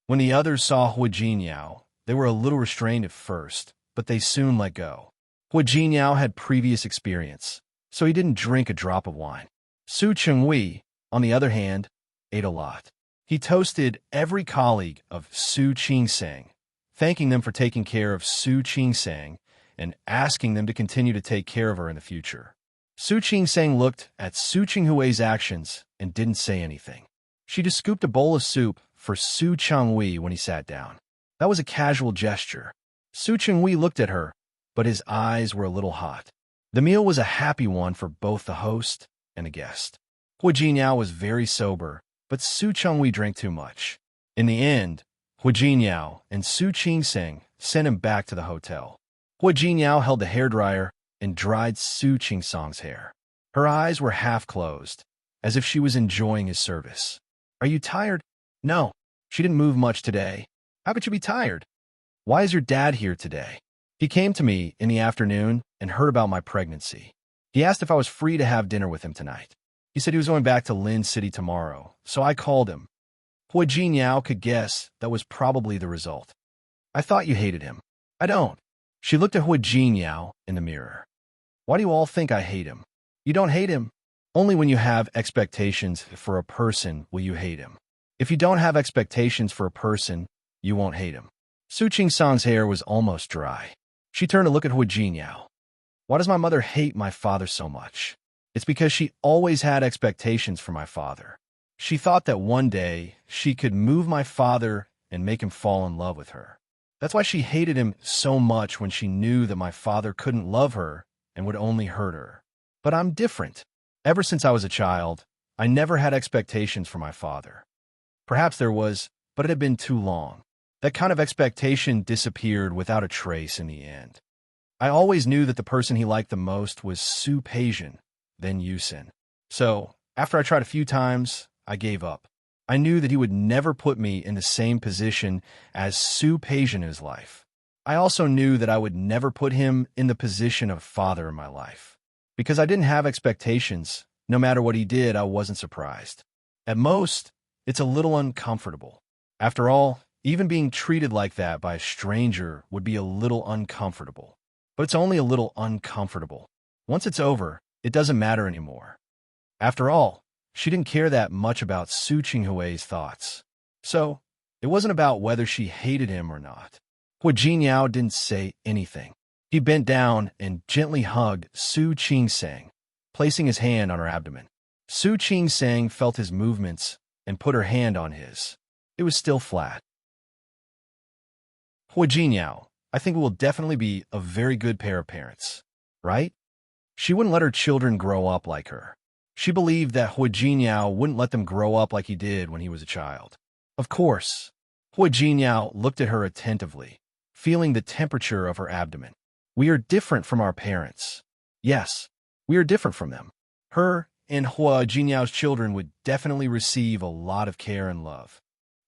When the others saw Hu Jinyao, they were a little restrained at first, but they soon let go. Hu Jinyao had previous experience, so he didn't drink a drop of wine. Su Changwei, on the other hand, ate a lot. He toasted every colleague of Su Qing-sang, thanking them for taking care of Su Qing-sang and asking them to continue to take care of her in the future. Su Qing-sang looked at Su Qinghui's actions and didn't say anything. She just scooped a bowl of soup for Su Changwei when he sat down. That was a casual gesture. Su Changwei looked at her, but his eyes were a little hot. The meal was a happy one for both the host and the guest. Hu Jinyao was very sober, but Su Changwei drank too much. In the end, Hu Jinyao and Su Qing-sang sent him back to the hotel. Hu Jinyao held the hairdryer and dried Su Qing-sang's hair. Her eyes were half closed, as if she was enjoying his service. Are you tired? No, she didn't move much today. How could you be tired? Why is your dad here today? He came to me in the afternoon and heard about my pregnancy. He asked if I was free to have dinner with him tonight. He said he was going back to Lin City tomorrow, so I called him. Hu Jinyao could guess that was probably the result. I thought you hated him. I don't. She looked at Hu Jinyao in the mirror. Why do you all think I hate him? You don't hate him. Only when you have expectations for a person will you hate him. If you don't have expectations for a person, you won't hate him. Su Qing-sang's hair was almost dry. She turned to look at Hu Jinyao. Why does my mother hate my father so much? It's because she always had expectations for my father. She thought that one day she could move my father and make him fall in love with her. That's why she hated him so much when she knew that my father couldn't love her and would only hurt her. But I'm different. Ever since I was a child, I never had expectations for my father. Perhaps there was, but it had been too long. That kind of expectation disappeared without a trace in the end. I always knew that the person he liked the most was Su Peijian, then Yusin. So, after I tried a few times, I gave up. I knew that he would never put me in the same position as Su Peijian in his life. I also knew that I would never put him in the position of father in my life. Because I didn't have expectations, no matter what he did, I wasn't surprised. At most, it's a little uncomfortable. After all, even being treated like that by a stranger would be a little uncomfortable. But it's only a little uncomfortable. Once it's over, it doesn't matter anymore. After all, she didn't care that much about Su Qinghui's thoughts. So, it wasn't about whether she hated him or not. Hu Jinyao didn't say anything. He bent down and gently hugged Su Qing-sang, placing his hand on her abdomen. Su Qing-sang felt his movements and put her hand on his. It was still flat. Hui Jinyao, I think we will definitely be a very good pair of parents, right? She wouldn't let her children grow up like her. She believed that Hui Jinyao wouldn't let them grow up like he did when he was a child. Of course. Hui Jinyao looked at her attentively, feeling the temperature of her abdomen. We are different from our parents. Yes, we are different from them. Her and Hui Jinyao's children would definitely receive a lot of care and love.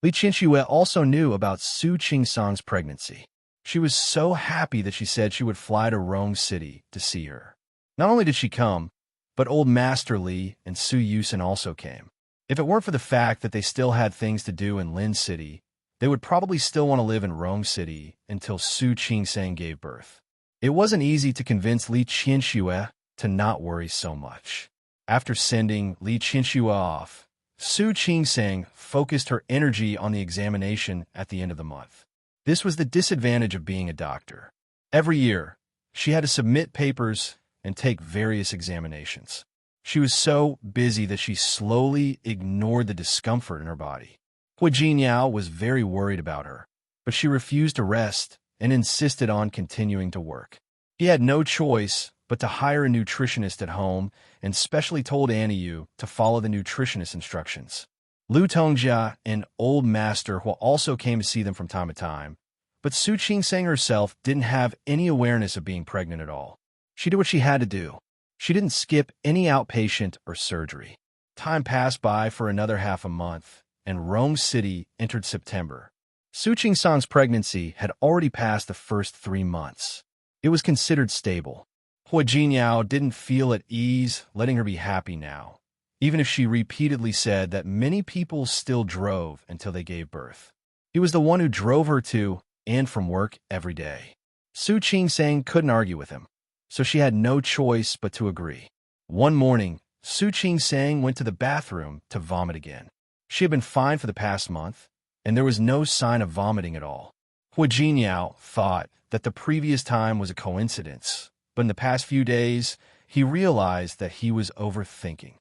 Li Qianxue also knew about Su Qingsang's pregnancy. She was so happy that she said she would fly to Rong City to see her. Not only did she come, but old Master Li and Su Yusen also came. If it weren't for the fact that they still had things to do in Lin City, they would probably still want to live in Rong City until Su Qingsang gave birth. It wasn't easy to convince Li Qianxue to not worry so much. After sending Li Qianxue off, Su Qingsang focused her energy on the examination at the end of the month. This was the disadvantage of being a doctor. Every year, she had to submit papers and take various examinations. She was so busy that she slowly ignored the discomfort in her body. Hui Jinyao was very worried about her, but she refused to rest and insisted on continuing to work. He had no choice but to hire a nutritionist at home and specially told Annie Yu to follow the nutritionist's instructions. Lu Tongjia and Old Master Hua also came to see them from time to time, but Su Qingsang herself didn't have any awareness of being pregnant at all. She did what she had to do. She didn't skip any outpatient or surgery. Time passed by for another half a month, and Rome City entered September. Su Qingsang's pregnancy had already passed the first 3 months. It was considered stable. Hui Jinyao didn't feel at ease letting her be happy now, even if she repeatedly said that many people still drove until they gave birth. He was the one who drove her to and from work every day. Su Qingsang couldn't argue with him, so she had no choice but to agree. One morning, Su Qingsang went to the bathroom to vomit again. She had been fine for the past month, and there was no sign of vomiting at all. Hui Jinyao thought that the previous time was a coincidence, but in the past few days, he realized that he was overthinking.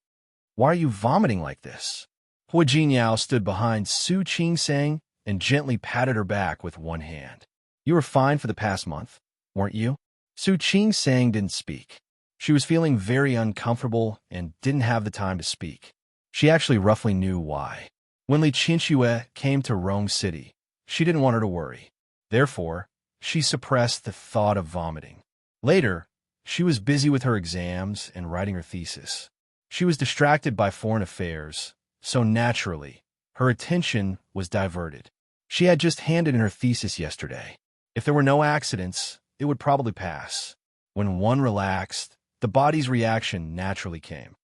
Why are you vomiting like this? Hui Jinyao stood behind Su Qingsang and gently patted her back with one hand. You were fine for the past month, weren't you? Su Qingsang didn't speak. She was feeling very uncomfortable and didn't have the time to speak. She actually roughly knew why. When Li Qianxue came to Rong City, she didn't want her to worry. Therefore, she suppressed the thought of vomiting. Later, she was busy with her exams and writing her thesis. She was distracted by foreign affairs, so naturally, her attention was diverted. She had just handed in her thesis yesterday. If there were no accidents, it would probably pass. When one relaxed, the body's reaction naturally came.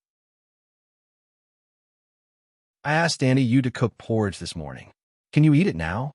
I asked Annie Yu to cook porridge this morning. Can you eat it now?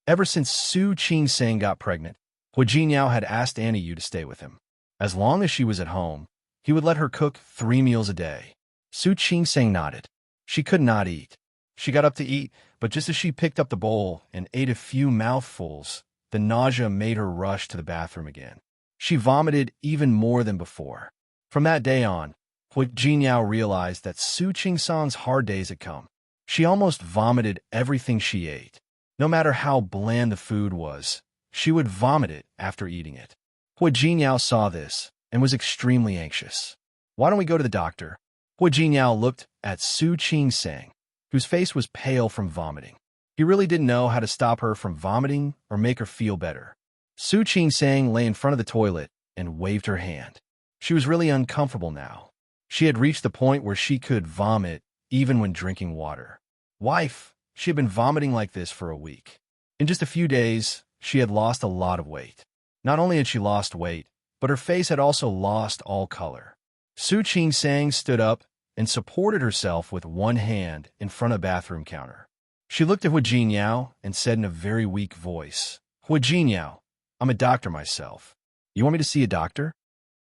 Ever since Su Qingsang got pregnant, Hui Jinyao had asked Annie Yu to stay with him. As long as she was at home, he would let her cook 3 meals a day. Su Qingsang nodded. She could not eat. She got up to eat, but just as she picked up the bowl and ate a few mouthfuls, the nausea made her rush to the bathroom again. She vomited even more than before. From that day on, Hui Jinyao realized that Su Qingsang's hard days had come. She almost vomited everything she ate. No matter how bland the food was, she would vomit it after eating it. Hui Jinyao saw this and was extremely anxious. Why don't we go to the doctor? Hui Jinyao looked at Su Qingsang, whose face was pale from vomiting. He really didn't know how to stop her from vomiting or make her feel better. Su Qingsang lay in front of the toilet and waved her hand. She was really uncomfortable now. She had reached the point where she could vomit even when drinking water. Wife, she had been vomiting like this for a week. In just a few days, she had lost a lot of weight. Not only had she lost weight, but her face had also lost all color. Su Qingsang stood up and supported herself with one hand in front of the bathroom counter. She looked at Hui Jinyao and said in a very weak voice, Hui Jinyao, I'm a doctor myself. You want me to see a doctor?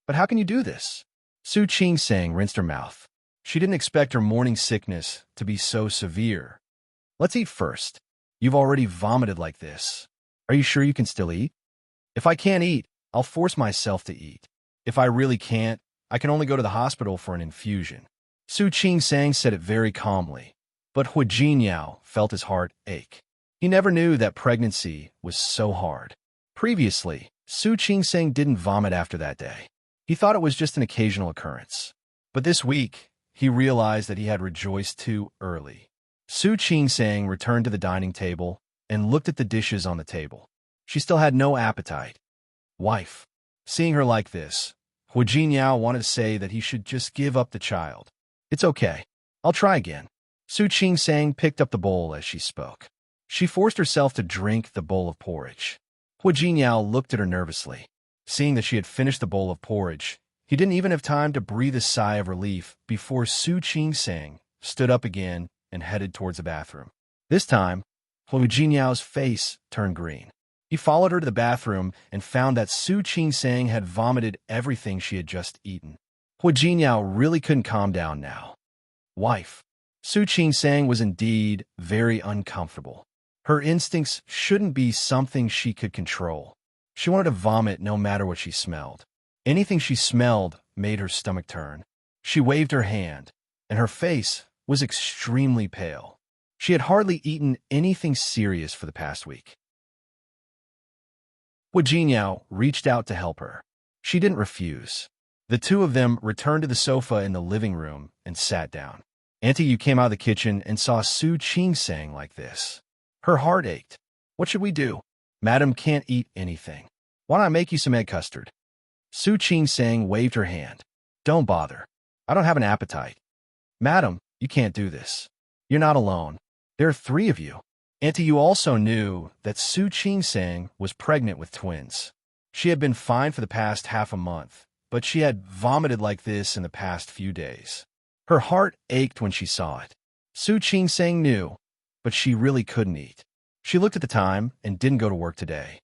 But how can you do this? Su Qingsang rinsed her mouth. She didn't expect her morning sickness to be so severe. Let's eat first. You've already vomited like this. Are you sure you can still eat? If I can't eat, I'll force myself to eat. If I really can't, I can only go to the hospital for an infusion. Su Qingsang said it very calmly. But Hu Jinyao felt his heart ache. He never knew that pregnancy was so hard. Previously, Su Qingseng didn't vomit after that day. He thought it was just an occasional occurrence. But this week, he realized that he had rejoiced too early. Su Qingseng returned to the dining table and looked at the dishes on the table. She still had no appetite. Wife. Seeing her like this, Hu Jinyao wanted to say that he should just give up the child. It's okay. I'll try again. Su Qingseng picked up the bowl as she spoke. She forced herself to drink the bowl of porridge. Hu Jinyao looked at her nervously. Seeing that she had finished the bowl of porridge, he didn't even have time to breathe a sigh of relief before Su Qingseng stood up again and headed towards the bathroom. This time, Hu Jinyao's face turned green. He followed her to the bathroom and found that Su Qingseng had vomited everything she had just eaten. Hu Jinyao really couldn't calm down now. Wife. Su Qingseng was indeed very uncomfortable. Her instincts shouldn't be something she could control. She wanted to vomit no matter what she smelled. Anything she smelled made her stomach turn. She waved her hand, and her face was extremely pale. She had hardly eaten anything serious for the past week. Hu Jinyao reached out to help her. She didn't refuse. The two of them returned to the sofa in the living room and sat down. Auntie Yu came out of the kitchen and saw Su Qingseng like this. Her heart ached. What should we do? Madam can't eat anything. Why don't I make you some egg custard? Su Qingseng waved her hand. Don't bother. I don't have an appetite. Madam, you can't do this. You're not alone. There are 3 of you. Auntie Yu also knew that Su Qingseng was pregnant with twins. She had been fine for the past half a month, but she had vomited like this in the past few days. Her heart ached when she saw it. Su Qingseng knew, but she really couldn't eat. She looked at the time and didn't go to work today.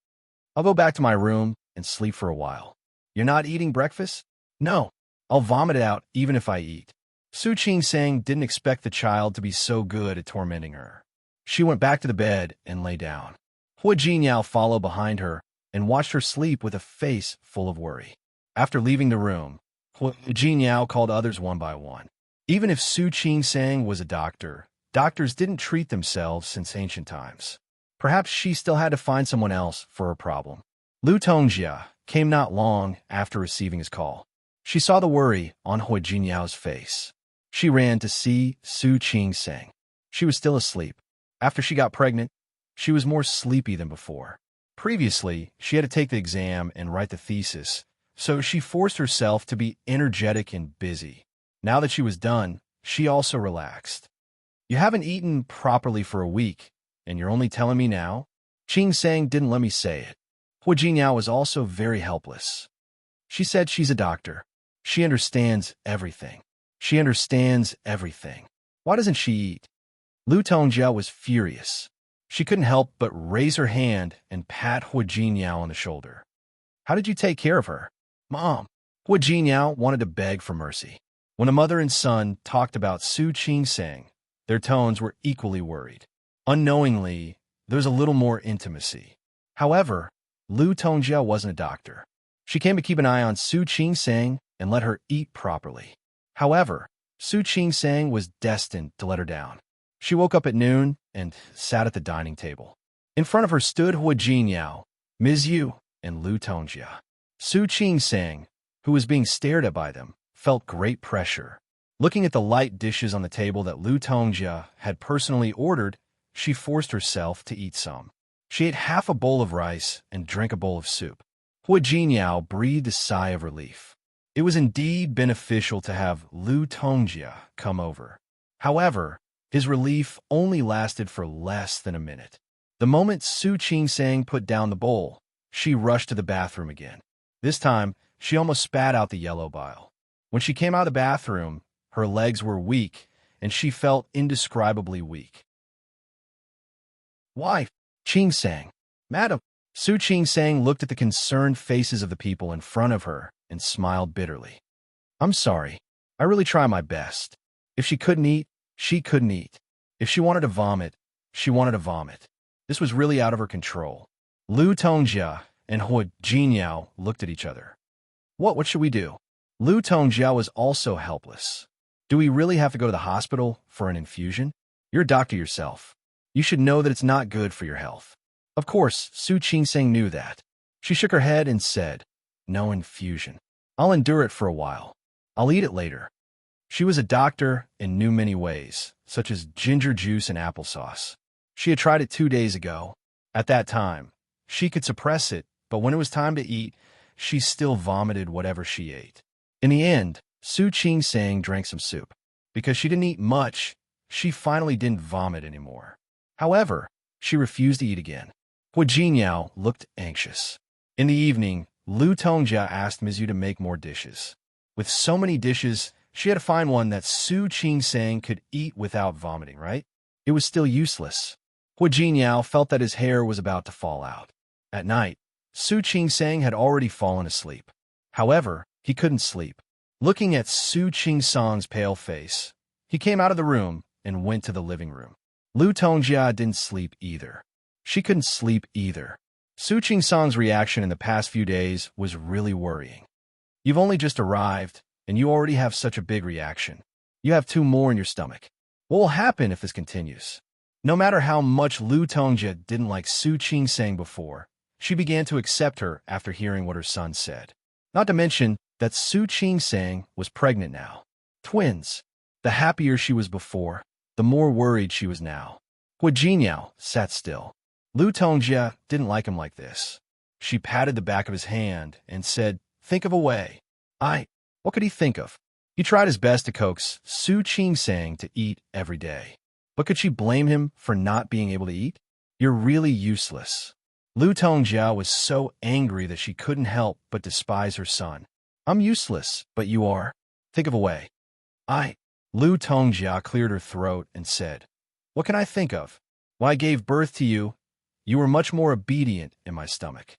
I'll go back to my room and sleep for a while. You're not eating breakfast? No. I'll vomit it out even if I eat. Su Qingseng didn't expect the child to be so good at tormenting her. She went back to the bed and lay down. Hu Jinyao followed behind her and watched her sleep with a face full of worry. After leaving the room, Hu Jinyao called others one by one. Even if Su Qingseng was a doctor, doctors didn't treat themselves since ancient times. Perhaps she still had to find someone else for her problem. Lu Tongjia came not long after receiving his call. She saw the worry on Hu Jinyao's face. She ran to see Su Qingseng. She was still asleep. After she got pregnant, she was more sleepy than before. Previously, she had to take the exam and write the thesis, so she forced herself to be energetic and busy. Now that she was done, she also relaxed. You haven't eaten properly for a week, and you're only telling me now? Qingseng didn't let me say it. Hu Jinyao was also very helpless. She said she's a doctor. She understands everything. She understands everything. Why doesn't she eat? Lu Tongjia was furious. She couldn't help but raise her hand and pat Hu Jinyao on the shoulder. How did you take care of her? Mom. Hu Jinyao wanted to beg for mercy. When a mother and son talked about Su Qingseng, their tones were equally worried. Unknowingly, there was a little more intimacy. However, Lu Tongjia wasn't a doctor. She came to keep an eye on Su Qingseng and let her eat properly. However, Su Qingseng was destined to let her down. She woke up at noon and sat at the dining table. In front of her stood Hu Jinyao, Ms. Yu, and Lu Tongjia. Su Qingseng, who was being stared at by them, felt great pressure. Looking at the light dishes on the table that Lu Tongjia had personally ordered, she forced herself to eat some. She ate half a bowl of rice and drank a bowl of soup. Hu Jinyao breathed a sigh of relief. It was indeed beneficial to have Lu Tongjia come over. However, his relief only lasted for less than a minute. The moment Su Qingseng put down the bowl, she rushed to the bathroom again. This time, she almost spat out the yellow bile. When she came out of the bathroom, her legs were weak, and she felt indescribably weak. Wife, Qingseng. Madam. Su Qingseng looked at the concerned faces of the people in front of her and smiled bitterly. I'm sorry. I really try my best. If she couldn't eat, she couldn't eat. If she wanted to vomit, she wanted to vomit. This was really out of her control. Lu Tongjia and Hu Jinyao looked at each other. What should we do? Lu Tongjia was also helpless. Do we really have to go to the hospital for an infusion? You're a doctor yourself. You should know that it's not good for your health. Of course, Su Qingsang knew that. She shook her head and said, "No infusion. I'll endure it for a while. I'll eat it later." She was a doctor and knew many ways, such as ginger juice and applesauce. She had tried it 2 days ago. At that time, she could suppress it, but when it was time to eat, she still vomited whatever she ate. In the end, Su Qingsang drank some soup. Because she didn't eat much, she finally didn't vomit anymore. However, she refused to eat again. Hua Jinyao looked anxious. In the evening, Lu Tongjia asked Mizu to make more dishes. With so many dishes, she had to find one that Su Qingsang could eat without vomiting, right? It was still useless. Hua Jinyao felt that his hair was about to fall out. At night, Su Qingsang had already fallen asleep. However, he couldn't sleep. Looking at Su Qingsang's pale face, he came out of the room and went to the living room. Lu Tongjia didn't sleep either. She couldn't sleep either. Su Qingsang's reaction in the past few days was really worrying. You've only just arrived, and you already have such a big reaction. You have 2 more in your stomach. What will happen if this continues? No matter how much Lu Tongjia didn't like Su Qingsang before, she began to accept her after hearing what her son said. Not to mention that Su Qingsang was pregnant now. Twins. The happier she was before, the more worried she was now. Hua Jinyao sat still. Lu Tongjia didn't like him like this. She patted the back of his hand and said, "Think of a way." What could he think of? He tried his best to coax Su Qingsang to eat every day. But could she blame him for not being able to eat? You're really useless. Lu Tongjia was so angry that she couldn't help but despise her son. I'm useless, but you are. Think of a way. Lu Tongjia cleared her throat and said, "What can I think of? When I gave birth to you, you were much more obedient in my stomach."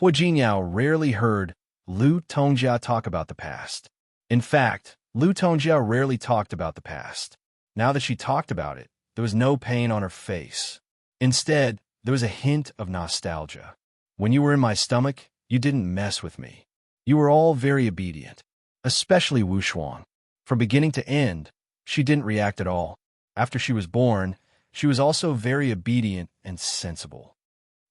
Hua Jinyao rarely heard Lu Tongjia talk about the past. In fact, Lu Tongjia rarely talked about the past. Now that she talked about it, there was no pain on her face. Instead, there was a hint of nostalgia. When you were in my stomach, you didn't mess with me. You were all very obedient, especially Wu Shuang. From beginning to end, she didn't react at all. After she was born, she was also very obedient and sensible.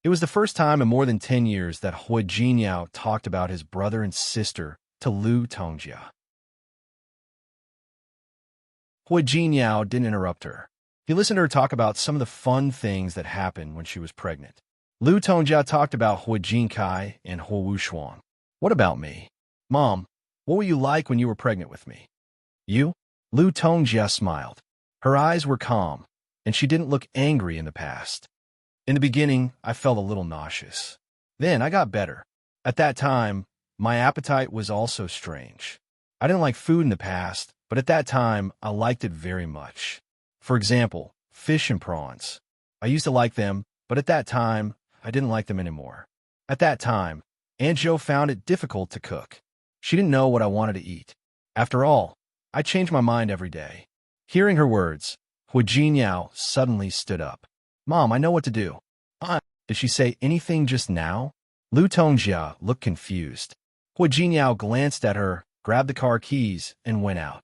It was the first time in more than 10 years that Hua Jinyao talked about his brother and sister to Lu Tongjia. Hua Jinyao didn't interrupt her. He listened to her talk about some of the fun things that happened when she was pregnant. Lu Tongjia talked about Hua Jinkai and Hua Wushuang. What about me? Mom, what were you like when you were pregnant with me? You? Lu Tongjia smiled. Her eyes were calm, and she didn't look angry in the past. In the beginning, I felt a little nauseous. Then I got better. At that time, my appetite was also strange. I didn't like food in the past, but at that time, I liked it very much. For example, fish and prawns. I used to like them, but at that time, I didn't like them anymore. At that time, Aunt Jo found it difficult to cook. She didn't know what I wanted to eat. After all, I changed my mind every day. Hearing her words, Hua Jinyao suddenly stood up. Mom, I know what to do. Did she say anything just now? Lu Tongjia looked confused. Hua Jinyao glanced at her, grabbed the car keys, and went out.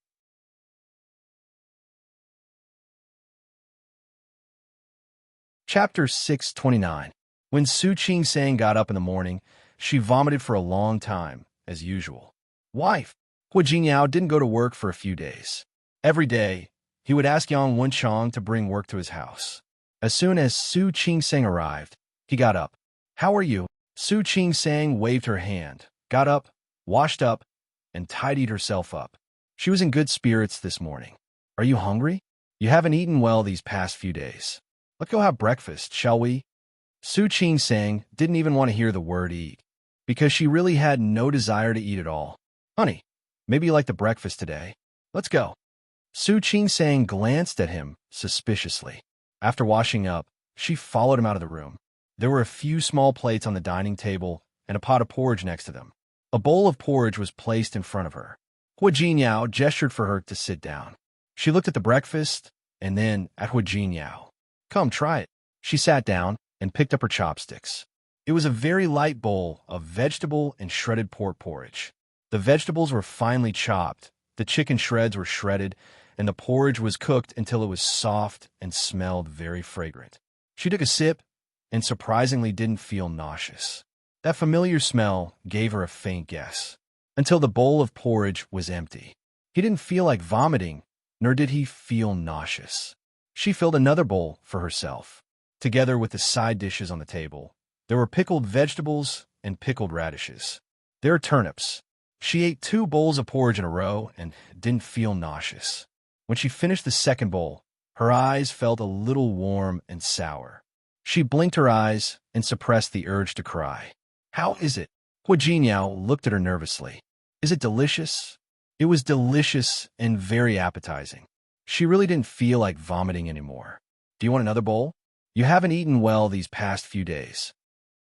Chapter 629. When Su Qingsang got up in the morning, she vomited for a long time, as usual. Wife. Hua Jinyao didn't go to work for a few days. Every day, he would ask Yang Wenchang to bring work to his house. As soon as Su Qingsang arrived, he got up. How are you? Su Qingsang waved her hand, got up, washed up, and tidied herself up. She was in good spirits this morning. Are you hungry? You haven't eaten well these past few days. Let's go have breakfast, shall we? Su Qingsang didn't even want to hear the word eat, because she really had no desire to eat at all. Honey, maybe you like the breakfast today. Let's go. Su Qingsang glanced at him suspiciously. After washing up, she followed him out of the room. There were a few small plates on the dining table and a pot of porridge next to them. A bowl of porridge was placed in front of her. Hua Jinyao gestured for her to sit down. She looked at the breakfast and then at Hua Jinyao. Come, try it. She sat down and picked up her chopsticks. It was a very light bowl of vegetable and shredded pork porridge. The vegetables were finely chopped, the chicken shreds were shredded, and the porridge was cooked until it was soft and smelled very fragrant. She took a sip and surprisingly didn't feel nauseous. That familiar smell gave her a faint guess, until the bowl of porridge was empty. He didn't feel like vomiting, nor did he feel nauseous. She filled another bowl for herself. Together with the side dishes on the table, there were pickled vegetables and pickled radishes. There were turnips. She ate 2 bowls of porridge in a row and didn't feel nauseous. When she finished the second bowl, her eyes felt a little warm and sour. She blinked her eyes and suppressed the urge to cry. "How is it?" Hua Jinyao looked at her nervously. "Is it delicious?" It was delicious and very appetizing. She really didn't feel like vomiting anymore. "Do you want another bowl? You haven't eaten well these past few days."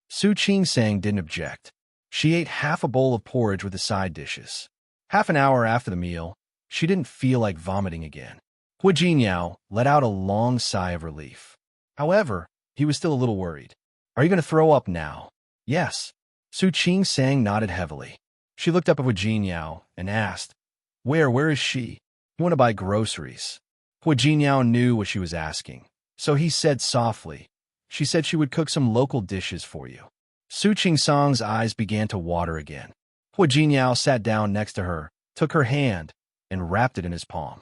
Su Qingsang didn't object. She ate half a bowl of porridge with the side dishes. Half an hour after the meal, she didn't feel like vomiting again. Hua Jinyao let out a long sigh of relief. However, he was still a little worried. "Are you going to throw up now?" "Yes." Su Qingsang nodded heavily. She looked up at Hua Jinyao and asked, Where is she?" "You want to buy groceries." Hua Jinyao knew what she was asking, so he said softly, "She said she would cook some local dishes for you." Su Qingsang's eyes began to water again. Hua Jinyao sat down next to her, took her hand, and wrapped it in his palm.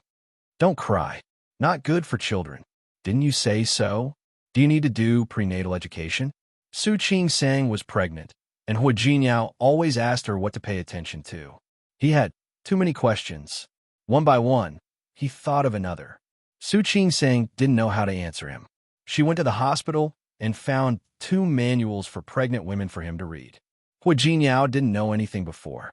"Don't cry. Not good for children. Didn't you say so? Do you need to do prenatal education?" Su Qingsang was pregnant, and Hua Jinyao always asked her what to pay attention to. He had too many questions. One by one, he thought of another. Su Qingsang didn't know how to answer him. She went to the hospital and found 2 manuals for pregnant women for him to read. Hua Jinyao didn't know anything before.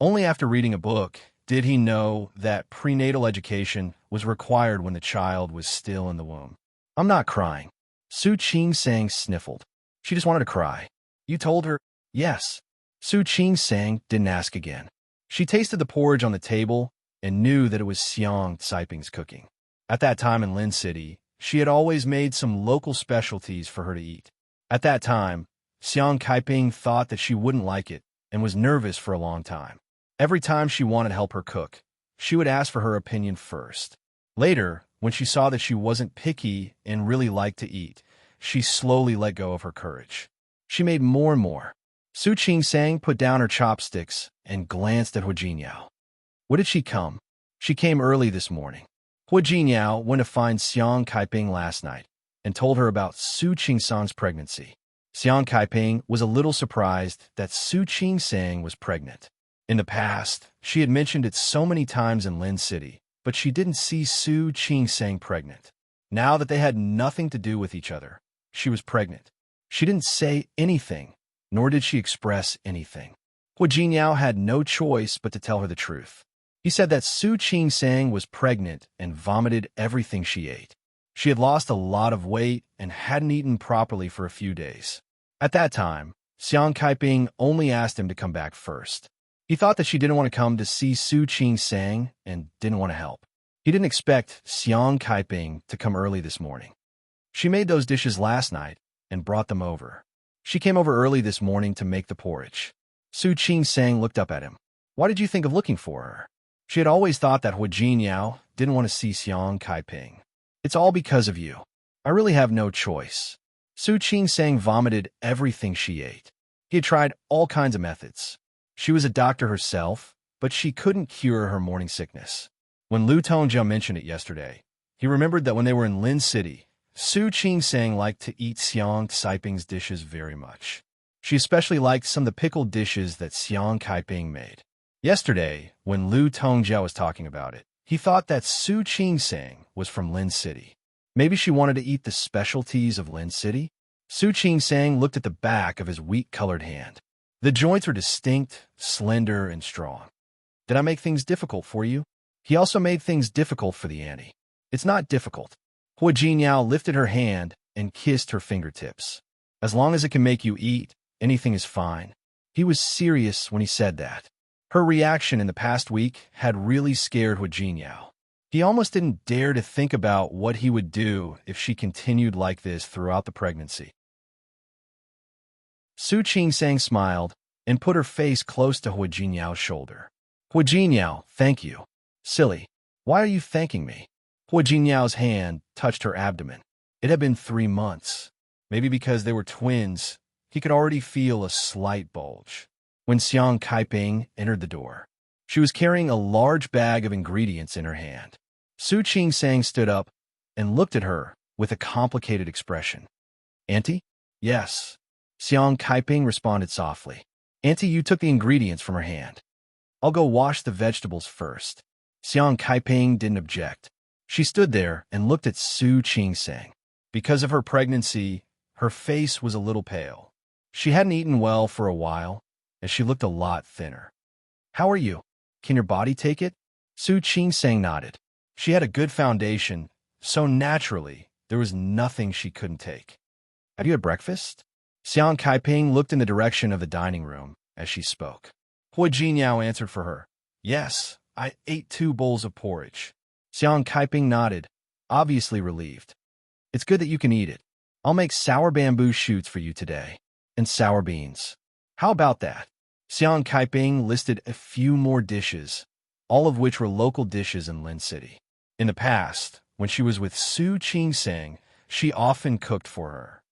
Only after reading a book did he know that prenatal education was required when the child was still in the womb. "I'm not crying." Su Qingsang sniffled. She just wanted to cry. "You told her?" "Yes." Su Qingsang didn't ask again. She tasted the porridge on the table and knew that it was Xiang Caiping's cooking. At that time in Lin City, she had always made some local specialties for her to eat. At that time, Xiang Caiping thought that she wouldn't like it and was nervous for a long time. Every time she wanted to help her cook, she would ask for her opinion first. Later, when she saw that she wasn't picky and really liked to eat, she slowly let go of her courage. She made more and more. Su Qingsang put down her chopsticks and glanced at Hua Jinyao. What did she come? She came early this morning. Hua Jinyao went to find Xiang Caiping last night and told her about Su Qingsang's pregnancy. Xiang Caiping was a little surprised that Su Qingsang was pregnant. In the past, she had mentioned it so many times in Lin City, but she didn't see Su Qingsang pregnant. Now that they had nothing to do with each other, she was pregnant. She didn't say anything, nor did she express anything. Hua Jinyao had no choice but to tell her the truth. He said that Su Qingsang was pregnant and vomited everything she ate. She had lost a lot of weight and hadn't eaten properly for a few days. At that time, Xiang Caiping only asked him to come back first. He thought that she didn't want to come to see Su Qingsang and didn't want to help. He didn't expect Xiang Caiping to come early this morning. She made those dishes last night and brought them over. She came over early this morning to make the porridge. Su Qingsang looked up at him. Why did you think of looking for her? She had always thought that Hua Jinyao didn't want to see Xiang Caiping. It's all because of you. I really have no choice. Su Qingsang vomited everything she ate. He had tried all kinds of methods. She was a doctor herself, but she couldn't cure her morning sickness. When Lu Tongjia mentioned it yesterday, he remembered that when they were in Lin City, Su Qingsang liked to eat Xiang Caiping's dishes very much. She especially liked some of the pickled dishes that Xiang Caiping made. Yesterday, when Lu Tongjia was talking about it, he thought that Su Qingsang was from Lin City. Maybe she wanted to eat the specialties of Lin City? Su Qingsang looked at the back of his wheat-colored hand. The joints were distinct, slender, and strong. Did I make things difficult for you? He also made things difficult for the auntie. It's not difficult. Hua Jinyao lifted her hand and kissed her fingertips. As long as it can make you eat, anything is fine. He was serious when he said that. Her reaction in the past week had really scared Hua Jinyao. He almost didn't dare to think about what he would do if she continued like this throughout the pregnancy. Su Qingsang smiled and put her face close to Hua Jinyao's shoulder. Hua Jinyao, thank you. Silly. Why are you thanking me? Hua Jinyao's hand touched her abdomen. It had been 3 months. Maybe because they were twins, he could already feel a slight bulge. When Xiang Kaiping entered the door, she was carrying a large bag of ingredients in her hand. Su Qingsang stood up and looked at her with a complicated expression. Auntie? Yes. Xiang Kaiping responded softly. Auntie, you took the ingredients from her hand. I'll go wash the vegetables first. Xiang Kaiping didn't object. She stood there and looked at Su Qingsang. Because of her pregnancy, her face was a little pale. She hadn't eaten well for a while, and she looked a lot thinner. How are you? Can your body take it? Su Qingsang nodded. She had a good foundation, so naturally, there was nothing she couldn't take. Have you had breakfast? Xiang Kaiping looked in the direction of the dining room as she spoke. Hua Jinyao answered for her. Yes, I ate 2 bowls of porridge. Xiang Kaiping nodded, obviously relieved. It's good that you can eat it. I'll make sour bamboo shoots for you today, and sour beans. How about that? Xiang Kaiping listed a few more dishes, all of which were local dishes in Lin City. In the past, when she was with Su Qingsang, she often cooked for her.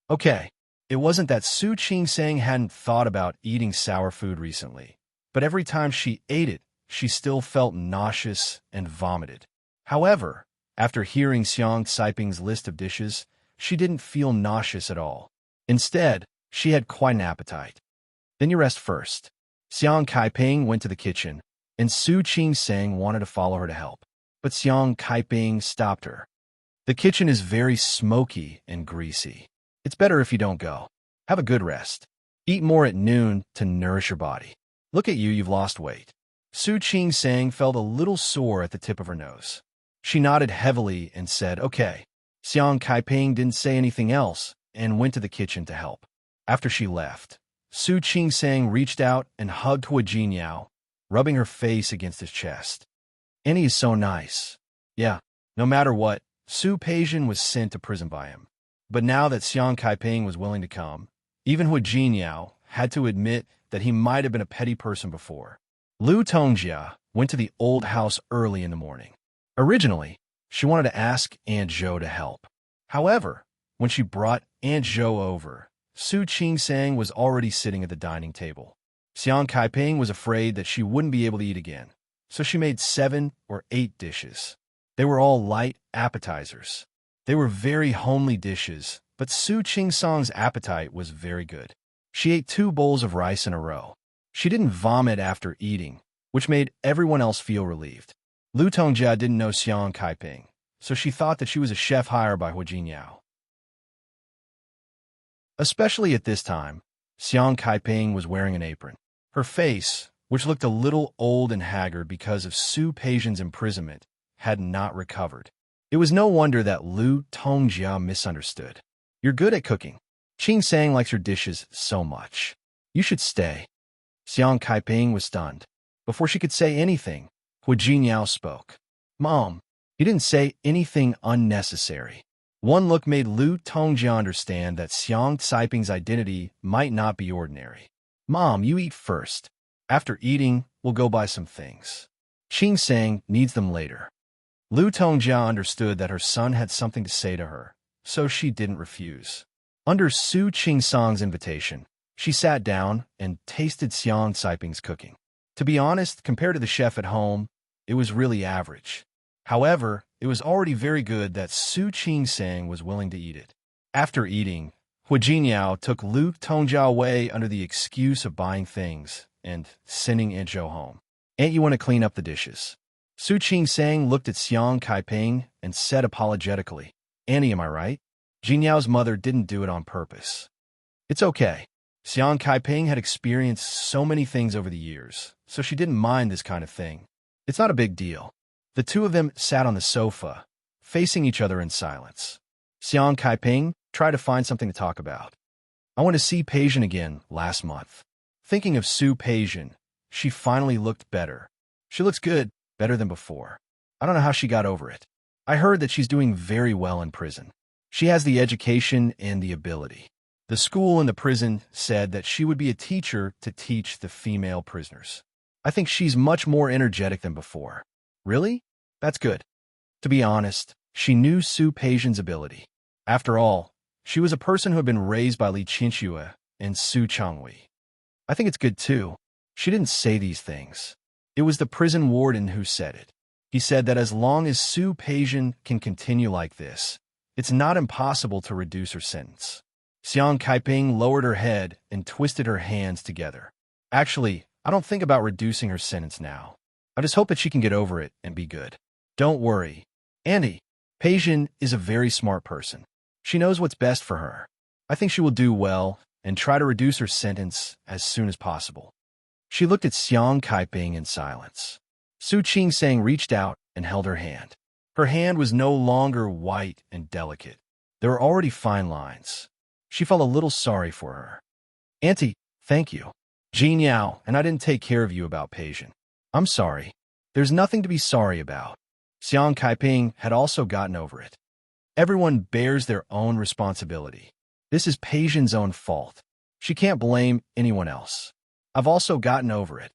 Okay, it wasn't that Su Qingsang hadn't thought about eating sour food recently, but every time she ate it, she still felt nauseous and vomited. However, after hearing Xiang Caiping's list of dishes, she didn't feel nauseous at all. Instead, she had quite an appetite. Then you rest first. Xiang Kaiping went to the kitchen, and Su Qingsang wanted to follow her to help. But Xiang Kaiping stopped her. The kitchen is very smoky and greasy. It's better if you don't go. Have a good rest. Eat more at noon to nourish your body. Look at you, you've lost weight. Su Qingsang felt a little sore at the tip of her nose. She nodded heavily and said, okay. Xiang Kaiping didn't say anything else and went to the kitchen to help. After she left, Su Qingsang reached out and hugged Hua Jinyao, rubbing her face against his chest. Annie is so nice. Yeah, no matter what, Su Peijian was sent to prison by him. But now that Xiang Kaiping was willing to come, even Hua Jinyao had to admit that he might have been a petty person before. Lu Tongjia went to the old house early in the morning. Originally, she wanted to ask Aunt Zhou to help. However, when she brought Aunt Zhou over, Su Qingsang was already sitting at the dining table. Xiang Kaiping was afraid that she wouldn't be able to eat again, so she made 7 or 8 dishes. They were all light appetizers. They were very homely dishes, but Su Qingsang's appetite was very good. She ate 2 bowls of rice in a row. She didn't vomit after eating, which made everyone else feel relieved. Lu Tongjia didn't know Xiang Kaiping, so she thought that she was a chef hired by Hua Jinyao. Especially at this time, Xiang Kaiping was wearing an apron. Her face, which looked a little old and haggard because of Su Peijian's imprisonment, had not recovered. It was no wonder that Lu Tongjia misunderstood. You're good at cooking. Qingsang likes your dishes so much. You should stay. Xiang Kaiping was stunned. Before she could say anything, Hua Jinyao spoke. Mom, you didn't say anything unnecessary. One look made Lu Tongjia understand that Xiang Caiping's identity might not be ordinary. Mom, you eat first. After eating, we'll go buy some things. Qingsang needs them later. Lu Tongjia understood that her son had something to say to her, so she didn't refuse. Under Su Qingsang's invitation, she sat down and tasted Xiang Caiping's cooking. To be honest, compared to the chef at home, it was really average. However, it was already very good that Su Qingsang was willing to eat it. After eating, Hua Jinyao took Lu Tongjia away under the excuse of buying things and sending Aunt Zhou home. Aunt, you want to clean up the dishes. Su Qingsang looked at Xiang Kaiping and said apologetically, Annie, am I right? Jinyao's mother didn't do it on purpose. It's okay. Xiang Kaiping had experienced so many things over the years, so she didn't mind this kind of thing. It's not a big deal. The two of them sat on the sofa, facing each other in silence. Xiang Kaiping tried to find something to talk about. I went to see Peijian again last month. Thinking of Su Peijian, she finally looked better. She looks good, better than before. I don't know how she got over it. I heard that she's doing very well in prison. She has the education and the ability. The school and the prison said that she would be a teacher to teach the female prisoners. I think she's much more energetic than before. Really? That's good. To be honest, she knew Su Peijian's ability. After all, she was a person who had been raised by Li Qinxue and Su Changwei. I think it's good too. She didn't say these things. It was the prison warden who said it. He said that as long as Su Peijian can continue like this, it's not impossible to reduce her sentence. Xiang Kaiping lowered her head and twisted her hands together. Actually, I don't think about reducing her sentence now. I just hope that she can get over it and be good. Don't worry. Andy, Peijian is a very smart person. She knows what's best for her. I think she will do well and try to reduce her sentence as soon as possible. She looked at Xiang Kaiping in silence. Su Qingsang reached out and held her hand. Her hand was no longer white and delicate. There were already fine lines. She felt a little sorry for her. Auntie, thank you. Jin Yao and I didn't take care of you about Peijian. I'm sorry. There's nothing to be sorry about. Xiang Kaiping had also gotten over it. Everyone bears their own responsibility. This is Peijian's own fault. She can't blame anyone else. I've also gotten over it.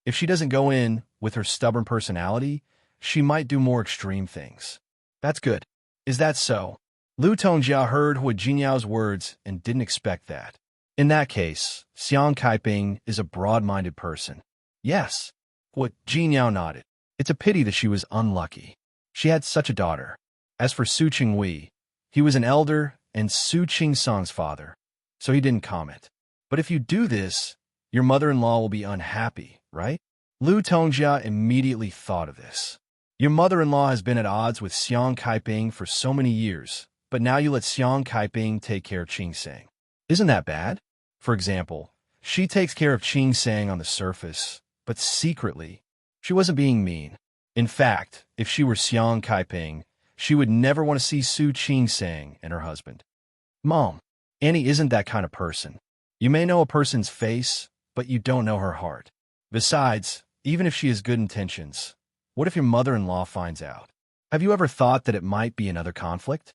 If she doesn't go in with her stubborn personality, she might do more extreme things. That's good. Is that so? Lu Tongjia heard Hua Jinyao's words and didn't expect that. In that case, Xiang Kaiping is a broad-minded person. Yes. Hua Jinyao nodded. It's a pity that she was unlucky. She had such a daughter. As for Su Qingwei, he was an elder and Su Qingsang's father, so he didn't comment. But if you do this, your mother-in-law will be unhappy, right? Lu Tongjia immediately thought of this. Your mother-in-law has been at odds with Xiang Kaiping for so many years, but now you let Xiang Kaiping take care of Qingsang. Isn't that bad? For example, she takes care of Qingsang on the surface, but secretly, she wasn't being mean. In fact, if she were Xiang Kaiping, she would never want to see Su Qingsang and her husband. Mom, Annie isn't that kind of person. You may know a person's face, but you don't know her heart. Besides, even if she has good intentions, what if your mother-in-law finds out? Have you ever thought that it might be another conflict?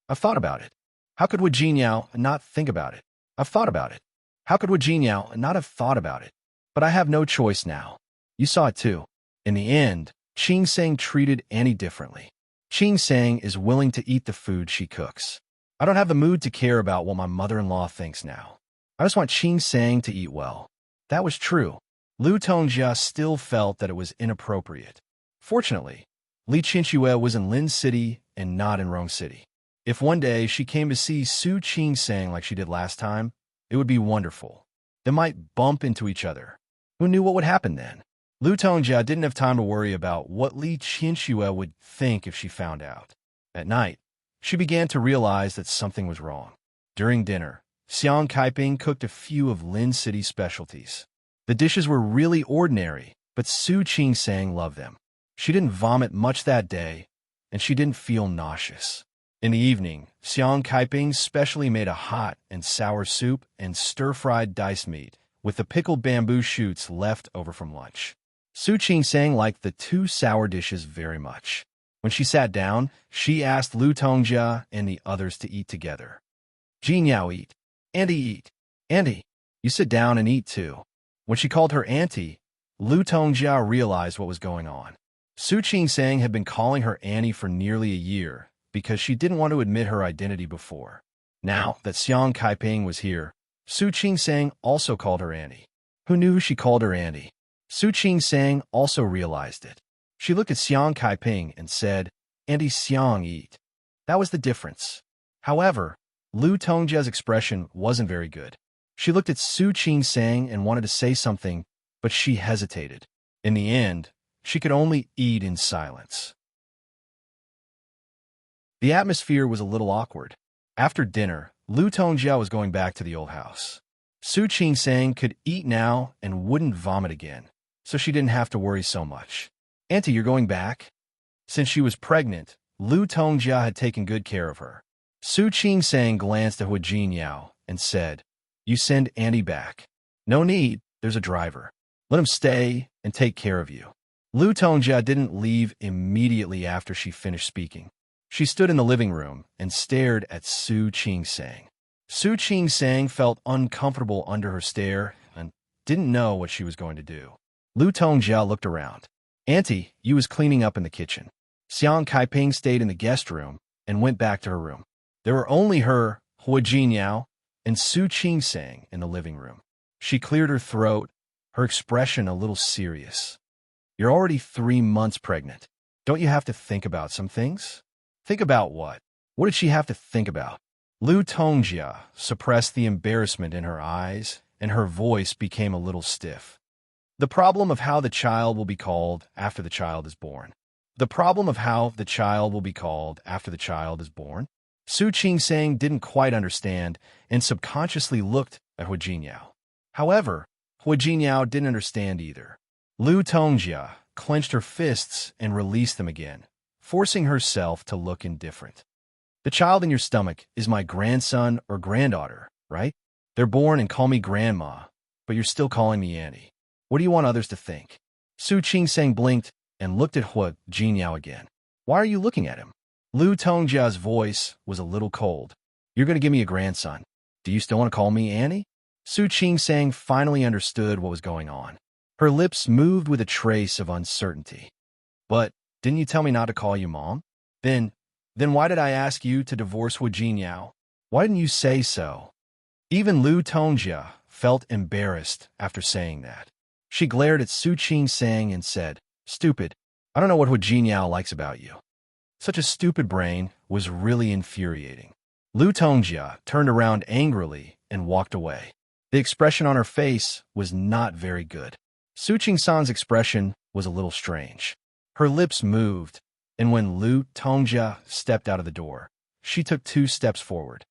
I've thought about it. How could Wu Jinyao not think about it? I've thought about it. How could Wu Jinyao not have thought about it? But I have no choice now. You saw it too. In the end, Qingsang treated Annie differently. Qingsang is willing to eat the food she cooks. I don't have the mood to care about what my mother-in-law thinks now. I just want Qingsang to eat well. That was true. Lu Tongjia still felt that it was inappropriate. Fortunately, Li Qinxue was in Lin City and not in Rong City. If one day she came to see Su Qingsang like she did last time, it would be wonderful. They might bump into each other. Who knew what would happen then? Lu Tongjia didn't have time to worry about what Li Qinxue would think if she found out. At night, she began to realize that something was wrong. During dinner, Xiang Kaiping cooked a few of Lin City's specialties. The dishes were really ordinary, but Su Qingsang loved them. She didn't vomit much that day, and she didn't feel nauseous. In the evening, Xiang Kaiping specially made a hot and sour soup and stir-fried diced meat, with the pickled bamboo shoots left over from lunch. Su Qingsang liked the two sour dishes very much. When she sat down, she asked Lu Tongjia and the others to eat together. Jin Yao eat. Auntie eat. Auntie, you sit down and eat too. When she called her auntie, Lu Tongjia realized what was going on. Su Qingsang had been calling her Annie for nearly a year because she didn't want to admit her identity before. Now that Xiang Kaiping was here, Su Qingsang also called her Annie. Who knew she called her Annie? Su Qingsang also realized it. She looked at Xiang Kaiping and said, Auntie Xiang eat. That was the difference. However, Lu Tongjia's expression wasn't very good. She looked at Su Qingsang and wanted to say something, but she hesitated. In the end, she could only eat in silence. The atmosphere was a little awkward. After dinner, Lu Tongjia was going back to the old house. Su Qingsang could eat now and wouldn't vomit again, so she didn't have to worry so much. Auntie, you're going back? Since she was pregnant, Lu Tongjia had taken good care of her. Su Qingsang glanced at Hua Jinyao and said, You send Auntie back. No need, there's a driver. Let him stay and take care of you. Lu Tongjia didn't leave immediately after she finished speaking. She stood in the living room and stared at Su Qingsang. Su Qingsang felt uncomfortable under her stare and didn't know what she was going to do. Lu Tongjia looked around. Auntie, you was cleaning up in the kitchen. Xiang Kaiping stayed in the guest room and went back to her room. There were only her, Hua Jinyao, and Su Qingsang in the living room. She cleared her throat, her expression a little serious. You're already 3 months pregnant. Don't you have to think about some things? Think about what? What did she have to think about? Lu Tongjia suppressed the embarrassment in her eyes, and her voice became a little stiff. The problem of how the child will be called after the child is born. The problem of how the child will be called after the child is born? Su Qingsang didn't quite understand and subconsciously looked at Hua Jinyao. However, Hua Jinyao didn't understand either. Lu Tongjia clenched her fists and released them again, forcing herself to look indifferent. The child in your stomach is my grandson or granddaughter, right? They're born and call me grandma, but you're still calling me Auntie. What do you want others to think? Su Qingsang blinked and looked at Hua Jinyao again. Why are you looking at him? Lu Tongjia's voice was a little cold. You're going to give me a grandson. Do you still want to call me Annie? Su Qingsang finally understood what was going on. Her lips moved with a trace of uncertainty. But didn't you tell me not to call you Mom? Then why did I ask you to divorce Hua Jinyao? Why didn't you say so? Even Lu Tongjia felt embarrassed after saying that. She glared at Su Qingsang and said, Stupid. I don't know what Hua Jinyao likes about you. Such a stupid brain was really infuriating. Lu Tongjia turned around angrily and walked away. The expression on her face was not very good. Su Qingsang's expression was a little strange. Her lips moved, and when Lu Tongjia stepped out of the door, she took 2 steps forward.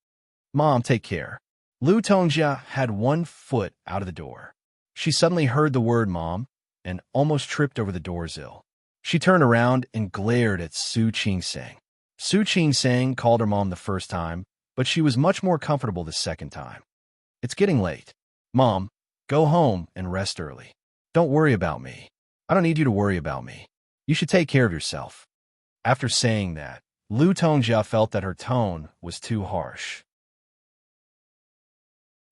Mom, take care. Lu Tongjia had 1 foot out of the door. She suddenly heard the word Mom and almost tripped over the door sill. She turned around and glared at Su Qingsang. Su Qingsang called her Mom the first time, but she was much more comfortable the second time. It's getting late. Mom, go home and rest early. Don't worry about me. I don't need you to worry about me. You should take care of yourself. After saying that, Lu Tongjia felt that her tone was too harsh.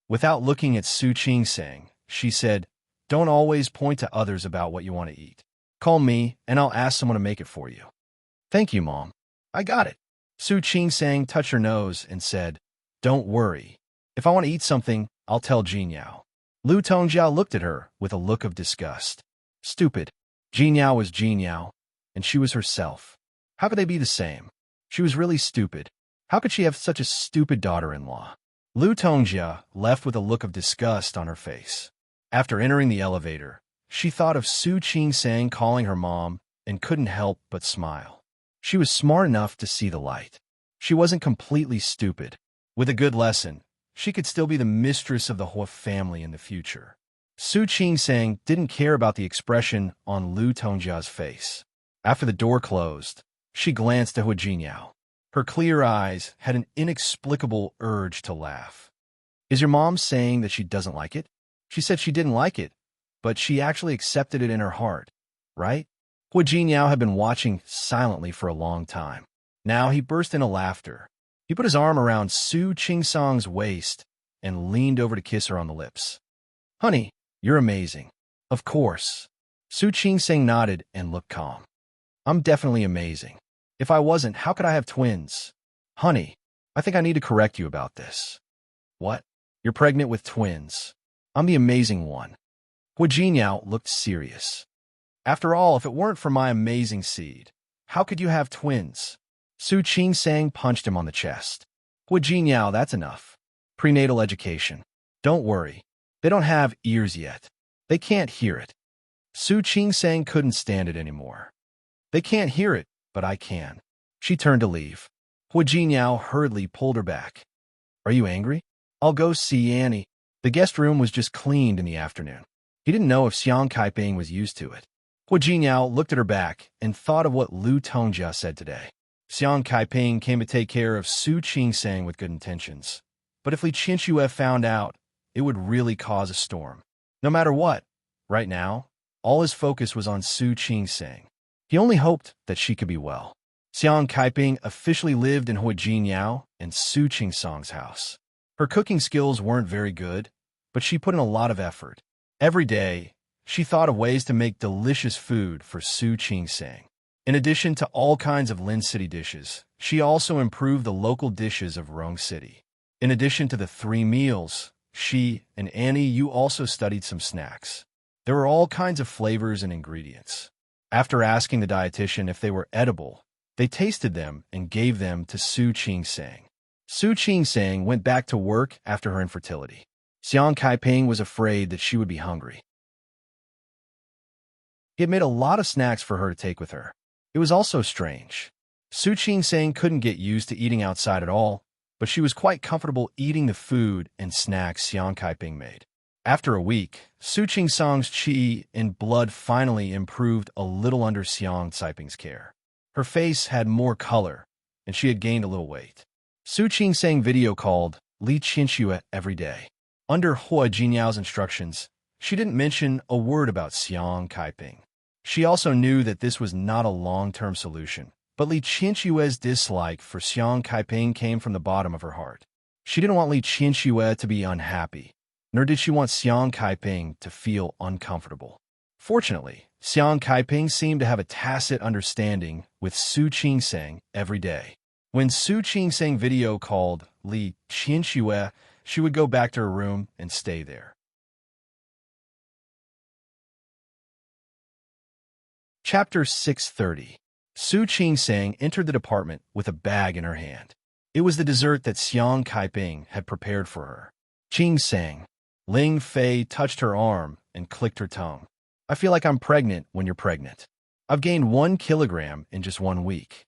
Without looking at Su Qingsang, she said, Don't always point to others about what you want to eat. Call me, and I'll ask someone to make it for you. Thank you, Mom. I got it. Su Qingsang touched her nose and said, Don't worry. If I want to eat something, I'll tell Jinyao. Lu Tongjia looked at her with a look of disgust. Stupid. Jinyao was Jinyao, and she was herself. How could they be the same? She was really stupid. How could she have such a stupid daughter-in-law? Lu Tongjia left with a look of disgust on her face. After entering the elevator, she thought of Su Qingsang calling her mom and couldn't help but smile. She was smart enough to see the light. She wasn't completely stupid. With a good lesson, she could still be the mistress of the Hua family in the future. Su Qingsang didn't care about the expression on Lu Tongjia's face. After the door closed, she glanced at Hua Jinyao. Her clear eyes had an inexplicable urge to laugh. Is your mom saying that she doesn't like it? She said she didn't like it, but she actually accepted it in her heart, right? Hua Jinyao had been watching silently for a long time. Now he burst into laughter. He put his arm around Su Qingsang's waist and leaned over to kiss her on the lips. Honey, you're amazing. Of course. Su Qingsang nodded and looked calm. I'm definitely amazing. If I wasn't, how could I have twins? Honey, I think I need to correct you about this. What? You're pregnant with twins. I'm the amazing one. Hua Jinyao looked serious. After all, if it weren't for my amazing seed, how could you have twins? Su Qingsang punched him on the chest. Hua Jinyao, that's enough. Prenatal education. Don't worry. They don't have ears yet. They can't hear it. Su Qingsang couldn't stand it anymore. They can't hear it, but I can. She turned to leave. Hua Jinyao hurriedly pulled her back. Are you angry? I'll go see Annie. The guest room was just cleaned in the afternoon. He didn't know if Xiang Kaiping was used to it. Hua Jinyao looked at her back and thought of what Lu Tongjia said today. Xiang Kaiping came to take care of Su Qingsang with good intentions. But if Li Qinshu found out, it would really cause a storm. No matter what, right now, all his focus was on Su Qingsang. He only hoped that she could be well. Xiang Kaiping officially lived in Hua Jinyao and Su Qingsang's house. Her cooking skills weren't very good, but she put in a lot of effort. Every day, she thought of ways to make delicious food for Su Qing-sang. In addition to all kinds of Lin City dishes, she also improved the local dishes of Rong City. In addition to the 3 meals, she and Annie Yu also studied some snacks. There were all kinds of flavors and ingredients. After asking the dietitian if they were edible, they tasted them and gave them to Su Qing-sang. Su Qing-sang went back to work after her infertility. Xiang Kaiping was afraid that she would be hungry. He had made a lot of snacks for her to take with her. It was also strange. Su Qing-sang couldn't get used to eating outside at all, but she was quite comfortable eating the food and snacks Xiang Kaiping made. After a week, Su Qing-sang's qi and blood finally improved a little under Xiang Kaiping's care. Her face had more color, and she had gained a little weight. Su Qing-sang video called Li Qianxue every day. Under Hua Jinyao's instructions, she didn't mention a word about Xiang Kaiping. She also knew that this was not a long-term solution, but Li Qianxue's dislike for Xiang Kaiping came from the bottom of her heart. She didn't want Li Qianxue to be unhappy, nor did she want Xiang Kaiping to feel uncomfortable. Fortunately, Xiang Kaiping seemed to have a tacit understanding with Su Qing-sang every day. When Su Qing-sang video called Li Qianxue, she would go back to her room and stay there. Chapter 630. Su Qing-sang entered the department with a bag in her hand. It was the dessert that Xiang Kaiping had prepared for her. Qing-sang. Ling Fei touched her arm and clicked her tongue. I feel like I'm pregnant when you're pregnant. I've gained 1 kilogram in just 1 week.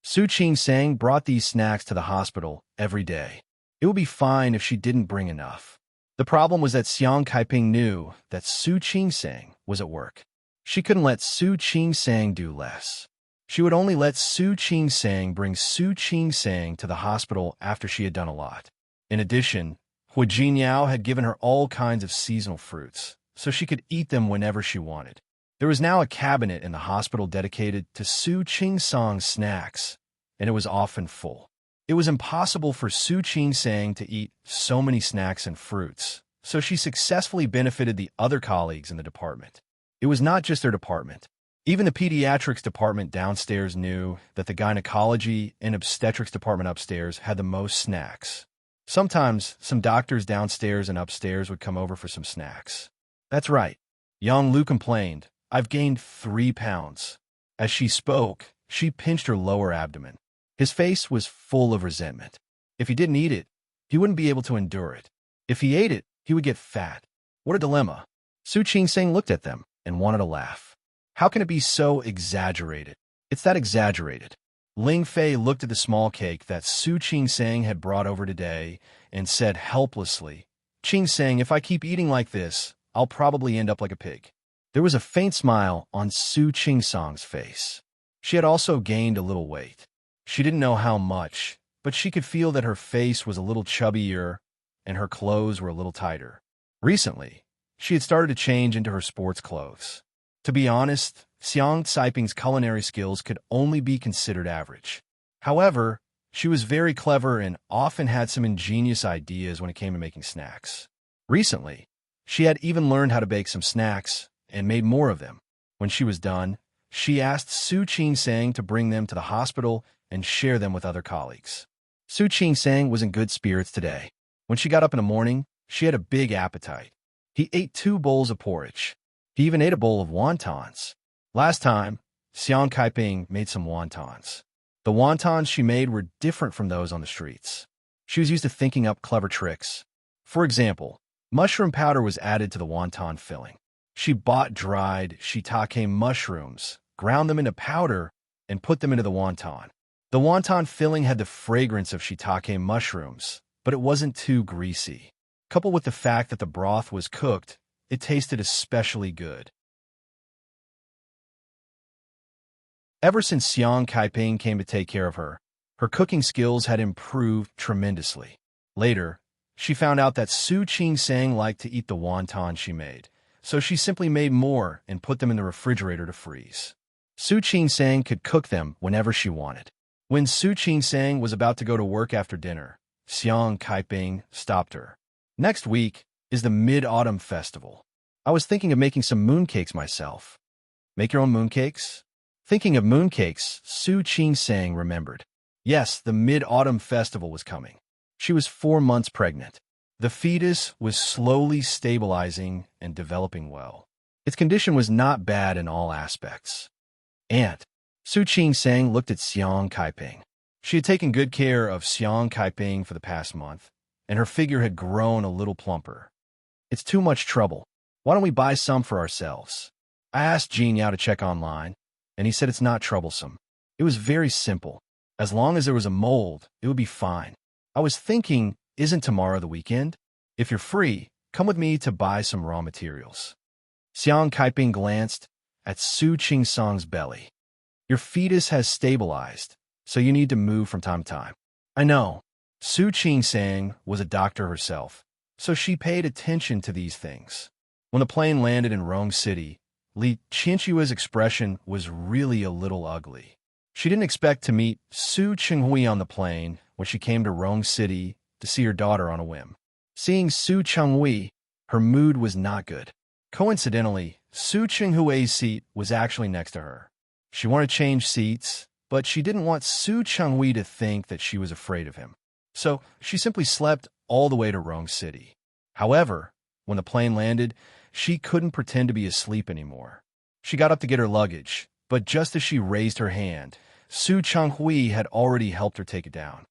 Su Qing-sang brought these snacks to the hospital every day. It would be fine if she didn't bring enough. The problem was that Xiang Kaiping knew that Su Qing-sang was at work. She couldn't let Su Qing-sang do less. She would only let Su Qing-sang bring Su Qing-sang to the hospital after she had done a lot. In addition, Hua Jinyao had given her all kinds of seasonal fruits, so she could eat them whenever she wanted. There was now a cabinet in the hospital dedicated to Su Qing-sang's snacks, and it was often full. It was impossible for Su Qing-sang to eat so many snacks and fruits, so she successfully benefited the other colleagues in the department. It was not just their department. Even the pediatrics department downstairs knew that the gynecology and obstetrics department upstairs had the most snacks. Sometimes, some doctors downstairs and upstairs would come over for some snacks. That's right. Young Lu complained, I've gained 3 pounds. As she spoke, she pinched her lower abdomen. His face was full of resentment. If he didn't eat it, he wouldn't be able to endure it. If he ate it, he would get fat. What a dilemma. Su Qing-sang looked at them and wanted to laugh. How can it be so exaggerated? It's that exaggerated. Ling Fei looked at the small cake that Su Qing-sang had brought over today and said helplessly, Qing-sang, if I keep eating like this, I'll probably end up like a pig. There was a faint smile on Su Qing-sang's face. She had also gained a little weight. She didn't know how much, but she could feel that her face was a little chubbier and her clothes were a little tighter. Recently, she had started to change into her sports clothes. To be honest, Xiang Kaiping's culinary skills could only be considered average. However, she was very clever and often had some ingenious ideas when it came to making snacks. Recently, she had even learned how to bake some snacks and made more of them. When she was done, she asked Su Qing-sang to bring them to the hospital and share them with other colleagues. Su Qing-sang was in good spirits today. When she got up in the morning, she had a big appetite. He ate 2 bowls of porridge. He even ate a bowl of wontons. Last time, Xiang Kaiping made some wontons. The wontons she made were different from those on the streets. She was used to thinking up clever tricks. For example, mushroom powder was added to the wonton filling. She bought dried shiitake mushrooms, ground them into powder, and put them into the wonton. The wonton filling had the fragrance of shiitake mushrooms, but it wasn't too greasy. Coupled with the fact that the broth was cooked, it tasted especially good. Ever since Xiang Kaiping came to take care of her, her cooking skills had improved tremendously. Later, she found out that Su Qing-sang liked to eat the wonton she made, so she simply made more and put them in the refrigerator to freeze. Su Qing-sang could cook them whenever she wanted. When Su Qing-sang was about to go to work after dinner, Xiang Kaiping stopped her. Next week is the Mid-Autumn Festival. I was thinking of making some mooncakes myself. Make your own mooncakes? Thinking of mooncakes, Su Qing-sang remembered. Yes, the Mid-Autumn Festival was coming. She was 4 months pregnant. The fetus was slowly stabilizing and developing well. Its condition was not bad in all aspects. And Su Qing-sang looked at Xiang Kaiping. She had taken good care of Xiang Kaiping for the past month, and her figure had grown a little plumper. It's too much trouble. Why don't we buy some for ourselves? I asked Jin Yao to check online, and he said it's not troublesome. It was very simple. As long as there was a mold, it would be fine. I was thinking, isn't tomorrow the weekend? If you're free, come with me to buy some raw materials. Xiang Kaiping glanced at Su Qing-sang's belly. Your fetus has stabilized, so you need to move from time to time. I know. Su Qing-sang was a doctor herself, so she paid attention to these things. When the plane landed in Rome City, Li Qianxue's expression was really a little ugly. She didn't expect to meet Su Qinghui on the plane when she came to Rome City to see her daughter on a whim. Seeing Su Qinghui, her mood was not good. Coincidentally, Su Qinghui's seat was actually next to her. She wanted to change seats, but she didn't want Su Qinghui to think that she was afraid of him. So she simply slept all the way to Rome City. However, when the plane landed, she couldn't pretend to be asleep anymore. She got up to get her luggage, but just as she raised her hand, Su Qinghui had already helped her take it down.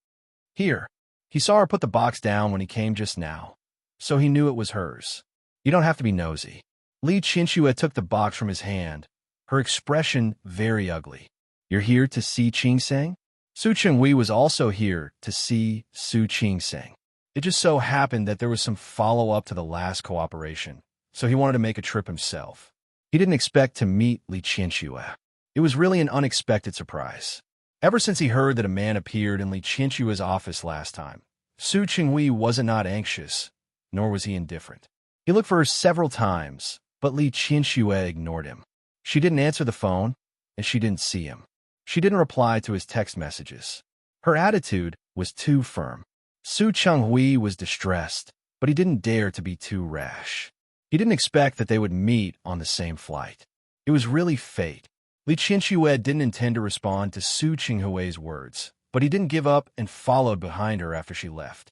Here. He saw her put the box down when he came just now, so he knew it was hers. You don't have to be nosy. Li Qianxue took the box from his hand, her expression very ugly. You're here to see Qing-sang? Su Qinghui was also here to see Su Qing-sang. It just so happened that there was some follow-up to the last cooperation, so he wanted to make a trip himself. He didn't expect to meet Li Qianxue. It was really an unexpected surprise. Ever since he heard that a man appeared in Li Qianxue's office last time, Su Qinghui wasn't not anxious, nor was he indifferent. He looked for her several times, but Li Qianxue ignored him. She didn't answer the phone, and she didn't see him. She didn't reply to his text messages. Her attitude was too firm. Su Qinghui was distressed, but he didn't dare to be too rash. He didn't expect that they would meet on the same flight. It was really fate. Li Qianxue didn't intend to respond to Su Qinghui's words, but he didn't give up and followed behind her after she left.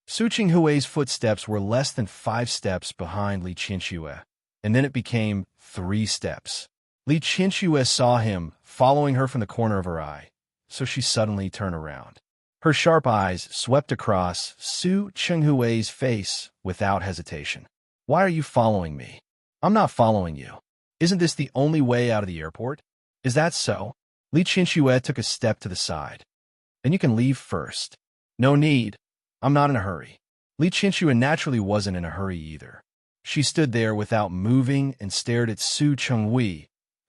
Su Qinghui's footsteps were less than 5 steps behind Li Qianxue, and then it became 3 steps. Li Qianxue saw him following her from the corner of her eye, so she suddenly turned around. Her sharp eyes swept across Su Qinghui's face without hesitation. Why are you following me? I'm not following you. Isn't this the only way out of the airport? Is that so? Li Qianxue took a step to the side. Then you can leave first. No need. I'm not in a hurry. Li Qianxue naturally wasn't in a hurry either. She stood there without moving and stared at Su Qinghui,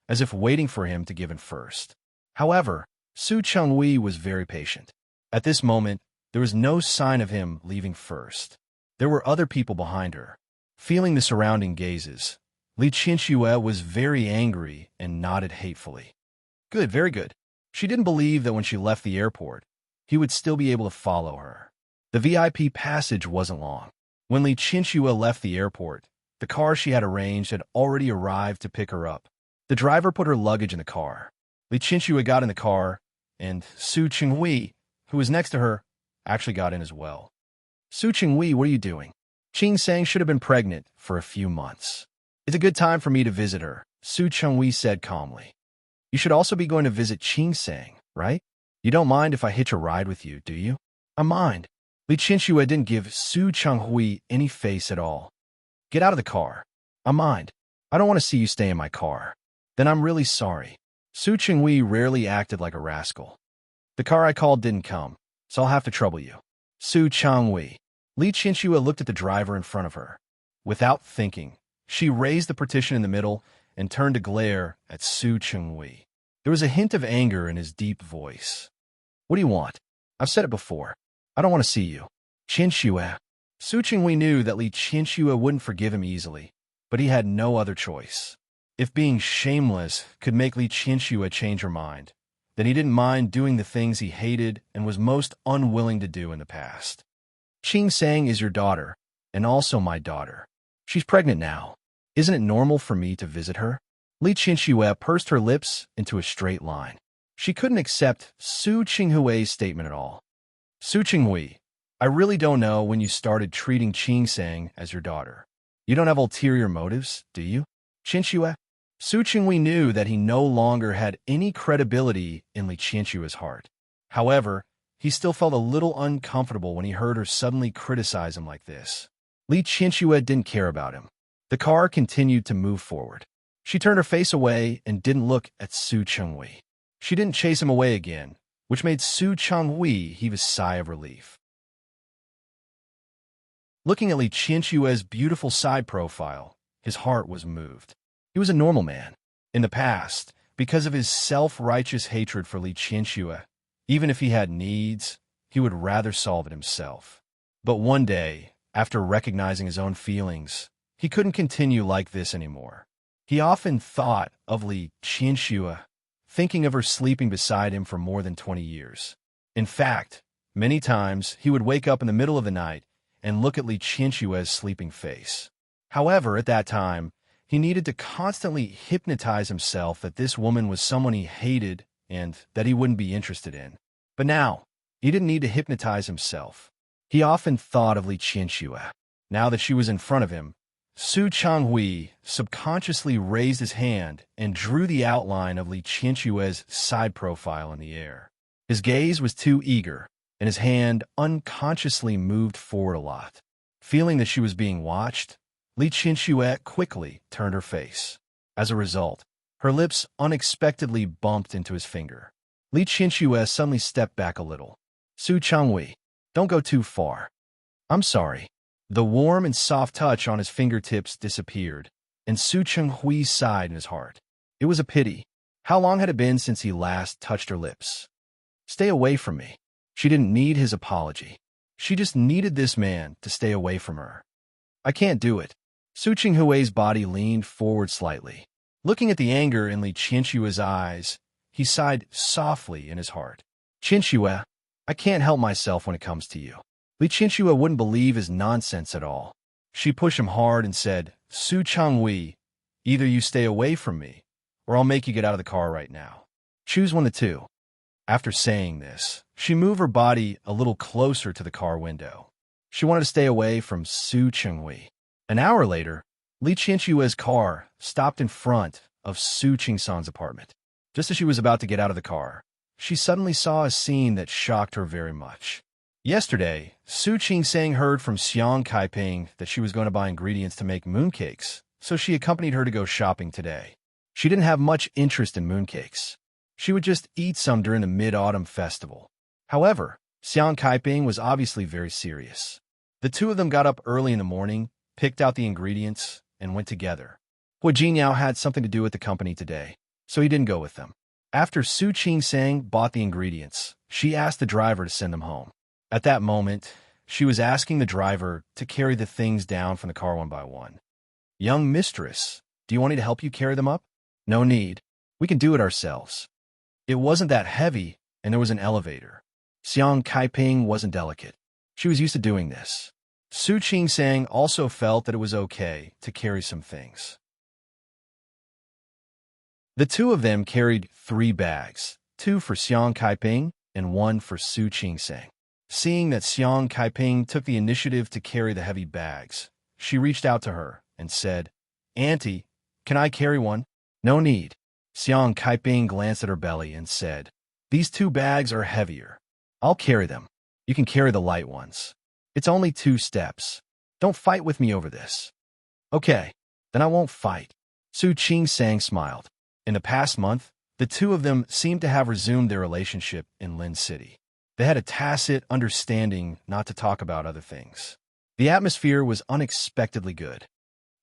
as if waiting for him to give in first. However, Su Qinghui was very patient. At this moment, there was no sign of him leaving first. There were other people behind her. Feeling the surrounding gazes, Li Qianxue was very angry and nodded hatefully. Good, very good. She didn't believe that when she left the airport, he would still be able to follow her. The VIP passage wasn't long. When Li Qianxue left the airport, the car she had arranged had already arrived to pick her up. The driver put her luggage in the car. Li Qianxue got in the car, and Su Qinghui, who was next to her, actually got in as well. Su Qinghui, what are you doing? Qing-sang should have been pregnant for a few months. It's a good time for me to visit her, Su Qinghui said calmly. You should also be going to visit Qing-sang, right? You don't mind if I hitch a ride with you, do you? I mind. Li Qianxue didn't give Su Qinghui any face at all. Get out of the car. I mind. I don't want to see you stay in my car. Then I'm really sorry. Su Qinghui rarely acted like a rascal. The car I called didn't come, so I'll have to trouble you. Su Qinghui. Li Qianxue looked at the driver in front of her. Without thinking, she raised the partition in the middle and turned to glare at Su Qinghui. There was a hint of anger in his deep voice. What do you want? I've said it before. I don't want to see you. Qianxue. Su Qinghui knew that Li Qianxue wouldn't forgive him easily, but he had no other choice. If being shameless could make Li Qianxue change her mind, then he didn't mind doing the things he hated and was most unwilling to do in the past. Qing-sang is your daughter, and also my daughter. She's pregnant now. Isn't it normal for me to visit her? Li Qinxue pursed her lips into a straight line. She couldn't accept Su Qinghui's statement at all. Su Qinghui, I really don't know when you started treating Qingsang as your daughter. You don't have ulterior motives, do you? Qinxue? Su Qinghui knew that he no longer had any credibility in Li Qinshue's heart. However, he still felt a little uncomfortable when he heard her suddenly criticize him like this. Li Qinsue didn't care about him. The car continued to move forward. She turned her face away and didn't look at Su Qinghui. She didn't chase him away again, which made Su Qinghui heave a sigh of relief. Looking at Li Qinshue's beautiful side profile, his heart was moved. He was a normal man. In the past, because of his self-righteous hatred for Li Qinsue, even if he had needs, he would rather solve it himself. But one day, after recognizing his own feelings, he couldn't continue like this anymore. He often thought of Li Qinsue, thinking of her sleeping beside him for more than 20 years. In fact, many times he would wake up in the middle of the night and look at Li Qinshue's sleeping face. However, at that time, he needed to constantly hypnotize himself that this woman was someone he hated and that he wouldn't be interested in. But now, he didn't need to hypnotize himself. He often thought of Li Qinsue. Now that she was in front of him, Su Qinghui subconsciously raised his hand and drew the outline of Li Qinshue's side profile in the air. His gaze was too eager, and his hand unconsciously moved forward a lot. Feeling that she was being watched, Li Qinsue quickly turned her face. As a result, her lips unexpectedly bumped into his finger. Li Qinsue suddenly stepped back a little. Su Qinghui, don't go too far. I'm sorry. The warm and soft touch on his fingertips disappeared, and Su Qinghui sighed in his heart. It was a pity. How long had it been since he last touched her lips? Stay away from me. She didn't need his apology. She just needed this man to stay away from her. I can't do it. Su Qinghui's body leaned forward slightly. Looking at the anger in Li Qinshue's eyes, he sighed softly in his heart. Qinsue, I can't help myself when it comes to you. Li Qinsue wouldn't believe his nonsense at all. She pushed him hard and said, Su Qinghui, either you stay away from me, or I'll make you get out of the car right now. Choose one of the two. After saying this, she moved her body a little closer to the car window. She wanted to stay away from Su Qinghui. An hour later, Li Qinshue's car stopped in front of Su Qingsang's apartment. Just as she was about to get out of the car, she suddenly saw a scene that shocked her very much. Yesterday, Su Qingsang heard from Xiang Kaiping that she was going to buy ingredients to make mooncakes, so she accompanied her to go shopping today. She didn't have much interest in mooncakes. She would just eat some during the Mid-Autumn Festival. However, Xiang Kaiping was obviously very serious. The two of them got up early in the morning, picked out the ingredients, and went together. Hu Jinyao had something to do with the company today, so he didn't go with them. After Su Qingsang bought the ingredients, she asked the driver to send them home. At that moment, she was asking the driver to carry the things down from the car one by one. Young mistress, do you want me to help you carry them up? No need. We can do it ourselves. It wasn't that heavy, and there was an elevator. Xiang Kaiping wasn't delicate. She was used to doing this. Su Qingsang also felt that it was okay to carry some things. The two of them carried 3 bags, 2 for Xiang Kaiping and 1 for Su Qingsang. Seeing that Xiang Kaiping took the initiative to carry the heavy bags, she reached out to her and said, Auntie, can I carry one? No need. Xiang Kaiping glanced at her belly and said, These 2 bags are heavier. I'll carry them. You can carry the light ones. It's only 2 steps. Don't fight with me over this. Okay, then I won't fight. Su Qingsang smiled. In the past month, the two of them seemed to have resumed their relationship in Lin City. They had a tacit understanding not to talk about other things. The atmosphere was unexpectedly good.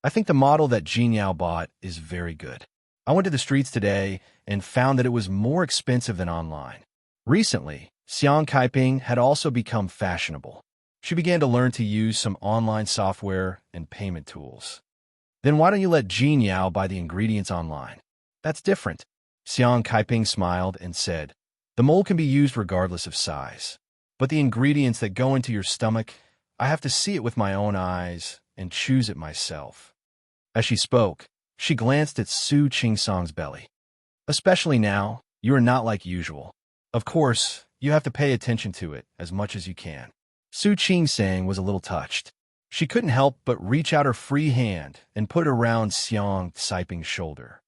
I think the model that Jinyao bought is very good. I went to the streets today and found that it was more expensive than online. Recently, Xiang Kaiping had also become fashionable. She began to learn to use some online software and payment tools. Then why don't you let Jinyao buy the ingredients online? That's different. Xiang Kaiping smiled and said, The mold can be used regardless of size. But the ingredients that go into your stomach I have to see it with my own eyes and choose it myself." As she spoke, she glanced at Su Qingsang's belly. "Especially now, you are not like usual. Of course, you have to pay attention to it as much as you can." Su Qingsang was a little touched. She couldn't help but reach out her free hand and put it around Xiang Caiping's shoulder.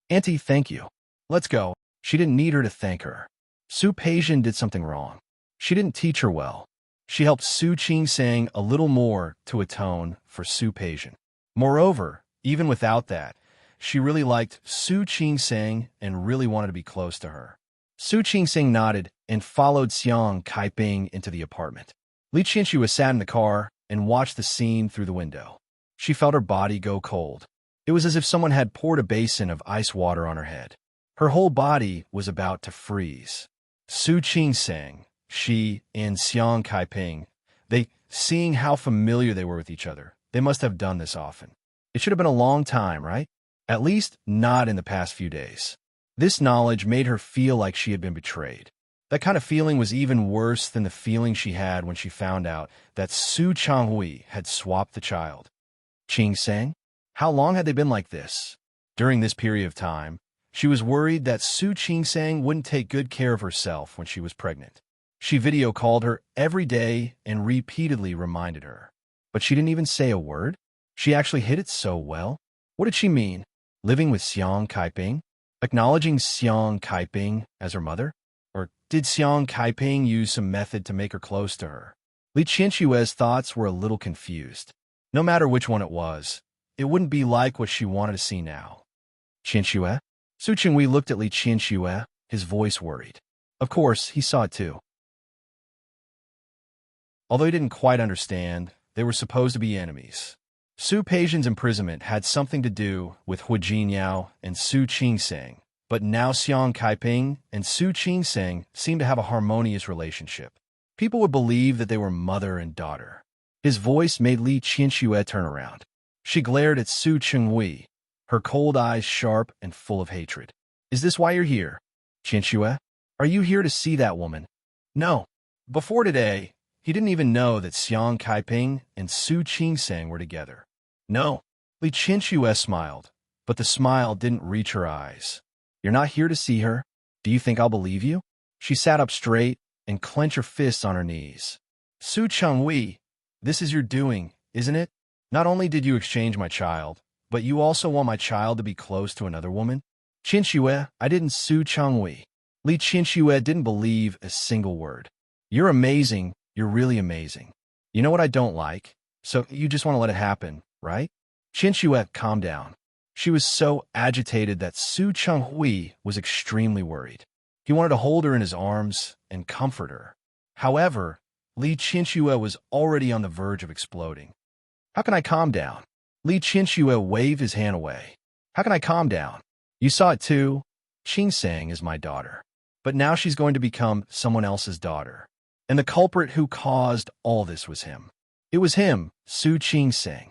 "Auntie, thank you. Let's go." She didn't need her to thank her. Su Peijian did something wrong. She didn't teach her well. She helped Su Qingsang a little more to atone for Su Peijian. Moreover, even without that, she really liked Su Qingsang and really wanted to be close to her. Su Qingsang nodded and followed Xiang Caiping into the apartment. Li Qianxue sat in the car and watched the scene through the window. She felt her body go cold. It was as if someone had poured a basin of ice water on her head. Her whole body was about to freeze. Su Qingsang, she, and Xiang Caiping, seeing how familiar they were with each other, they must have done this often. It should have been a long time, right? At least not in the past few days. This knowledge made her feel like she had been betrayed. That kind of feeling was even worse than the feeling she had when she found out that Su Changhui had swapped the child. Qingsang? How long had they been like this? During this period of time, she was worried that Su Qingsang wouldn't take good care of herself when she was pregnant. She video called her every day and repeatedly reminded her. But she didn't even say a word. She actually hid it so well. What did she mean? Living with Xiang Caiping? Acknowledging Xiang Caiping as her mother? Or did Xiang Caiping use some method to make her close to her? Li Qianxue's thoughts were a little confused. No matter which one it was, it wouldn't be like what she wanted to see now. "Qianxue?" Su Qinghui looked at Li Qianxue, his voice worried. Of course, he saw it too. Although he didn't quite understand, they were supposed to be enemies. Su Peijian's imprisonment had something to do with Hu Jinyao and Su Qingsang, but now Xiang Caiping and Su Qingsang seemed to have a harmonious relationship. People would believe that they were mother and daughter. His voice made Li Qianxue turn around. She glared at Su Qinghui, her cold eyes sharp and full of hatred. "Is this why you're here? Qianxue, are you here to see that woman?" No. Before today, he didn't even know that Xiang Caiping and Su Qingsang were together. No. Li Qianxue smiled, but the smile didn't reach her eyes. "You're not here to see her? Do you think I'll believe you?" She sat up straight and clenched her fists on her knees. "Su Changhui, this is your doing, isn't it? Not only did you exchange my child, but you also want my child to be close to another woman?" "Qianxue, I didn't." Su Changhui. Li Qianxue didn't believe a single word. "You're amazing. You're really amazing. You know what I don't like? So you just want to let it happen, right?" Qianxue calmed down. She was so agitated that Su Changhui was extremely worried. He wanted to hold her in his arms and comfort her. However, Li Qianxue was already on the verge of exploding. "How can I calm down?" Li Qianxue waved his hand away. "How can I calm down? You saw it too. Qingsang is my daughter. But now she's going to become someone else's daughter. And the culprit who caused all this was him. It was him, Su Qingsang.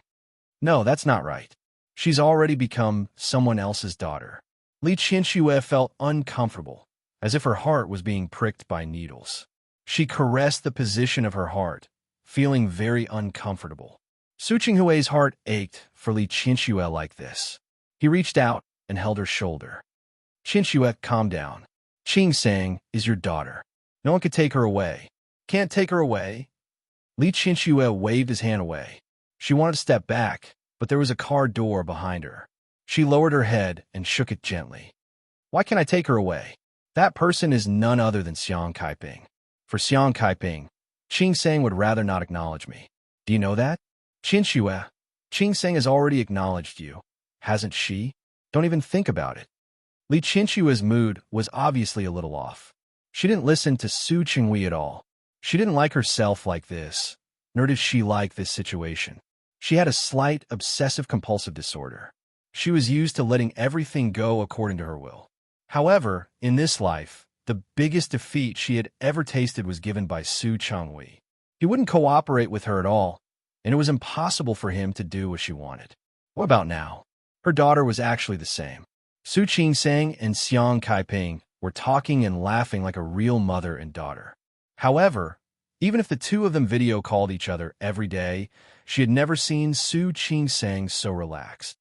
No, that's not right. She's already become someone else's daughter." Li Qianxue felt uncomfortable, as if her heart was being pricked by needles. She caressed the position of her heart, feeling very uncomfortable. Su Qinghui's heart ached for Li Qianxue like this. He reached out and held her shoulder. "Qianxue, calm down. Qingsang is your daughter. No one could take her away." "Can't take her away?" Li Qianxue waved his hand away. She wanted to step back, but there was a car door behind her. She lowered her head and shook it gently. "Why can't I take her away? That person is none other than Xiang Caiping. For Xiang Caiping, Qingsang would rather not acknowledge me. Do you know that? Qianxue, Qingsang has already acknowledged you, hasn't she? Don't even think about it." Li Qianxue's mood was obviously a little off. She didn't listen to Su Qinghui at all. She didn't like herself like this, nor did she like this situation. She had a slight obsessive-compulsive disorder. She was used to letting everything go according to her will. However, in this life, the biggest defeat she had ever tasted was given by Su Changhui. He wouldn't cooperate with her at all, and it was impossible for him to do what she wanted. What about now? Her daughter was actually the same. Su Qingsang and Xiang Caiping were talking and laughing like a real mother and daughter. However, Even if the two of them video called each other every day, she had never seen Su Qingsang so relaxed.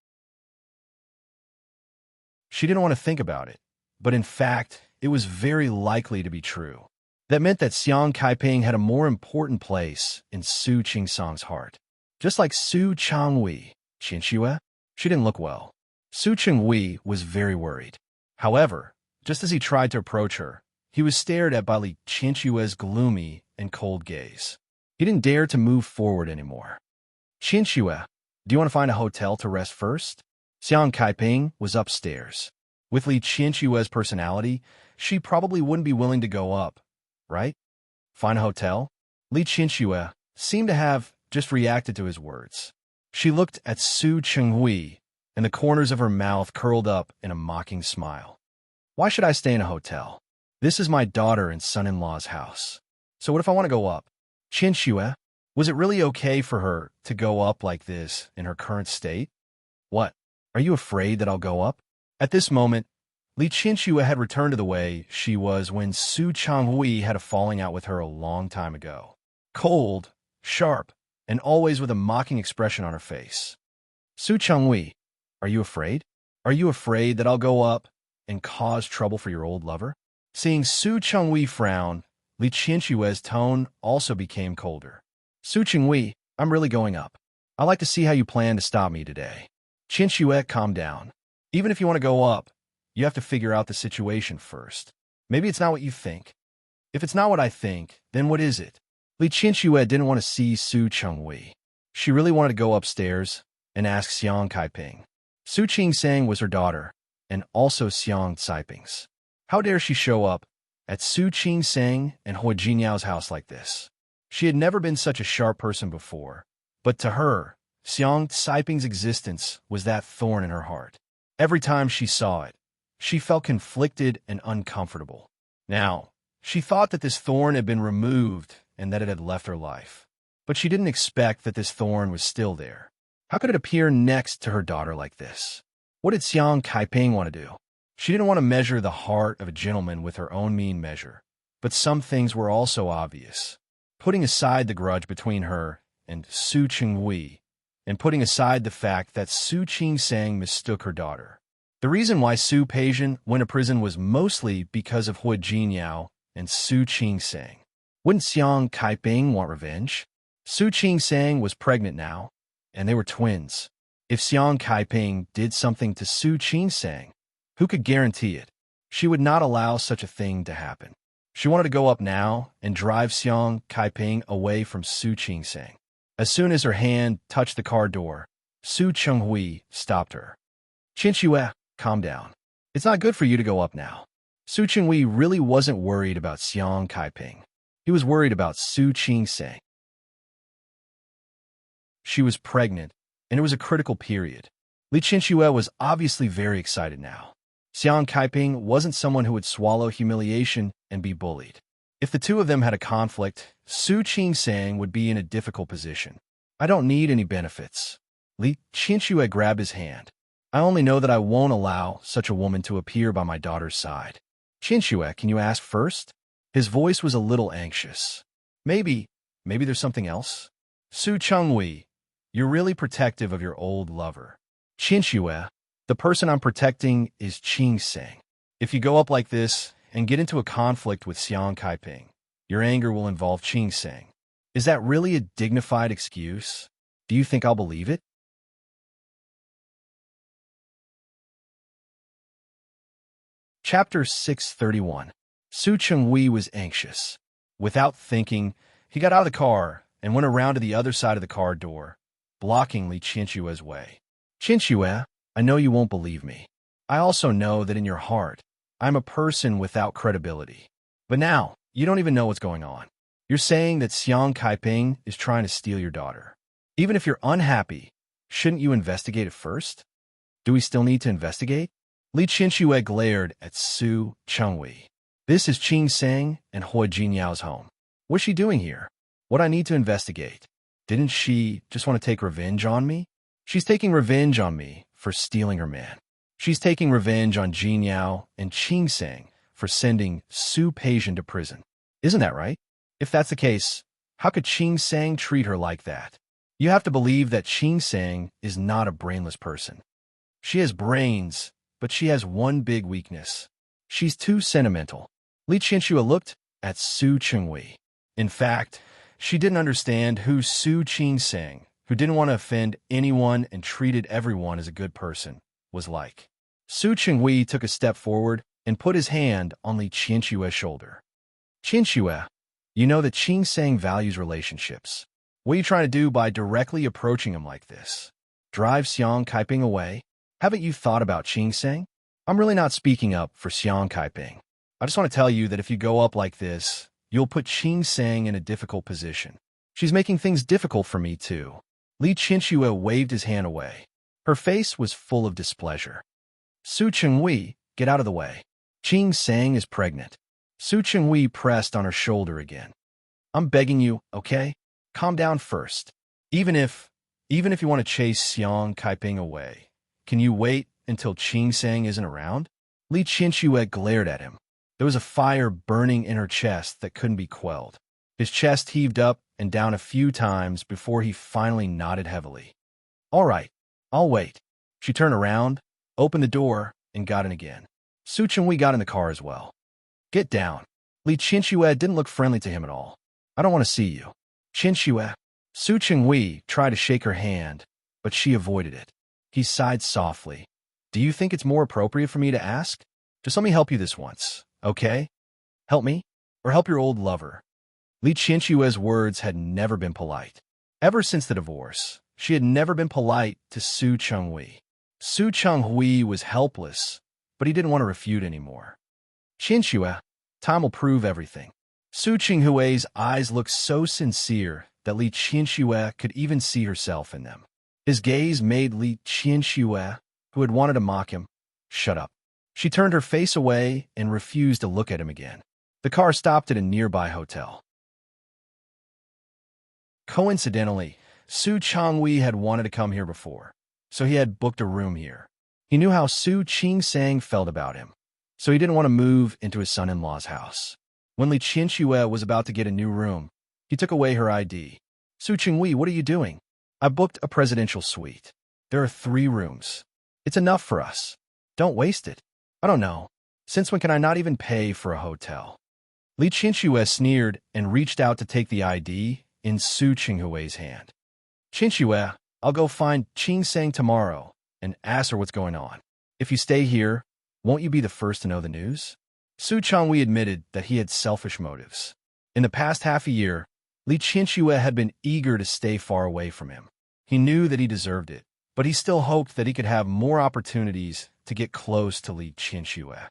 She didn't want to think about it, but in fact, it was very likely to be true. That meant that Xiang Kaiping had a more important place in Su Qingsang's heart. Just like Su Changwei, Qinxue, she didn't look well. Su Changwei was very worried. However, just as he tried to approach her, he was stared at by Li Qinshue's gloomy and cold gaze. He didn't dare to move forward anymore. Qinxue, do you want to find a hotel to rest first? Xiang Kaiping was upstairs. With Li Qinshue's personality, she probably wouldn't be willing to go up, right? Find a hotel? Li Qinshuo seemed to have just reacted to his words. She looked at Su Chenghui, and the corners of her mouth curled up in a mocking smile. Why should I stay in a hotel? This is my daughter and son-in-law's house. So what if I want to go up? Qinxue, was it really okay for her to go up like this in her current state? What? Are you afraid that I'll go up? At this moment, Li Qinshuo had returned to the way she was when Su Changhui had a falling out with her a long time ago. Cold, sharp, and always with a mocking expression on her face. Su Changhui, are you afraid? Are you afraid that I'll go up and cause trouble for your old lover? Seeing Su Changhui frown, Li Qinshue's tone also became colder. Su Changhui, I'm really going up. I'd like to see how you plan to stop me today. Qinshuo, calm down. Even if you want to go up, you have to figure out the situation first. Maybe it's not what you think. If it's not what I think, then what is it? Li Qinshuo didn't want to see Su Changhui. She really wanted to go upstairs and ask Xiang Kaiping. Su Qingsang was her daughter, and also Xiang Caiping's. How dare she show up at Su Qingsang and Hua Jinyao's house like this? She had never been such a sharp person before, but to her, Xiang Caiping's existence was that thorn in her heart. Every time she saw it, she felt conflicted and uncomfortable. Now, she thought that this thorn had been removed and that it had left her life. But she didn't expect that this thorn was still there. How could it appear next to her daughter like this? What did Xiang Kaiping want to do? She didn't want to measure the heart of a gentleman with her own mean measure, but some things were also obvious. Putting aside the grudge between her and Su Chenghui, and putting aside the fact that Su Qingsang mistook her daughter. The reason why Su Peijian went to prison was mostly because of Hua Jinyao and Su Qingsang. Wouldn't Xiang Kaiping want revenge? Su Qingsang was pregnant now, and they were twins. If Xiang Kaiping did something to Su Qingsang, who could guarantee it? She would not allow such a thing to happen. She wanted to go up now and drive Xiang Kaiping away from Su Qingsang. As soon as her hand touched the car door, Su Chenghui stopped her. Qinxue, calm down. It's not good for you to go up now. Su Chenghui really wasn't worried about Xiang Kaiping. He was worried about Su Qingsang. She was pregnant, and it was a critical period. Li Qinxue was obviously very excited now. Xiang Kaiping wasn't someone who would swallow humiliation and be bullied. If the two of them had a conflict, Su Qingsang would be in a difficult position. I don't need any benefits. Li Qinshuo grabbed his hand. I only know that I won't allow such a woman to appear by my daughter's side. Qinshuo, can you ask first? His voice was a little anxious. Maybe there's something else? Su Chenghui, you're really protective of your old lover. Qinshuo, the person I'm protecting is Qingsang. If you go up like this and get into a conflict with Xiang Kaiping, your anger will involve Qingsang. Is that really a dignified excuse? Do you think I'll believe it? Chapter 631. Su Chenghui was anxious. Without thinking, he got out of the car and went around to the other side of the car door, blocking Li Qinshue's way. Qinshuo, I know you won't believe me. I also know that in your heart, I'm a person without credibility. But now, you don't even know what's going on. You're saying that Xiang Kaiping is trying to steal your daughter. Even if you're unhappy, shouldn't you investigate it first? Do we still need to investigate? Li Qinshuo glared at Su Chenghui. This is Qingsang and Hua Jinyao's home. What's she doing here? What I need to investigate. Didn't she just want to take revenge on me? She's taking revenge on me for stealing her man. She's taking revenge on Jinyao and Qingsang for sending Su Peijian to prison. Isn't that right? If that's the case, How could Qing Sang treat her like that? You have to believe that Qing Sang is not a brainless person. She has brains, but she has one big weakness. She's too sentimental. Li Qianxue looked at Su Chenghui. In fact, she didn't understand who Su Qing Sang, who didn't want to offend anyone and treated everyone as a good person, was like. Su Chenghui took a step forward and put his hand on Li Qianxue's shoulder. Qianxue, you know that Qing Sang values relationships. What are you trying to do by directly approaching him like this? Drive Xiang Kaiping away? Haven't you thought about Qing Sang? I'm really not speaking up for Xiang Kaiping. I just want to tell you that if you go up like this, you'll put Qing Sang in a difficult position. She's making things difficult for me, too. Li Qianxue waved his hand away. Her face was full of displeasure. Su Chenghui, get out of the way. Qing Sang is pregnant. Su Chenghui pressed on her shoulder again. I'm begging you, okay? Calm down first. Even if you want to chase Xiang Kaiping away, can you wait until Qing Sang isn't around? Li Qianxue glared at him. There was a fire burning in her chest that couldn't be quelled. His chest heaved up and down a few times before he finally nodded heavily. All right, I'll wait. She turned around, opened the door, and got in again. Su Chenghui got in the car as well. Get down. Li Qianxue didn't look friendly to him at all. I don't want to see you. Qianxue. Su Chenghui tried to shake her hand, but she avoided it. He sighed softly. Do you think it's more appropriate for me to ask? Just let me help you this once, okay? Help me? Or help your old lover? Li Qianxue's words had never been polite. Ever since the divorce, she had never been polite to Su Chenghui. Su Chenghui was helpless, but he didn't want to refute anymore. Qianxue, time will prove everything. Su Chenghui's eyes looked so sincere that Li Qianxue could even see herself in them. His gaze made Li Qianxue, who had wanted to mock him, shut up. She turned her face away and refused to look at him again. The car stopped at a nearby hotel. Coincidentally, Su Chenghui had wanted to come here before, so he had booked a room here. He knew how Su Qing Sang felt about him, so he didn't want to move into his son-in-law's house. When Li Qianxue was about to get a new room, he took away her ID. Su Chenghui, what are you doing? I booked a presidential suite. There are 3 rooms. It's enough for us. Don't waste it. I don't know. Since when can I not even pay for a hotel? Li Qianxue sneered and reached out to take the ID in Su Chenghui's hand. Qianxue, I'll go find Qing Sang tomorrow and ask her what's going on. If you stay here, won't you be the first to know the news? Su Chenghui admitted that he had selfish motives. In the past half a year, Li Qianxue had been eager to stay far away from him. He knew that he deserved it, but he still hoped that he could have more opportunities to get close to Li Qianxue.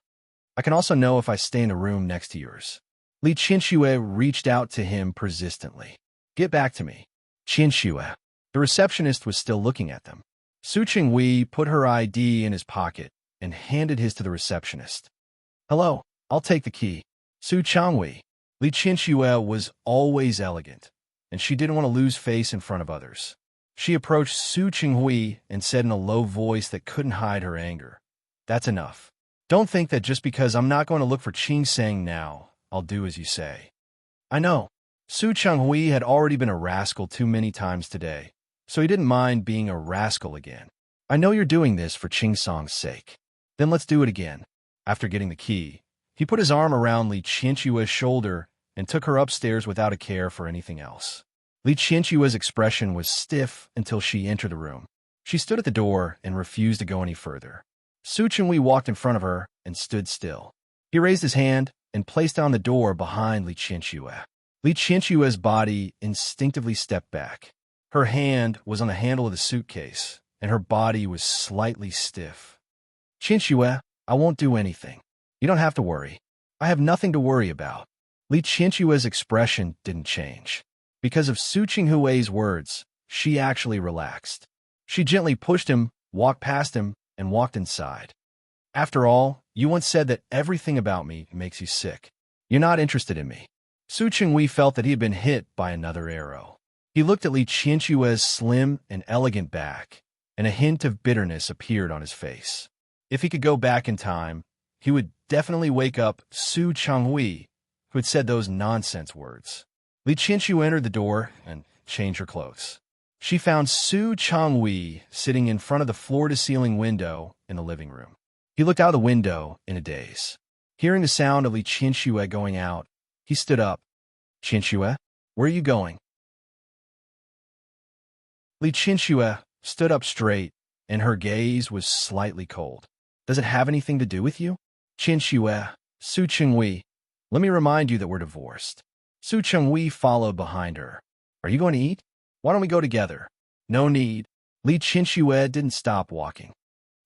I can also know if I stay in a room next to yours. Li Qianxue reached out to him persistently. Get back to me. Qianxue. The receptionist was still looking at them. Su Chenghui put her ID in his pocket and handed his to the receptionist. Hello, I'll take the key. Su Chenghui. Li Qianxue was always elegant, and she didn't want to lose face in front of others. She approached Su Chenghui and said in a low voice that couldn't hide her anger, That's enough. Don't think that just because I'm not going to look for Qing Sang now, I'll do as you say. I know. Su Chenghui had already been a rascal too many times today, so he didn't mind being a rascal again. I know you're doing this for Qing Sang's sake. Then let's do it again. After getting the key, he put his arm around Li Qianxue's shoulder and took her upstairs without a care for anything else. Li Qianxue's expression was stiff until she entered the room. She stood at the door and refused to go any further. Su Chenghui walked in front of her and stood still. He raised his hand and placed on the door behind Li Qianxue. Li Qianxue's body instinctively stepped back. Her hand was on the handle of the suitcase, and her body was slightly stiff. Qianxue, I won't do anything. You don't have to worry. I have nothing to worry about. Li Qianxue's expression didn't change. Because of Su Chenghui's words, she actually relaxed. She gently pushed him, walked past him, and walked inside. After all, you once said that everything about me makes you sick. You're not interested in me. Su Chenghui felt that he had been hit by another arrow. He looked at Li Qianxue's slim and elegant back, and a hint of bitterness appeared on his face. If he could go back in time, he would definitely wake up Su Chenghui, who had said those nonsense words. Li Qianqiu entered the door and changed her clothes. She found Su Changhui sitting in front of the floor-to-ceiling window in the living room. He looked out of the window in a daze. Hearing the sound of Li Qianqiu going out, he stood up. "Qianqiu, where are you going?" Li Qianqiu stood up straight, and her gaze was slightly cold. "Does it have anything to do with you?" "Qianqiu, Su Chenghui, let me remind you that we're divorced." Su Chenghui followed behind her. "Are you going to eat? Why don't we go together?" "No need." Li Qianqiu didn't stop walking.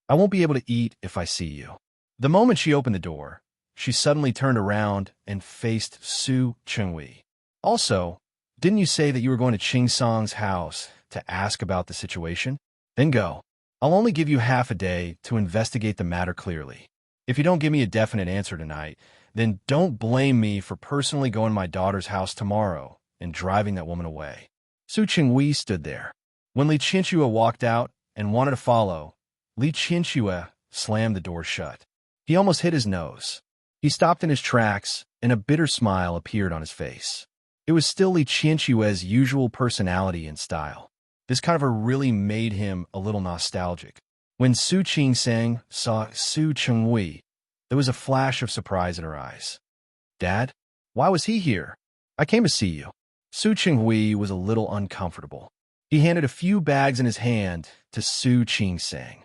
"I won't be able to eat if I see you." The moment she opened the door, she suddenly turned around and faced Su Chenghui. "Also, didn't you say that you were going to Qing Song's house to ask about the situation? Then go. I'll only give you half a day to investigate the matter clearly. If you don't give me a definite answer tonight, then don't blame me for personally going to my daughter's house tomorrow and driving that woman away." Su Chenghui stood there. When Li Qianqiu walked out and wanted to follow, Li Qianqiu slammed the door shut. He almost hit his nose. He stopped in his tracks, and a bitter smile appeared on his face. It was still Li Qianqiu's usual personality and style. This kind of really made him a little nostalgic. When Su Qingsang saw Su Chenghui, there was a flash of surprise in her eyes. "Dad, why was he here?" "I came to see you." Su Chenghui was a little uncomfortable. He handed a few bags in his hand to Su Qingsang.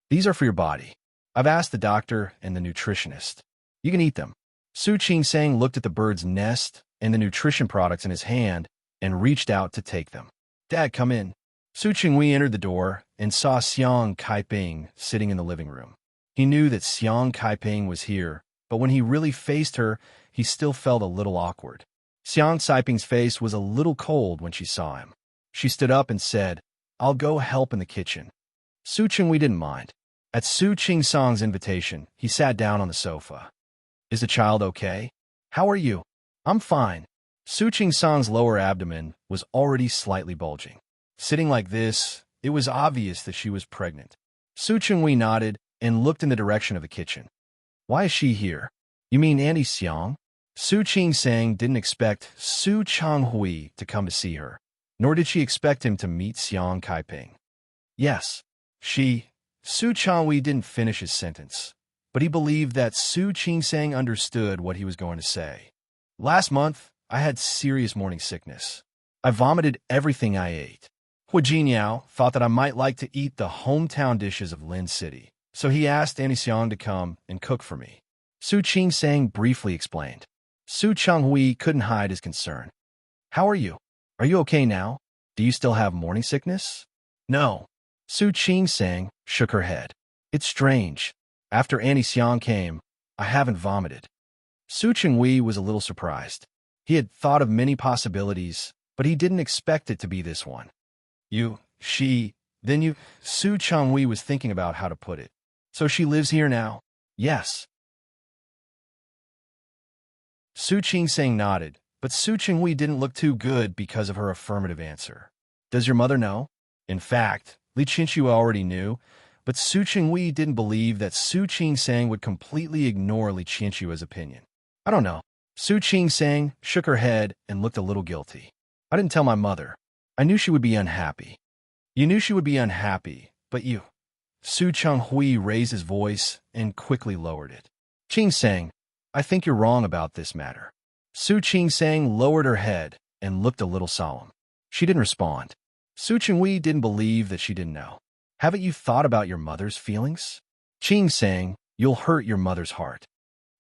"These are for your body. I've asked the doctor and the nutritionist. You can eat them." Su Qingsang looked at the bird's nest and the nutrition products in his hand and reached out to take them. "Dad, come in." Su Chenghui entered the door and saw Xiang Kaiping sitting in the living room. He knew that Xiang Kaiping was here, but when he really faced her, he still felt a little awkward. Xiang Kaiping's face was a little cold when she saw him. She stood up and said, "I'll go help in the kitchen." Su Chenghui didn't mind. At Su Qingsang's invitation, he sat down on the sofa. "Is the child okay? How are you?" "I'm fine." Su Qingsang's lower abdomen was already slightly bulging. Sitting like this, it was obvious that she was pregnant. Su Chenghui nodded and looked in the direction of the kitchen. "Why is she here?" "You mean Auntie Xiang?" Su Qingsang didn't expect Su Changhui to come to see her, nor did she expect him to meet Xiang Kaiping. "Yes, Su Changhui didn't finish his sentence, but he believed that Su Qingsang understood what he was going to say. "Last month, I had serious morning sickness. I vomited everything I ate. Hu Jiniao thought that I might like to eat the hometown dishes of Lin City, so he asked Auntie Xiang to come and cook for me." Su Qingsang briefly explained. Su Changhui couldn't hide his concern. "How are you? Are you okay now? Do you still have morning sickness?" "No." Su Qingsang shook her head. "It's strange. After Auntie Xiang came, I haven't vomited." Su Chenghui was a little surprised. He had thought of many possibilities, but he didn't expect it to be this one. Su Chenghui was thinking about how to put it. "So she lives here now?" "Yes." Su Qingsang nodded, but Su Chenghui didn't look too good because of her affirmative answer. "Does your mother know?" In fact, Li Qianqiu already knew, but Su Chenghui didn't believe that Su Qingsang would completely ignore Li Qianqiu's opinion. "I don't know." Su Qingsang shook her head and looked a little guilty. "I didn't tell my mother. I knew she would be unhappy." "You knew she would be unhappy, but you—" Su Chenghui raised his voice and quickly lowered it. "Qingsang, I think you're wrong about this matter." Su Qingsang lowered her head and looked a little solemn. She didn't respond. Su Chenghui didn't believe that she didn't know. "Haven't you thought about your mother's feelings?" "Qingsang, you'll hurt your mother's heart."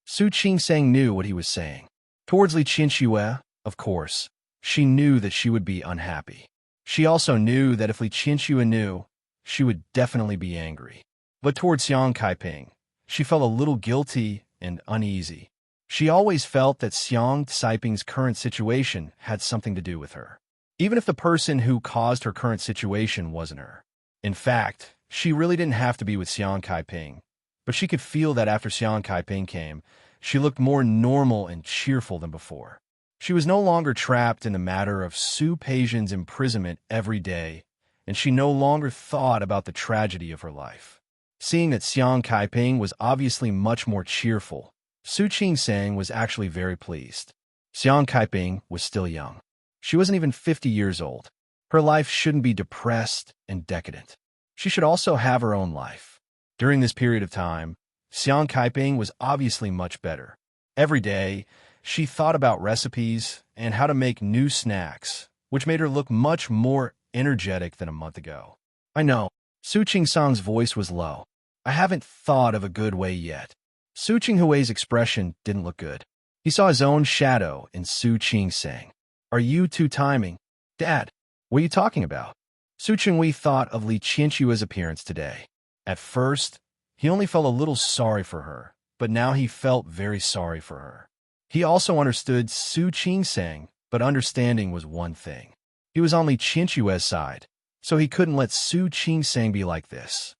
Su Qingsang knew what he was saying. Towards Li Qianqiu, of course, she knew that she would be unhappy. She also knew that if Li Qianqiu knew, she would definitely be angry. But towards Xiang Kaiping, she felt a little guilty and uneasy. She always felt that Xiang Kaiping's current situation had something to do with her, even if the person who caused her current situation wasn't her. In fact, she really didn't have to be with Xiang Kaiping, but she could feel that after Xiang Kaiping came, she looked more normal and cheerful than before. She was no longer trapped in the matter of Su Peijian's imprisonment every day, and she no longer thought about the tragedy of her life. Seeing that Xiang Kaiping was obviously much more cheerful, Su Qingsang was actually very pleased. Xiang Kaiping was still young. She wasn't even 50 years old. Her life shouldn't be depressed and decadent. She should also have her own life. During this period of time, Xiang Kaiping was obviously much better. Every day, she thought about recipes and how to make new snacks, which made her look much more energetic than a month ago. I know. Su Qingsang's voice was low. I haven't thought of a good way yet. Su Qinghui's expression didn't look good. He saw his own shadow in Su Qingsang. Are you two timing? Dad, what are you talking about? Su Qinghui thought of Li Qianxue's appearance today. At first, he only felt a little sorry for her, but now he felt very sorry for her. He also understood Su Qingsang, but understanding was one thing. He was on Li Qianxue's side, so he couldn't let Su Qingsang be like this.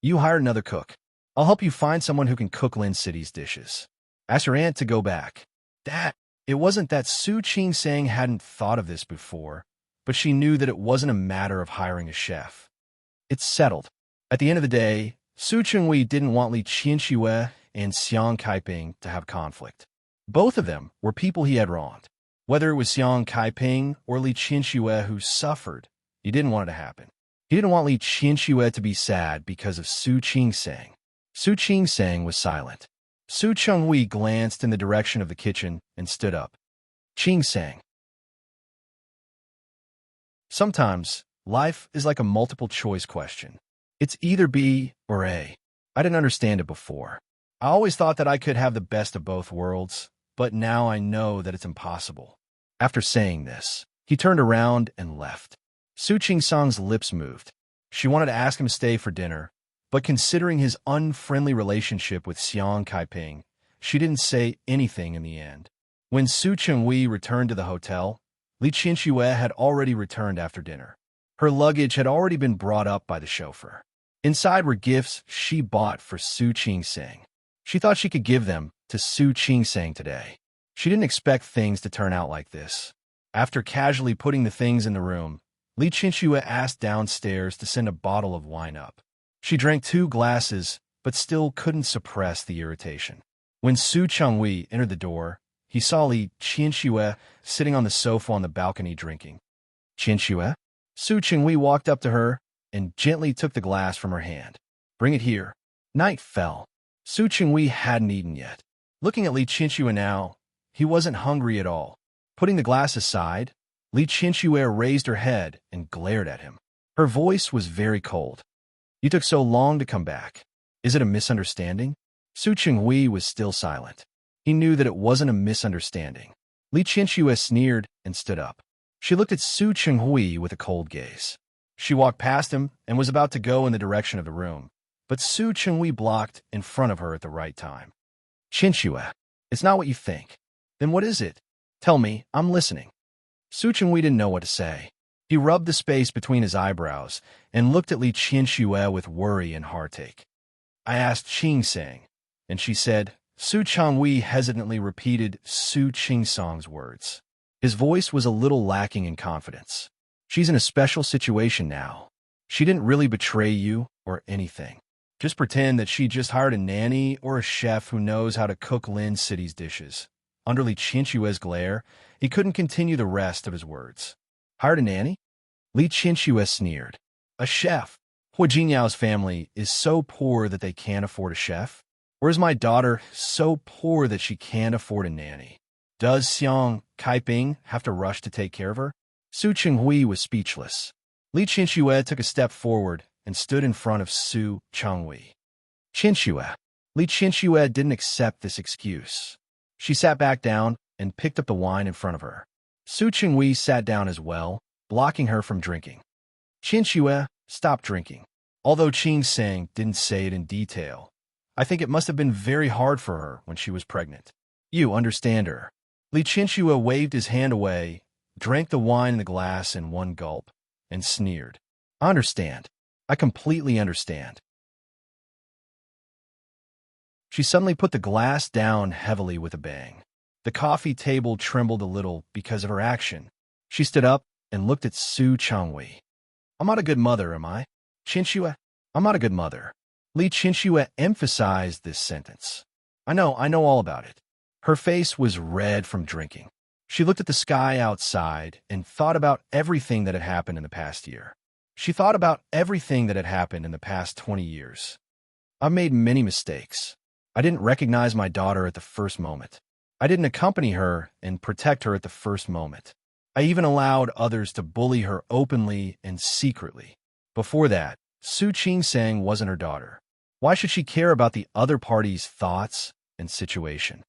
You hired another cook. I'll help you find someone who can cook Lin City's dishes. Ask your aunt to go back. Dad, it wasn't that Su Qingsang hadn't thought of this before, but she knew that it wasn't a matter of hiring a chef. It's settled. At the end of the day, Su Qinghui didn't want Li Qianxue and Xiang Kaiping to have conflict. Both of them were people he had wronged. Whether it was Xiang Kaiping or Li Qianxue who suffered, he didn't want it to happen. He didn't want Li Qianxue to be sad because of Su Qingsang. Su Qingsang was silent. Su Qinghui glanced in the direction of the kitchen and stood up. Qingsang. Sometimes, life is like a multiple-choice question. It's either B or A. I didn't understand it before. I always thought that I could have the best of both worlds, but now I know that it's impossible. After saying this, he turned around and left. Su Qingsang's lips moved. She wanted to ask him to stay for dinner, but considering his unfriendly relationship with Xiang Kaiping, she didn't say anything in the end. When Su Qinghui returned to the hotel, Li Qianxue had already returned after dinner. Her luggage had already been brought up by the chauffeur. Inside were gifts she bought for Su Qingsang. She thought she could give them to Su Qingsang today. She didn't expect things to turn out like this. After casually putting the things in the room, Li Qianxue asked downstairs to send a bottle of wine up. She drank 2 glasses, but still couldn't suppress the irritation. When Su Qinghui entered the door, he saw Li Qianxue sitting on the sofa on the balcony drinking. Qianxue? Su Qinghui walked up to her and gently took the glass from her hand. Bring it here. Night fell. Su Qinghui hadn't eaten yet. Looking at Li Qianxue now, he wasn't hungry at all. Putting the glass aside, Li Qianxue raised her head and glared at him. Her voice was very cold. You took so long to come back. Is it a misunderstanding? Su Qinghui was still silent. He knew that it wasn't a misunderstanding. Li Qianxue sneered and stood up. She looked at Su Qinghui with a cold gaze. She walked past him and was about to go in the direction of the room, but Su Qinghui blocked in front of her at the right time. Qianxue, it's not what you think. Then what is it? Tell me, I'm listening. Su Qinghui didn't know what to say. He rubbed the space between his eyebrows and looked at Li Qianxue with worry and heartache. I asked Qingsang, and she said. Su Qinghui hesitantly repeated Su Qingsang's words. His voice was a little lacking in confidence. She's in a special situation now. She didn't really betray you or anything. Just pretend that she just hired a nanny or a chef who knows how to cook Lin City's dishes. Under Li Qianxue's glare, he couldn't continue the rest of his words. Hired a nanny? Li Qianxue sneered. A chef? Hua Jinyao's family is so poor that they can't afford a chef? Or is my daughter so poor that she can't afford a nanny? Does Xiang Kaiping have to rush to take care of her? Su Qinghui was speechless. Li Qianxue took a step forward and stood in front of Su Qinghui. Qianxue. Li Qianxue didn't accept this excuse. She sat back down and picked up the wine in front of her. Su Qinghui sat down as well, blocking her from drinking. Qianxue, stop drinking. Although Qingsang didn't say it in detail, I think it must have been very hard for her when she was pregnant. You understand her. Li Qianxue waved his hand away, drank the wine in the glass in one gulp, and sneered. I understand. I completely understand. She suddenly put the glass down heavily with a bang. The coffee table trembled a little because of her action. She stood up and looked at Su Qinghui. I'm not a good mother, am I? Qianxue, I'm not a good mother. Li Qianxue emphasized this sentence. I know all about it. Her face was red from drinking. She looked at the sky outside and thought about everything that had happened in the past year. She thought about everything that had happened in the past 20 years. I've made many mistakes. I didn't recognize my daughter at the first moment. I didn't accompany her and protect her at the first moment. I even allowed others to bully her openly and secretly. Before that, Su Qing wasn't her daughter. Why should she care about the other party's thoughts and situation?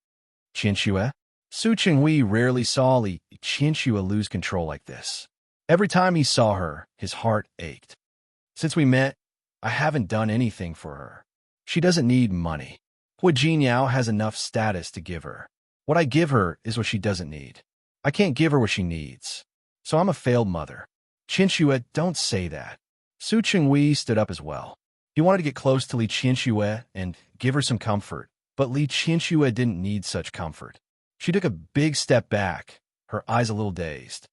Qianxue? Su Qinghui rarely saw Li Qianxue lose control like this. Every time he saw her, his heart ached. Since we met, I haven't done anything for her. She doesn't need money. Hui Jinyao has enough status to give her. What I give her is what she doesn't need. I can't give her what she needs. So I'm a failed mother. Qianxue, don't say that. Su Qinghui stood up as well. He wanted to get close to Li Qianxue and give her some comfort, but Li Qianxue didn't need such comfort. She took a big step back, her eyes a little dazed.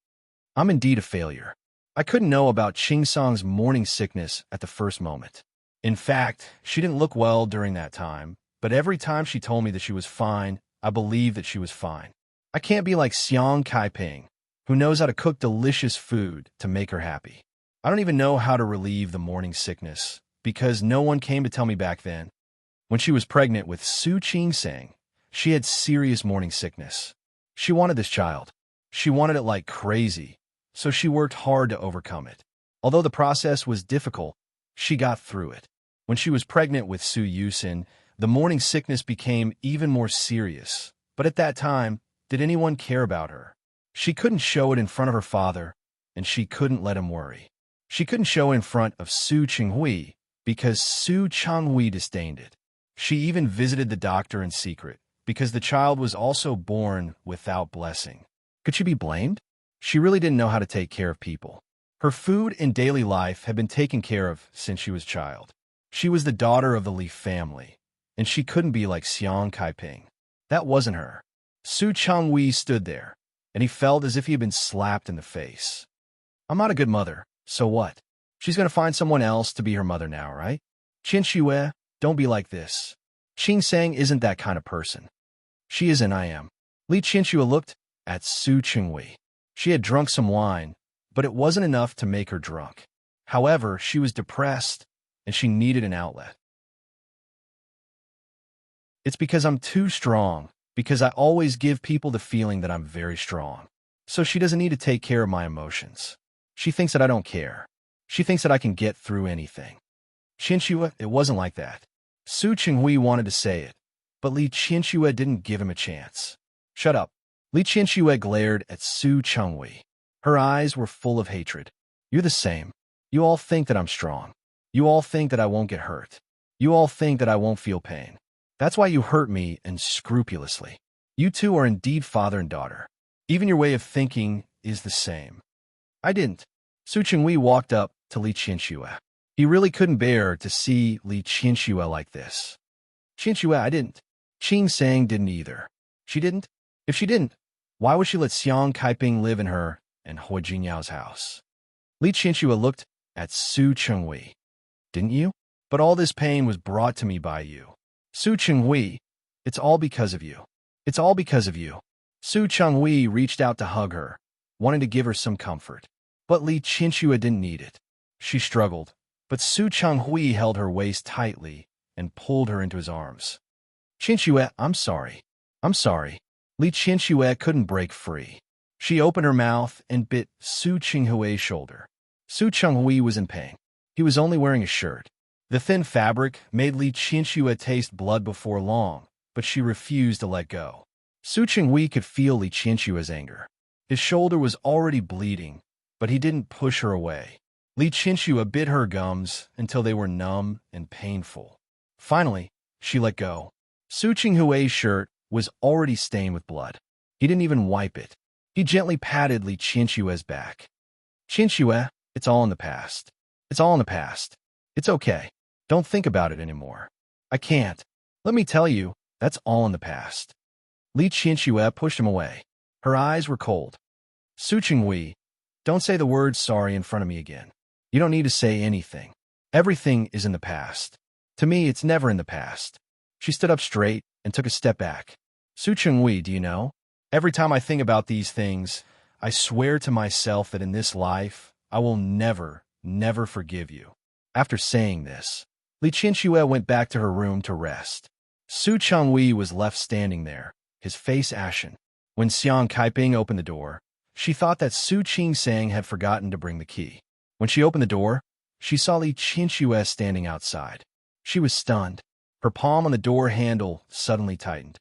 I'm indeed a failure. I couldn't know about Qingsong's morning sickness at the first moment. In fact, she didn't look well during that time, but every time she told me that she was fine, I believed that she was fine. I can't be like Xiang Kaiping, who knows how to cook delicious food to make her happy. I don't even know how to relieve the morning sickness, because no one came to tell me back then. When she was pregnant with Su Qingsang, she had serious morning sickness. She wanted this child. She wanted it like crazy, so she worked hard to overcome it. Although the process was difficult, she got through it. When she was pregnant with Su Yusin, the morning sickness became even more serious. But at that time, did anyone care about her? She couldn't show it in front of her father, and she couldn't let him worry. She couldn't show in front of Su Qinghui because Su Changhui disdained it. She even visited the doctor in secret because the child was also born without blessing. Could she be blamed? She really didn't know how to take care of people. Her food and daily life had been taken care of since she was a child. She was the daughter of the Li family, and she couldn't be like Xiang Kaiping. That wasn't her. Su Changhui stood there, and he felt as if he had been slapped in the face. I'm not a good mother, so what? She's going to find someone else to be her mother now, right? Qianxue, don't be like this. Qingsang isn't that kind of person. She is and I am. Li Qianxue looked at Su Qinghui. She had drunk some wine, but it wasn't enough to make her drunk. However, she was depressed, and she needed an outlet. It's because I'm too strong, because I always give people the feeling that I'm very strong. So she doesn't need to take care of my emotions. She thinks that I don't care. She thinks that I can get through anything. Qianxue, it wasn't like that. Su Qinghui wanted to say it, but Li Qianxue didn't give him a chance. Shut up. Li Qianxue glared at Su Chenghui. Her eyes were full of hatred. You're the same. You all think that I'm strong. You all think that I won't get hurt. You all think that I won't feel pain. That's why you hurt me and scrupulously. You two are indeed father and daughter. Even your way of thinking is the same. I didn't. Su Qinghui walked up to Li Qianxue. He really couldn't bear to see Li Qianxue like this. Qianxue, I didn't. Qingsang didn't either. She didn't? If she didn't, why would she let Xiang Kaiping live in her and Hui Jinyao's house? Li Qianxue looked at Su Chenghui. Didn't you? But all this pain was brought to me by you. Su Chenghui, it's all because of you. It's all because of you. Su Chenghui reached out to hug her, wanting to give her some comfort. But Li Qianxue didn't need it. She struggled, but Su Chenghui held her waist tightly and pulled her into his arms. Qianxue, I'm sorry. I'm sorry. Li Qianxue couldn't break free. She opened her mouth and bit Su Chenghui's shoulder. Su Chenghui was in pain. He was only wearing a shirt. The thin fabric made Li Qianxue taste blood before long, but she refused to let go. Su Chenghui could feel Li Qianxue's anger. His shoulder was already bleeding, but he didn't push her away. Li Qianxue bit her gums until they were numb and painful. Finally, she let go. Su Chenghui's shirt was already stained with blood. He didn't even wipe it. He gently patted Li Qianxue's back. Qianxue, it's all in the past. It's all in the past. It's okay. Don't think about it anymore. I can't. Let me tell you, that's all in the past. Li Qianxue pushed him away. Her eyes were cold. Su Chenghui, don't say the word sorry in front of me again. You don't need to say anything. Everything is in the past. To me, it's never in the past. She stood up straight and took a step back. Su Chenghui, do you know? Every time I think about these things, I swear to myself that in this life, I will never, never forgive you. After saying this, Li Qinxue went back to her room to rest. Su Changhui was left standing there, his face ashen. When Xiang Kaiping opened the door, she thought that Su Qingsang had forgotten to bring the key. When she opened the door, she saw Li Qinxue standing outside. She was stunned. Her palm on the door handle suddenly tightened.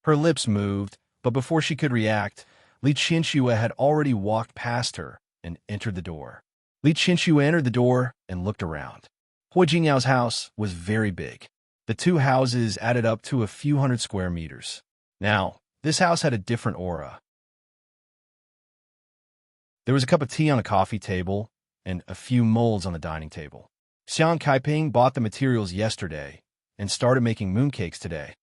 Her lips moved, but before she could react, Li Qinxue had already walked past her and entered the door. Li Qinxue entered the door and looked around. Hu Jingyao's house was very big. The two houses added up to a few hundred square meters. Now, this house had a different aura. There was a cup of tea on a coffee table and a few molds on the dining table. Xiang Kaiping bought the materials yesterday and started making mooncakes today.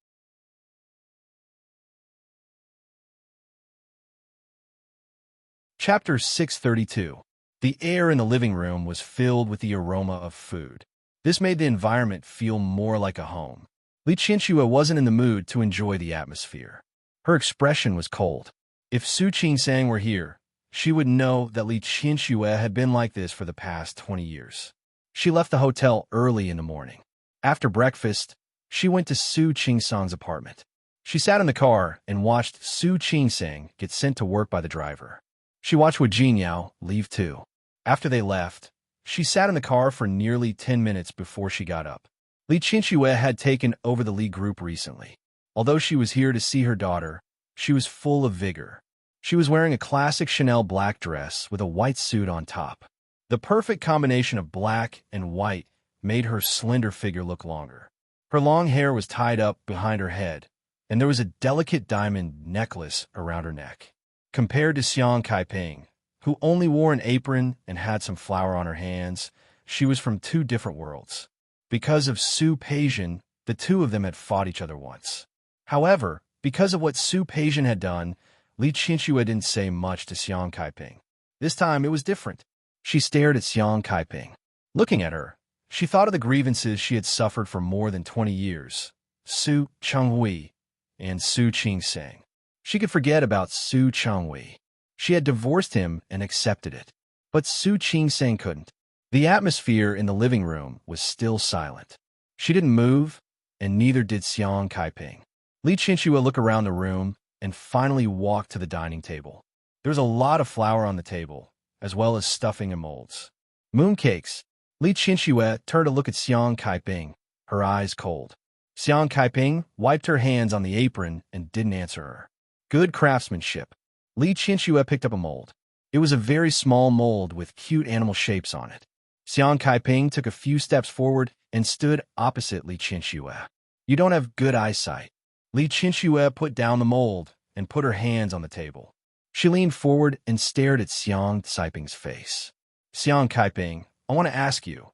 Chapter 632. The air in the living room was filled with the aroma of food. This made the environment feel more like a home. Li Qinxue wasn't in the mood to enjoy the atmosphere. Her expression was cold. If Su Qingsang were here, she would know that Li Qinxue had been like this for the past 20 years. She left the hotel early in the morning. After breakfast, she went to Su Qingsang's apartment. She sat in the car and watched Su Qingsang get sent to work by the driver. She watched Hu Jingyao leave too. After they left, she sat in the car for nearly 10 minutes before she got up. Li Qinxue had taken over the Li group recently. Although she was here to see her daughter, she was full of vigor. She was wearing a classic Chanel black dress with a white suit on top. The perfect combination of black and white made her slender figure look longer. Her long hair was tied up behind her head, and there was a delicate diamond necklace around her neck. Compared to Xiang Kaiping, who only wore an apron and had some flour on her hands, she was from two different worlds. Because of Su Peijian, the two of them had fought each other once. However, because of what Su Peijian had done, Li Qinxue didn't say much to Xiang Kaiping. This time it was different. She stared at Xiang Kaiping. Looking at her, she thought of the grievances she had suffered for more than 20 years. Su Changhui and Su Qingsang. She could forget about Su Changhui. She had divorced him and accepted it. But Su Qingsang couldn't. The atmosphere in the living room was still silent. She didn't move, and neither did Xiang Kaiping. Li Qinxue looked around the room and finally walked to the dining table. There was a lot of flour on the table, as well as stuffing and molds. Mooncakes. Li Qinxue turned to look at Xiang Kaiping, her eyes cold. Xiang Kaiping wiped her hands on the apron and didn't answer her. Good craftsmanship. Li Qinxue picked up a mold. It was a very small mold with cute animal shapes on it. Xiang Kaiping took a few steps forward and stood opposite Li Qinxue. You don't have good eyesight. Li Qinxue put down the mold and put her hands on the table. She leaned forward and stared at Xiang Kaiping's face. Xiang Kaiping, I want to ask you,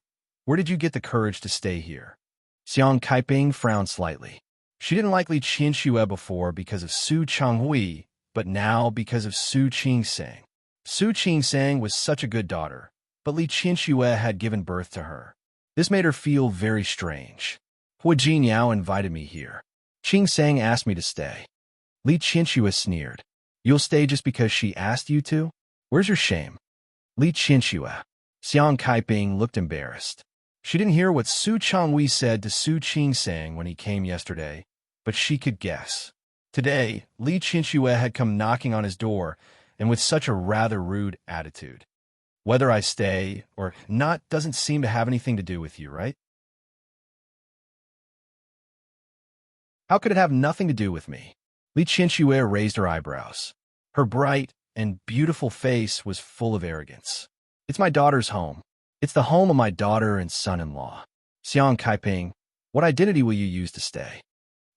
where did you get the courage to stay here? Xiang Kaiping frowned slightly. She didn't like Li Qinxue before because of Su Changhui, but now because of Su Qingsang. Su Qingsang was such a good daughter, but Li Qinxue had given birth to her. This made her feel very strange. Hu Jingyao invited me here. Qingsang asked me to stay. Li Qinxue sneered. You'll stay just because she asked you to? Where's your shame? Li Qinxue. Xiang Kaiping looked embarrassed. She didn't hear what Su Changhui said to Su Qingsang when he came yesterday, but she could guess. Today, Li Qinxue had come knocking on his door, and with such a rather rude attitude. Whether I stay or not doesn't seem to have anything to do with you, right? How could it have nothing to do with me? Li Qinxue raised her eyebrows. Her bright and beautiful face was full of arrogance. It's my daughter's home. It's the home of my daughter and son-in-law. Xiang Kaiping, what identity will you use to stay?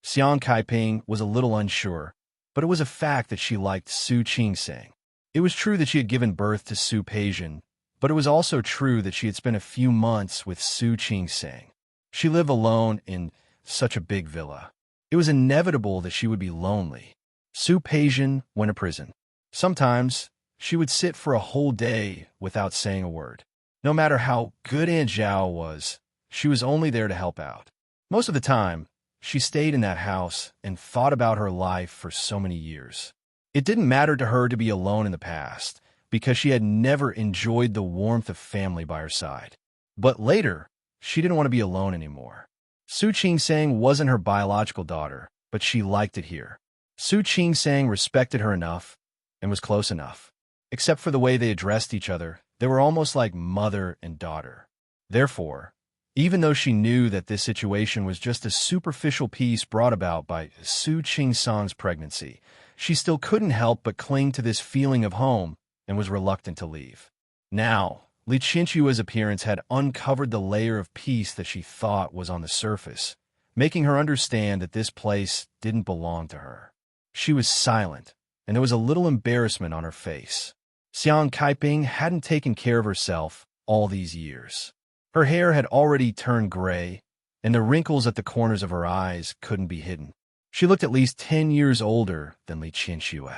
Xiang Kaiping was a little unsure, but it was a fact that she liked Su Qingsang. It was true that she had given birth to Su Peijian, but it was also true that she had spent a few months with Su Qingsang. She lived alone in such a big villa. It was inevitable that she would be lonely. Su Peijian went to prison. Sometimes, she would sit for a whole day without saying a word. No matter how good Aunt Zhao was, she was only there to help out. Most of the time, she stayed in that house and thought about her life for so many years. It didn't matter to her to be alone in the past, because she had never enjoyed the warmth of family by her side. But later, she didn't want to be alone anymore. Su Qingsang wasn't her biological daughter, but she liked it here. Su Qingsang respected her enough and was close enough. Except for the way they addressed each other, they were almost like mother and daughter. Therefore, even though she knew that this situation was just a superficial piece brought about by Su Qingsang's pregnancy, she still couldn't help but cling to this feeling of home and was reluctant to leave. Now, Li Qinshua's appearance had uncovered the layer of peace that she thought was on the surface, making her understand that this place didn't belong to her. She was silent, and there was a little embarrassment on her face. Xiang Kaiping hadn't taken care of herself all these years. Her hair had already turned gray, and the wrinkles at the corners of her eyes couldn't be hidden. She looked at least 10 years older than Li Qinshu.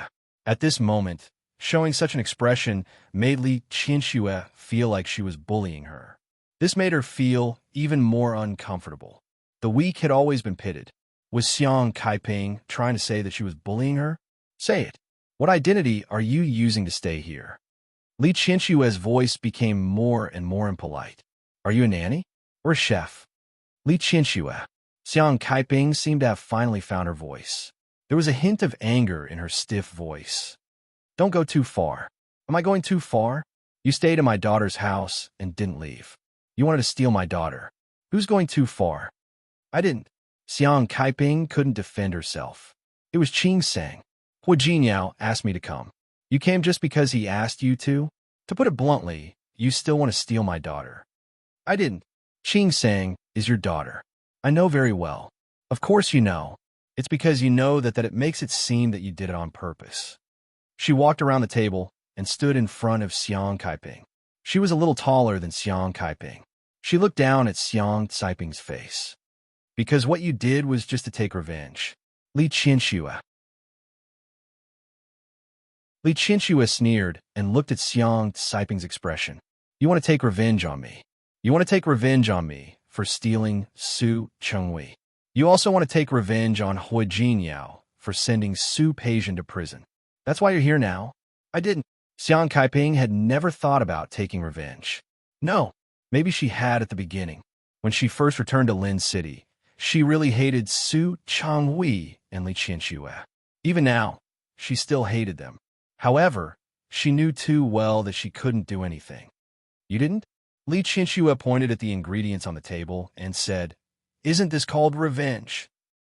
At this moment, showing such an expression made Li Qinshu feel like she was bullying her. This made her feel even more uncomfortable. The weak had always been pitted. Was Xiang Kaiping trying to say that she was bullying her? Say it. What identity are you using to stay here? Li Qinshu's voice became more and more impolite. Are you a nanny or a chef? Li Qinshu. Xiang Kaiping seemed to have finally found her voice. There was a hint of anger in her stiff voice. Don't go too far. Am I going too far? You stayed in my daughter's house and didn't leave. You wanted to steal my daughter. Who's going too far? I didn't. Xiang Kaiping couldn't defend herself. It was Qingsang. Hu Jinyao asked me to come. You came just because he asked you to? To put it bluntly, you still want to steal my daughter. I didn't. Qingsang is your daughter. I know very well. Of course you know. It's because you know that it makes it seem that you did it on purpose. She walked around the table and stood in front of Xiang Kaiping. She was a little taller than Xiang Kaiping. She looked down at Xiang Kaiping's face. Because what you did was just to take revenge. Li Qinshu. Li Qinshu sneered and looked at Xiang Kaiping's expression. You want to take revenge on me. You want to take revenge on me for stealing Su Chenghui. You also want to take revenge on Hu Jinyao for sending Su Peijian to prison. That's why you're here now? I didn't. Xiang Kaiping had never thought about taking revenge. No, maybe she had at the beginning. When she first returned to Lin City, she really hated Su Chenghui and Li Qinshu. Even now, she still hated them. However, she knew too well that she couldn't do anything. You didn't? Li Qinshu pointed at the ingredients on the table and said, Isn't this called revenge?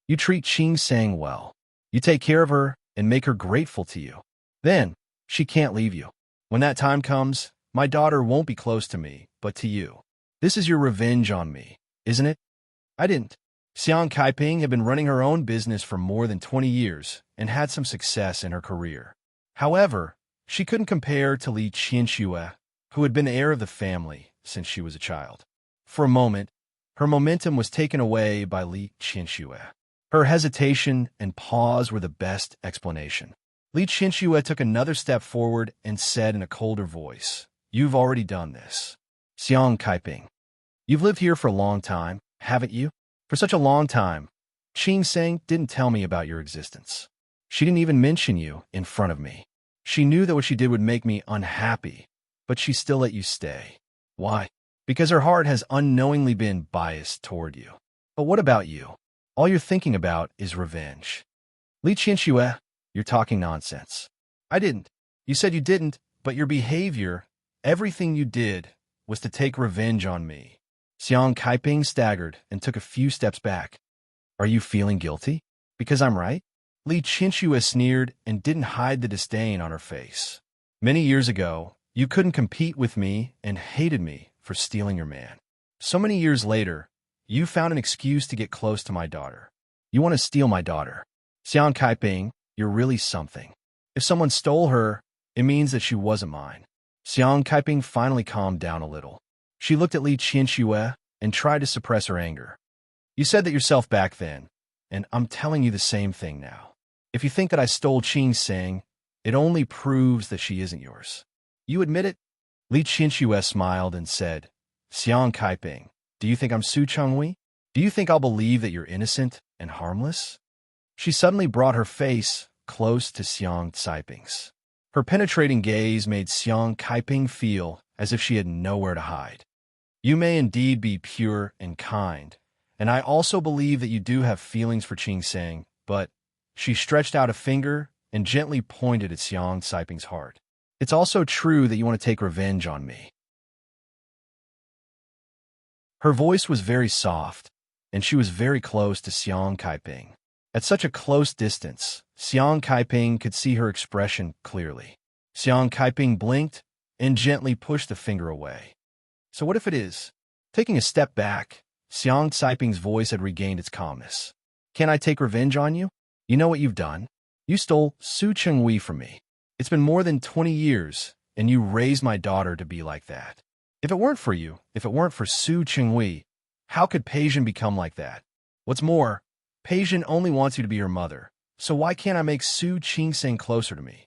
You treat Qingsang well. You take care of her and make her grateful to you. Then, she can't leave you. When that time comes, my daughter won't be close to me, but to you. This is your revenge on me, isn't it? I didn't. Xiang Kaiping had been running her own business for more than 20 years and had some success in her career. However, she couldn't compare to Li Qinshu, who had been the heir of the family since she was a child. For a moment, her momentum was taken away by Li Qinshu. Her hesitation and pause were the best explanation. Li Qinshu took another step forward and said in a colder voice, You've already done this. Xiang Kaiping, you've lived here for a long time, haven't you? For such a long time, Qingsang didn't tell me about your existence. She didn't even mention you in front of me. She knew that what she did would make me unhappy, but she still let you stay. Why? Because her heart has unknowingly been biased toward you. But what about you? All you're thinking about is revenge. Li Qinshu, you're talking nonsense. I didn't. You said you didn't, but your behavior, everything you did, was to take revenge on me. Xiang Kaiping staggered and took a few steps back. Are you feeling guilty? Because I'm right? Li Qinshu sneered and didn't hide the disdain on her face. Many years ago, you couldn't compete with me and hated me for stealing your man. So many years later, you found an excuse to get close to my daughter. You want to steal my daughter. Xiang Kaiping, you're really something. If someone stole her, it means that she wasn't mine. Xiang Kaiping finally calmed down a little. She looked at Li Qinshu and tried to suppress her anger. You said that yourself back then, and I'm telling you the same thing now. If you think that I stole Qingsang, it only proves that she isn't yours. You admit it? Li Qinshu smiled and said, Xiang Kaiping, do you think I'm Su Chenghui? Do you think I'll believe that you're innocent and harmless? She suddenly brought her face close to Xiang Caiping's. Her penetrating gaze made Xiang Caiping feel as if she had nowhere to hide. You may indeed be pure and kind, and I also believe that you do have feelings for Qing Sang, but she stretched out a finger and gently pointed at Xiang Caiping's heart. It's also true that you want to take revenge on me. Her voice was very soft, and she was very close to Xiang Caiping. At such a close distance, Xiang Caiping could see her expression clearly. Xiang Caiping blinked and gently pushed the finger away. So what if it is? Taking a step back, Xiang Caiping's voice had regained its calmness. Can I take revenge on you? You know what you've done? You stole Su Chenghui from me. It's been more than 20 years, and you raised my daughter to be like that. If it weren't for you, if it weren't for Su Chenghui, how could Peijin become like that? What's more, Peijin only wants you to be her mother, so why can't I make Su Qingsang closer to me?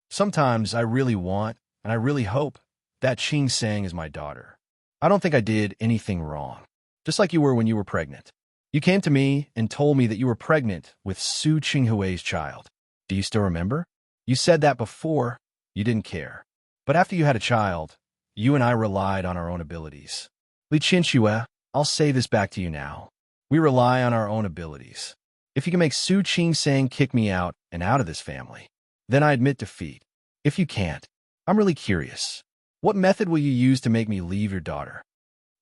Sometimes I really want, and I really hope, that Qingsang is my daughter. I don't think I did anything wrong, just like you were when you were pregnant. You came to me and told me that you were pregnant with Su Qinghui's child. Do you still remember? You said that before, you didn't care. But after you had a child, you and I relied on our own abilities. Li Qianxue, I'll say this back to you now. We rely on our own abilities. If you can make Su Qingsang kick me out and out of this family, then I admit defeat. If you can't, I'm really curious. What method will you use to make me leave your daughter?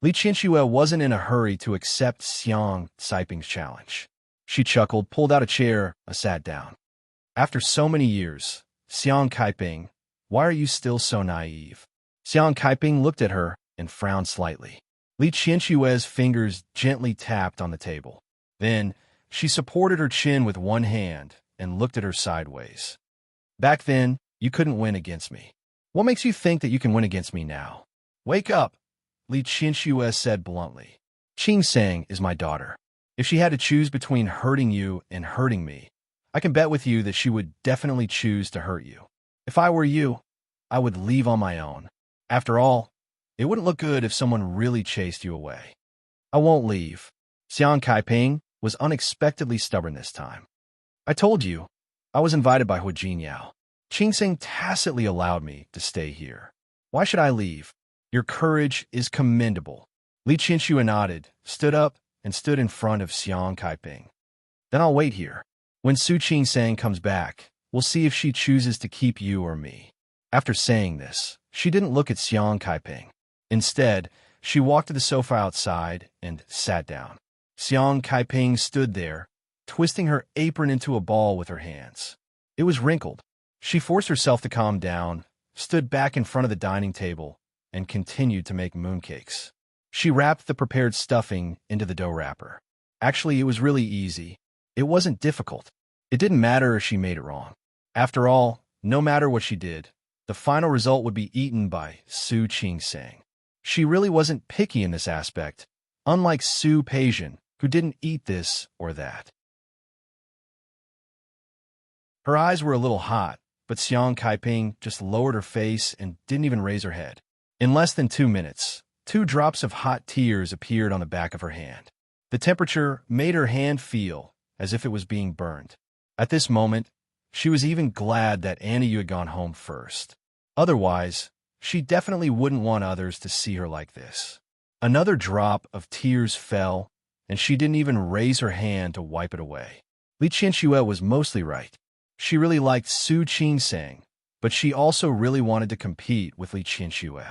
Li Qianxue wasn't in a hurry to accept Xiang Caiping's challenge. She chuckled, pulled out a chair, and sat down. After so many years, Xiang Caiping, why are you still so naive? Xiang Caiping looked at her and frowned slightly. Li Qianxue's fingers gently tapped on the table. Then, she supported her chin with one hand and looked at her sideways. Back then, you couldn't win against me. What makes you think that you can win against me now? Wake up, Li Qianxue said bluntly. Qingsang is my daughter. If she had to choose between hurting you and hurting me, I can bet with you that she would definitely choose to hurt you. If I were you, I would leave on my own. After all, it wouldn't look good if someone really chased you away. I won't leave. Xiang Caiping was unexpectedly stubborn this time. I told you, I was invited by Hu Jinyao. Qingsang tacitly allowed me to stay here. Why should I leave? Your courage is commendable. Li Qianxue nodded, stood up, and stood in front of Xiang Caiping. Then I'll wait here. When Su Qingsang comes back, we'll see if she chooses to keep you or me. After saying this, she didn't look at Xiang Caiping. Instead, she walked to the sofa outside and sat down. Xiang Caiping stood there, twisting her apron into a ball with her hands. It was wrinkled. She forced herself to calm down, stood back in front of the dining table, and continued to make mooncakes. She wrapped the prepared stuffing into the dough wrapper. Actually, it was really easy. It wasn't difficult. It didn't matter if she made it wrong. After all, no matter what she did, the final result would be eaten by Su Qingsang. She really wasn't picky in this aspect, unlike Su Peijin, who didn't eat this or that. Her eyes were a little hot, but Xiang Caiping just lowered her face and didn't even raise her head. In less than 2 minutes, 2 drops of hot tears appeared on the back of her hand. The temperature made her hand feel as if it was being burned. At this moment, she was even glad that Annie had gone home first. Otherwise, she definitely wouldn't want others to see her like this. Another drop of tears fell, and she didn't even raise her hand to wipe it away. Li Qianxue was mostly right. She really liked Su Qingsang, but she also really wanted to compete with Li Qianxue.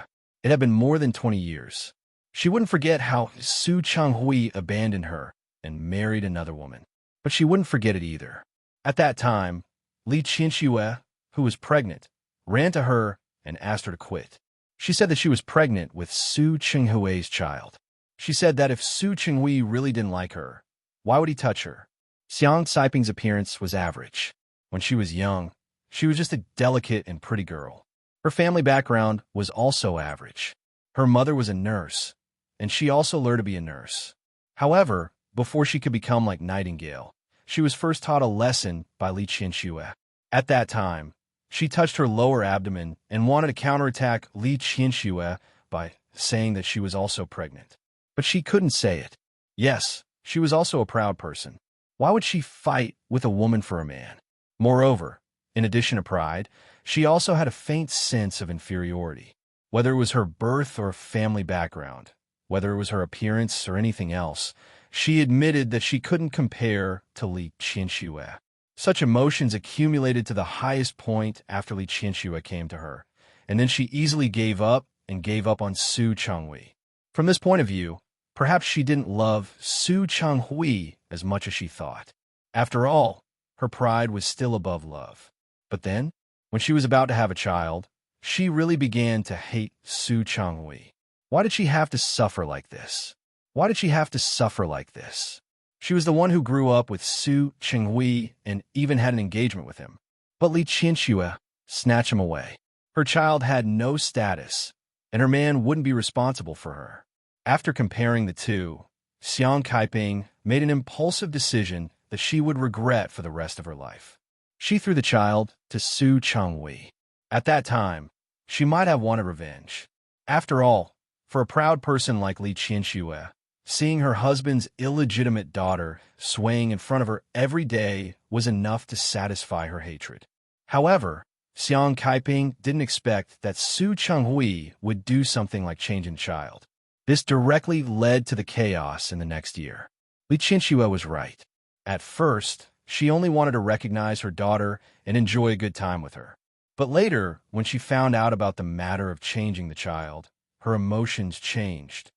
It had been more than 20 years. She wouldn't forget how Su Chenghui abandoned her and married another woman. But she wouldn't forget it either. At that time, Li Qianxue, who was pregnant, ran to her and asked her to quit. She said that she was pregnant with Su Chenghui's child. She said that if Su Chenghui really didn't like her, why would he touch her? Xiang Caiping's appearance was average. When she was young, she was just a delicate and pretty girl. Her family background was also average. Her mother was a nurse, and she also learned to be a nurse. However, before she could become like Nightingale, she was first taught a lesson by Li Qianxue. At that time, she touched her lower abdomen and wanted to counterattack Li Qianxue by saying that she was also pregnant. But she couldn't say it. Yes, she was also a proud person. Why would she fight with a woman for a man? Moreover, in addition to pride, she also had a faint sense of inferiority. Whether it was her birth or family background, whether it was her appearance or anything else, she admitted that she couldn't compare to Li Qianxue. Such emotions accumulated to the highest point after Li Qianxue came to her, and then she easily gave up on Su Chenghui. From this point of view, perhaps she didn't love Su Chenghui as much as she thought. After all, her pride was still above love. But then, when she was about to have a child, she really began to hate Su Chenghui. Why did she have to suffer like this? Why did she have to suffer like this? She was the one who grew up with Su Chenghui and even had an engagement with him. But Li Qianxue snatched him away. Her child had no status, and her man wouldn't be responsible for her. After comparing the two, Xiang Kaiping made an impulsive decision that she would regret for the rest of her life. She threw the child to Su Chenghui. At that time, she might have wanted revenge. After all, for a proud person like Li Qianxue, seeing her husband's illegitimate daughter swaying in front of her every day was enough to satisfy her hatred. However, Xiang Kaiping didn't expect that Su Chenghui would do something like changing the child. This directly led to the chaos in the next year. Li Qianxue was right. At first, she only wanted to recognize her daughter and enjoy a good time with her. But later, when she found out about the matter of changing the child, her emotions changed.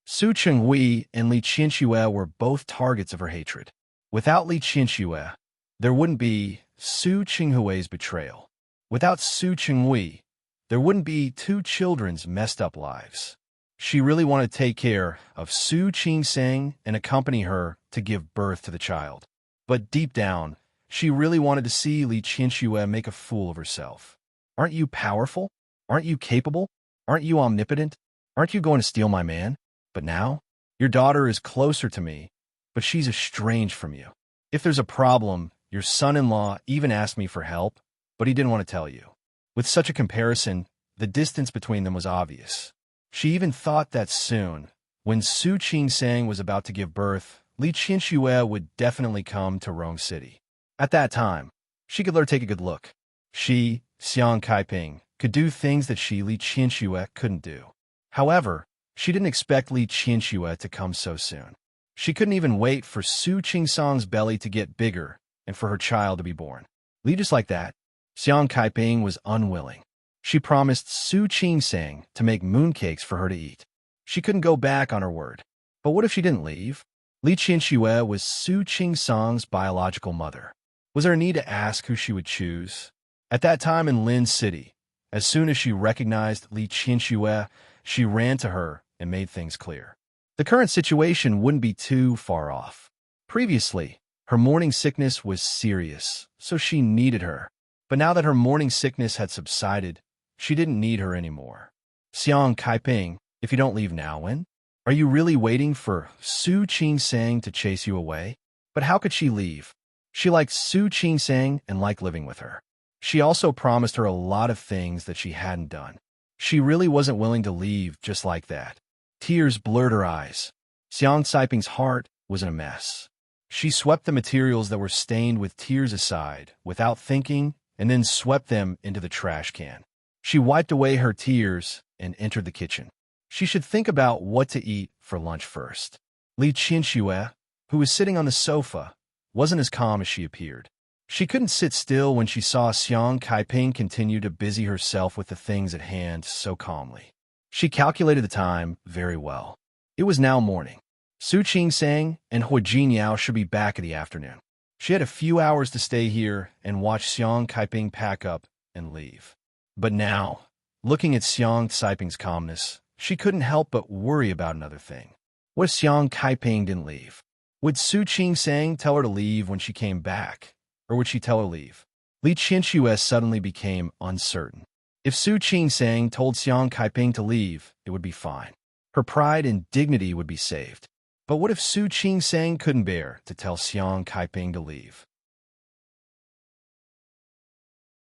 Su Chenghui and Li Qianxue were both targets of her hatred. Without Li Qianxue, there wouldn't be Su Chenghui's betrayal. Without Su Chenghui, there wouldn't be two children's messed up lives. She really wanted to take care of Su Qingseng and accompany her to give birth to the child. But deep down, she really wanted to see Li Qianxue make a fool of herself. Aren't you powerful? Aren't you capable? Aren't you omnipotent? Aren't you going to steal my man? But now, your daughter is closer to me, but she's estranged from you. If there's a problem, your son-in-law even asked me for help, but he didn't want to tell you. With such a comparison, the distance between them was obvious. She even thought that soon, when Su Qingseng was about to give birth, Li Qianxue would definitely come to Rong City. At that time, she could let her take a good look. She, Xiang Kaiping, could do things that she, Li Qianxue, couldn't do. However, she didn't expect Li Qianxue to come so soon. She couldn't even wait for Su Qingsong's belly to get bigger and for her child to be born. Just like that, Xiang Kaiping was unwilling. She promised Su Qingseng to make mooncakes for her to eat. She couldn't go back on her word. But what if she didn't leave? Li Qianxue was Su Qingsong's biological mother. Was there a need to ask who she would choose? At that time in Lin City, as soon as she recognized Li Qianxue, she ran to her and made things clear. The current situation wouldn't be too far off. Previously, her morning sickness was serious, so she needed her. But now that her morning sickness had subsided, she didn't need her anymore. Xiang Kaiping, if you don't leave now, when? Are you really waiting for Su Qingseng to chase you away? But how could she leave? She liked Su Qingseng and liked living with her. She also promised her a lot of things that she hadn't done. She really wasn't willing to leave just like that. Tears blurred her eyes. Xiang Kaiping's heart was in a mess. She swept the materials that were stained with tears aside, without thinking, and then swept them into the trash can. She wiped away her tears and entered the kitchen. She should think about what to eat for lunch first. Li Qianxue, who was sitting on the sofa, wasn't as calm as she appeared. She couldn't sit still when she saw Xiang Kaiping continue to busy herself with the things at hand so calmly. She calculated the time very well. It was now morning. Su Qingseng and Hu Jinyao should be back in the afternoon. She had a few hours to stay here and watch Xiang Kaiping pack up and leave. But now, looking at Xiang Kaiping's calmness, she couldn't help but worry about another thing. What if Xiang Kaiping didn't leave? Would Su Qingseng tell her to leave when she came back? Or would she tell her leave? Li Qianxue suddenly became uncertain. If Su Qingseng told Xiang Kaiping to leave, it would be fine. Her pride and dignity would be saved. But what if Su Qingseng couldn't bear to tell Xiang Kaiping to leave?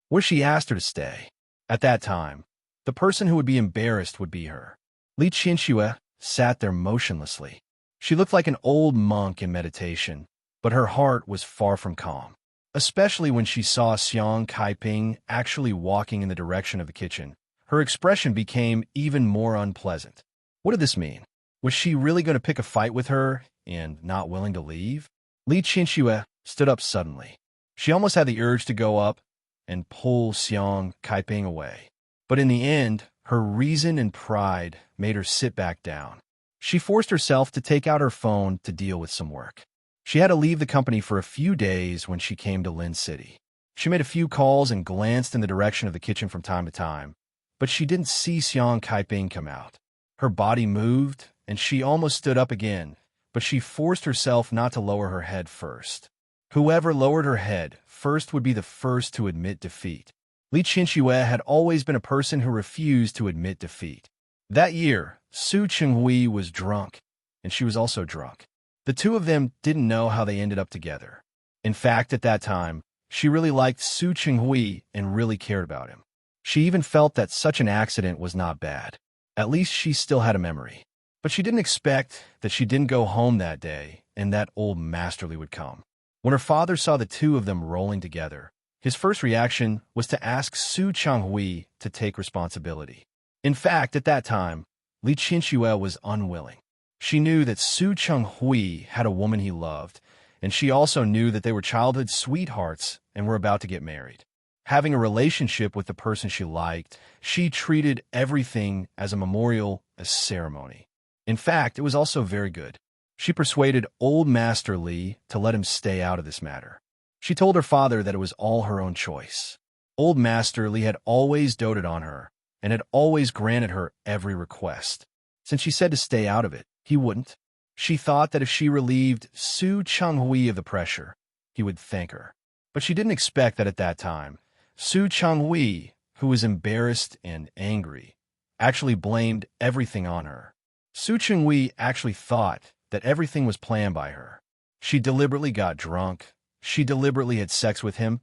What if she asked her to stay? At that time, the person who would be embarrassed would be her. Li Qianxue sat there motionlessly. She looked like an old monk in meditation, but her heart was far from calm, especially when she saw Xiang Kaiping actually walking in the direction of the kitchen. Her expression became even more unpleasant. What did this mean? Was she really going to pick a fight with her and not willing to leave? Li Qinxue stood up suddenly. She almost had the urge to go up and pull Xiang Kaiping away. But in the end, her reason and pride made her sit back down. She forced herself to take out her phone to deal with some work. She had to leave the company for a few days when she came to Lin City. She made a few calls and glanced in the direction of the kitchen from time to time, but she didn't see Xiang Kaiping come out. Her body moved, and she almost stood up again, but she forced herself not to lower her head first. Whoever lowered her head first would be the first to admit defeat. Li Qinxue had always been a person who refused to admit defeat. That year, Su Chenghui was drunk, and she was also drunk. The two of them didn't know how they ended up together. In fact, at that time, she really liked Su Chenghui and really cared about him. She even felt that such an accident was not bad. At least she still had a memory. But she didn't expect that she didn't go home that day and that old masterly would come. When her father saw the two of them rolling together, his first reaction was to ask Su Chenghui to take responsibility. In fact, at that time, Li Qinxue was unwilling. She knew that Su Chenghui had a woman he loved, and she also knew that they were childhood sweethearts and were about to get married. Having a relationship with the person she liked, she treated everything as a memorial, a ceremony. In fact, it was also very good. She persuaded old Master Li to let him stay out of this matter. She told her father that it was all her own choice. Old Master Li had always doted on her and had always granted her every request. Since she said to stay out of it, he wouldn't. She thought that if she relieved Su Chenghui of the pressure, he would thank her. But she didn't expect that at that time, Su Chenghui, who was embarrassed and angry, actually blamed everything on her. Su Chenghui actually thought that everything was planned by her. She deliberately got drunk, she deliberately had sex with him,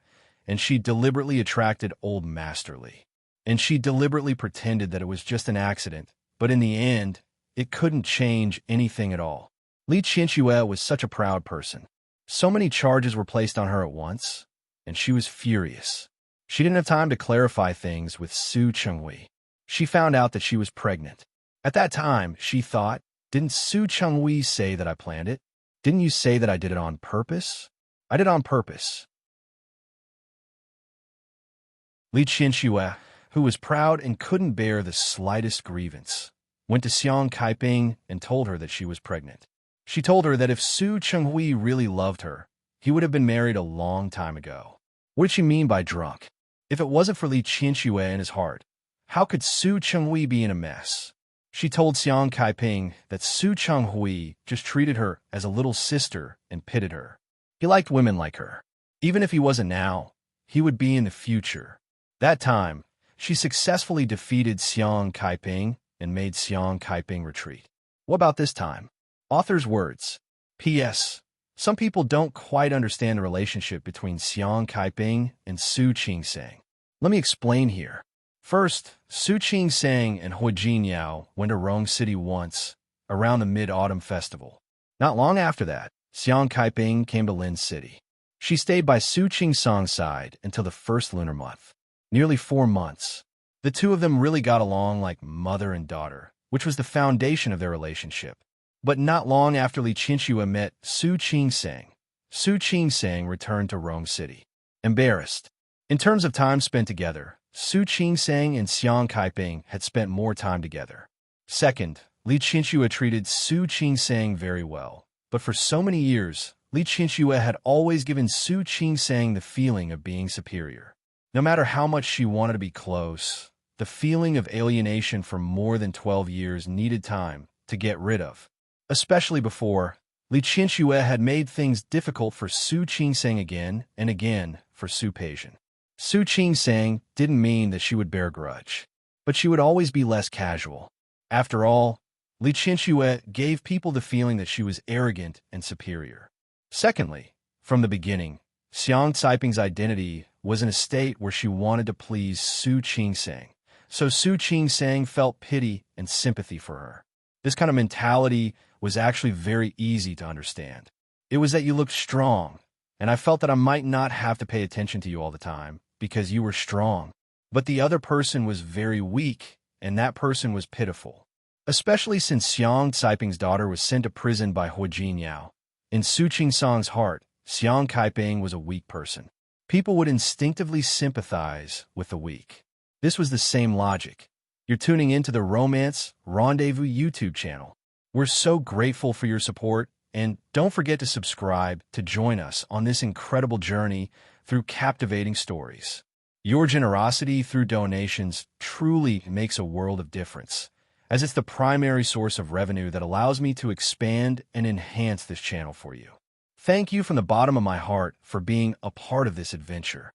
and she deliberately attracted old Master Li. And she deliberately pretended that it was just an accident, but in the end, it couldn't change anything at all. Li Qinxue was such a proud person. So many charges were placed on her at once, and she was furious. She didn't have time to clarify things with Su Chenghui. She found out that she was pregnant. At that time, she thought, didn't Su Chenghui say that I planned it? Didn't you say that I did it on purpose? I did it on purpose. Li Qinxue, who was proud and couldn't bear the slightest grievance, went to Xiang Kaiping and told her that she was pregnant. She told her that if Su Chenghui really loved her, he would have been married a long time ago. What did she mean by drunk? If it wasn't for Li Qinxue and his heart, how could Su Chenghui be in a mess? She told Xiang Kaiping that Su Chenghui just treated her as a little sister and pitied her. He liked women like her. Even if he wasn't now, he would be in the future. That time, she successfully defeated Xiang Kaiping and made Xiang Kaiping retreat. What about this time? Author's words. P.S. Some people don't quite understand the relationship between Xiang Kaiping and Su Qingsang. Let me explain here. First, Su Qingsang and Hui Jinyao went to Rong City once, around the Mid-Autumn Festival. Not long after that, Xiang Kaiping came to Lin City. She stayed by Su Qingsang's side until the first lunar month. Nearly 4 months. The two of them really got along like mother and daughter, which was the foundation of their relationship. But not long after Li Qinxue met Su Qingsang, Su Qingsang returned to Rong City. Embarrassed. In terms of time spent together, Su Qingsang and Xiang Kaiping had spent more time together. Second, Li Qinxue treated Su Qingsang very well. But for so many years, Li Qinxue had always given Su Qingsang the feeling of being superior. No matter how much she wanted to be close, the feeling of alienation for more than 12 years needed time to get rid of. Especially before, Li Qinxue had made things difficult for Su Qingsang again and again for Su Peijian. Su Qingsang didn't mean that she would bear a grudge, but she would always be less casual. After all, Li Qinxue gave people the feeling that she was arrogant and superior. Secondly, from the beginning, Xiang Caiping's identity was in a state where she wanted to please Su Qingsang, so Su Qingsang felt pity and sympathy for her. This kind of mentality was actually very easy to understand. It was that you looked strong, and I felt that I might not have to pay attention to you all the time because you were strong. But the other person was very weak, and that person was pitiful. Especially since Xiang Caiping's daughter was sent to prison by Hu Jinyao. In Su Qingsang's heart, Xiang Caiping was a weak person. People would instinctively sympathize with the weak. This was the same logic. You're tuning into the Romance Rendezvous YouTube channel. We're so grateful for your support, and don't forget to subscribe to join us on this incredible journey through captivating stories. Your generosity through donations truly makes a world of difference, as it's the primary source of revenue that allows me to expand and enhance this channel for you. Thank you from the bottom of my heart for being a part of this adventure.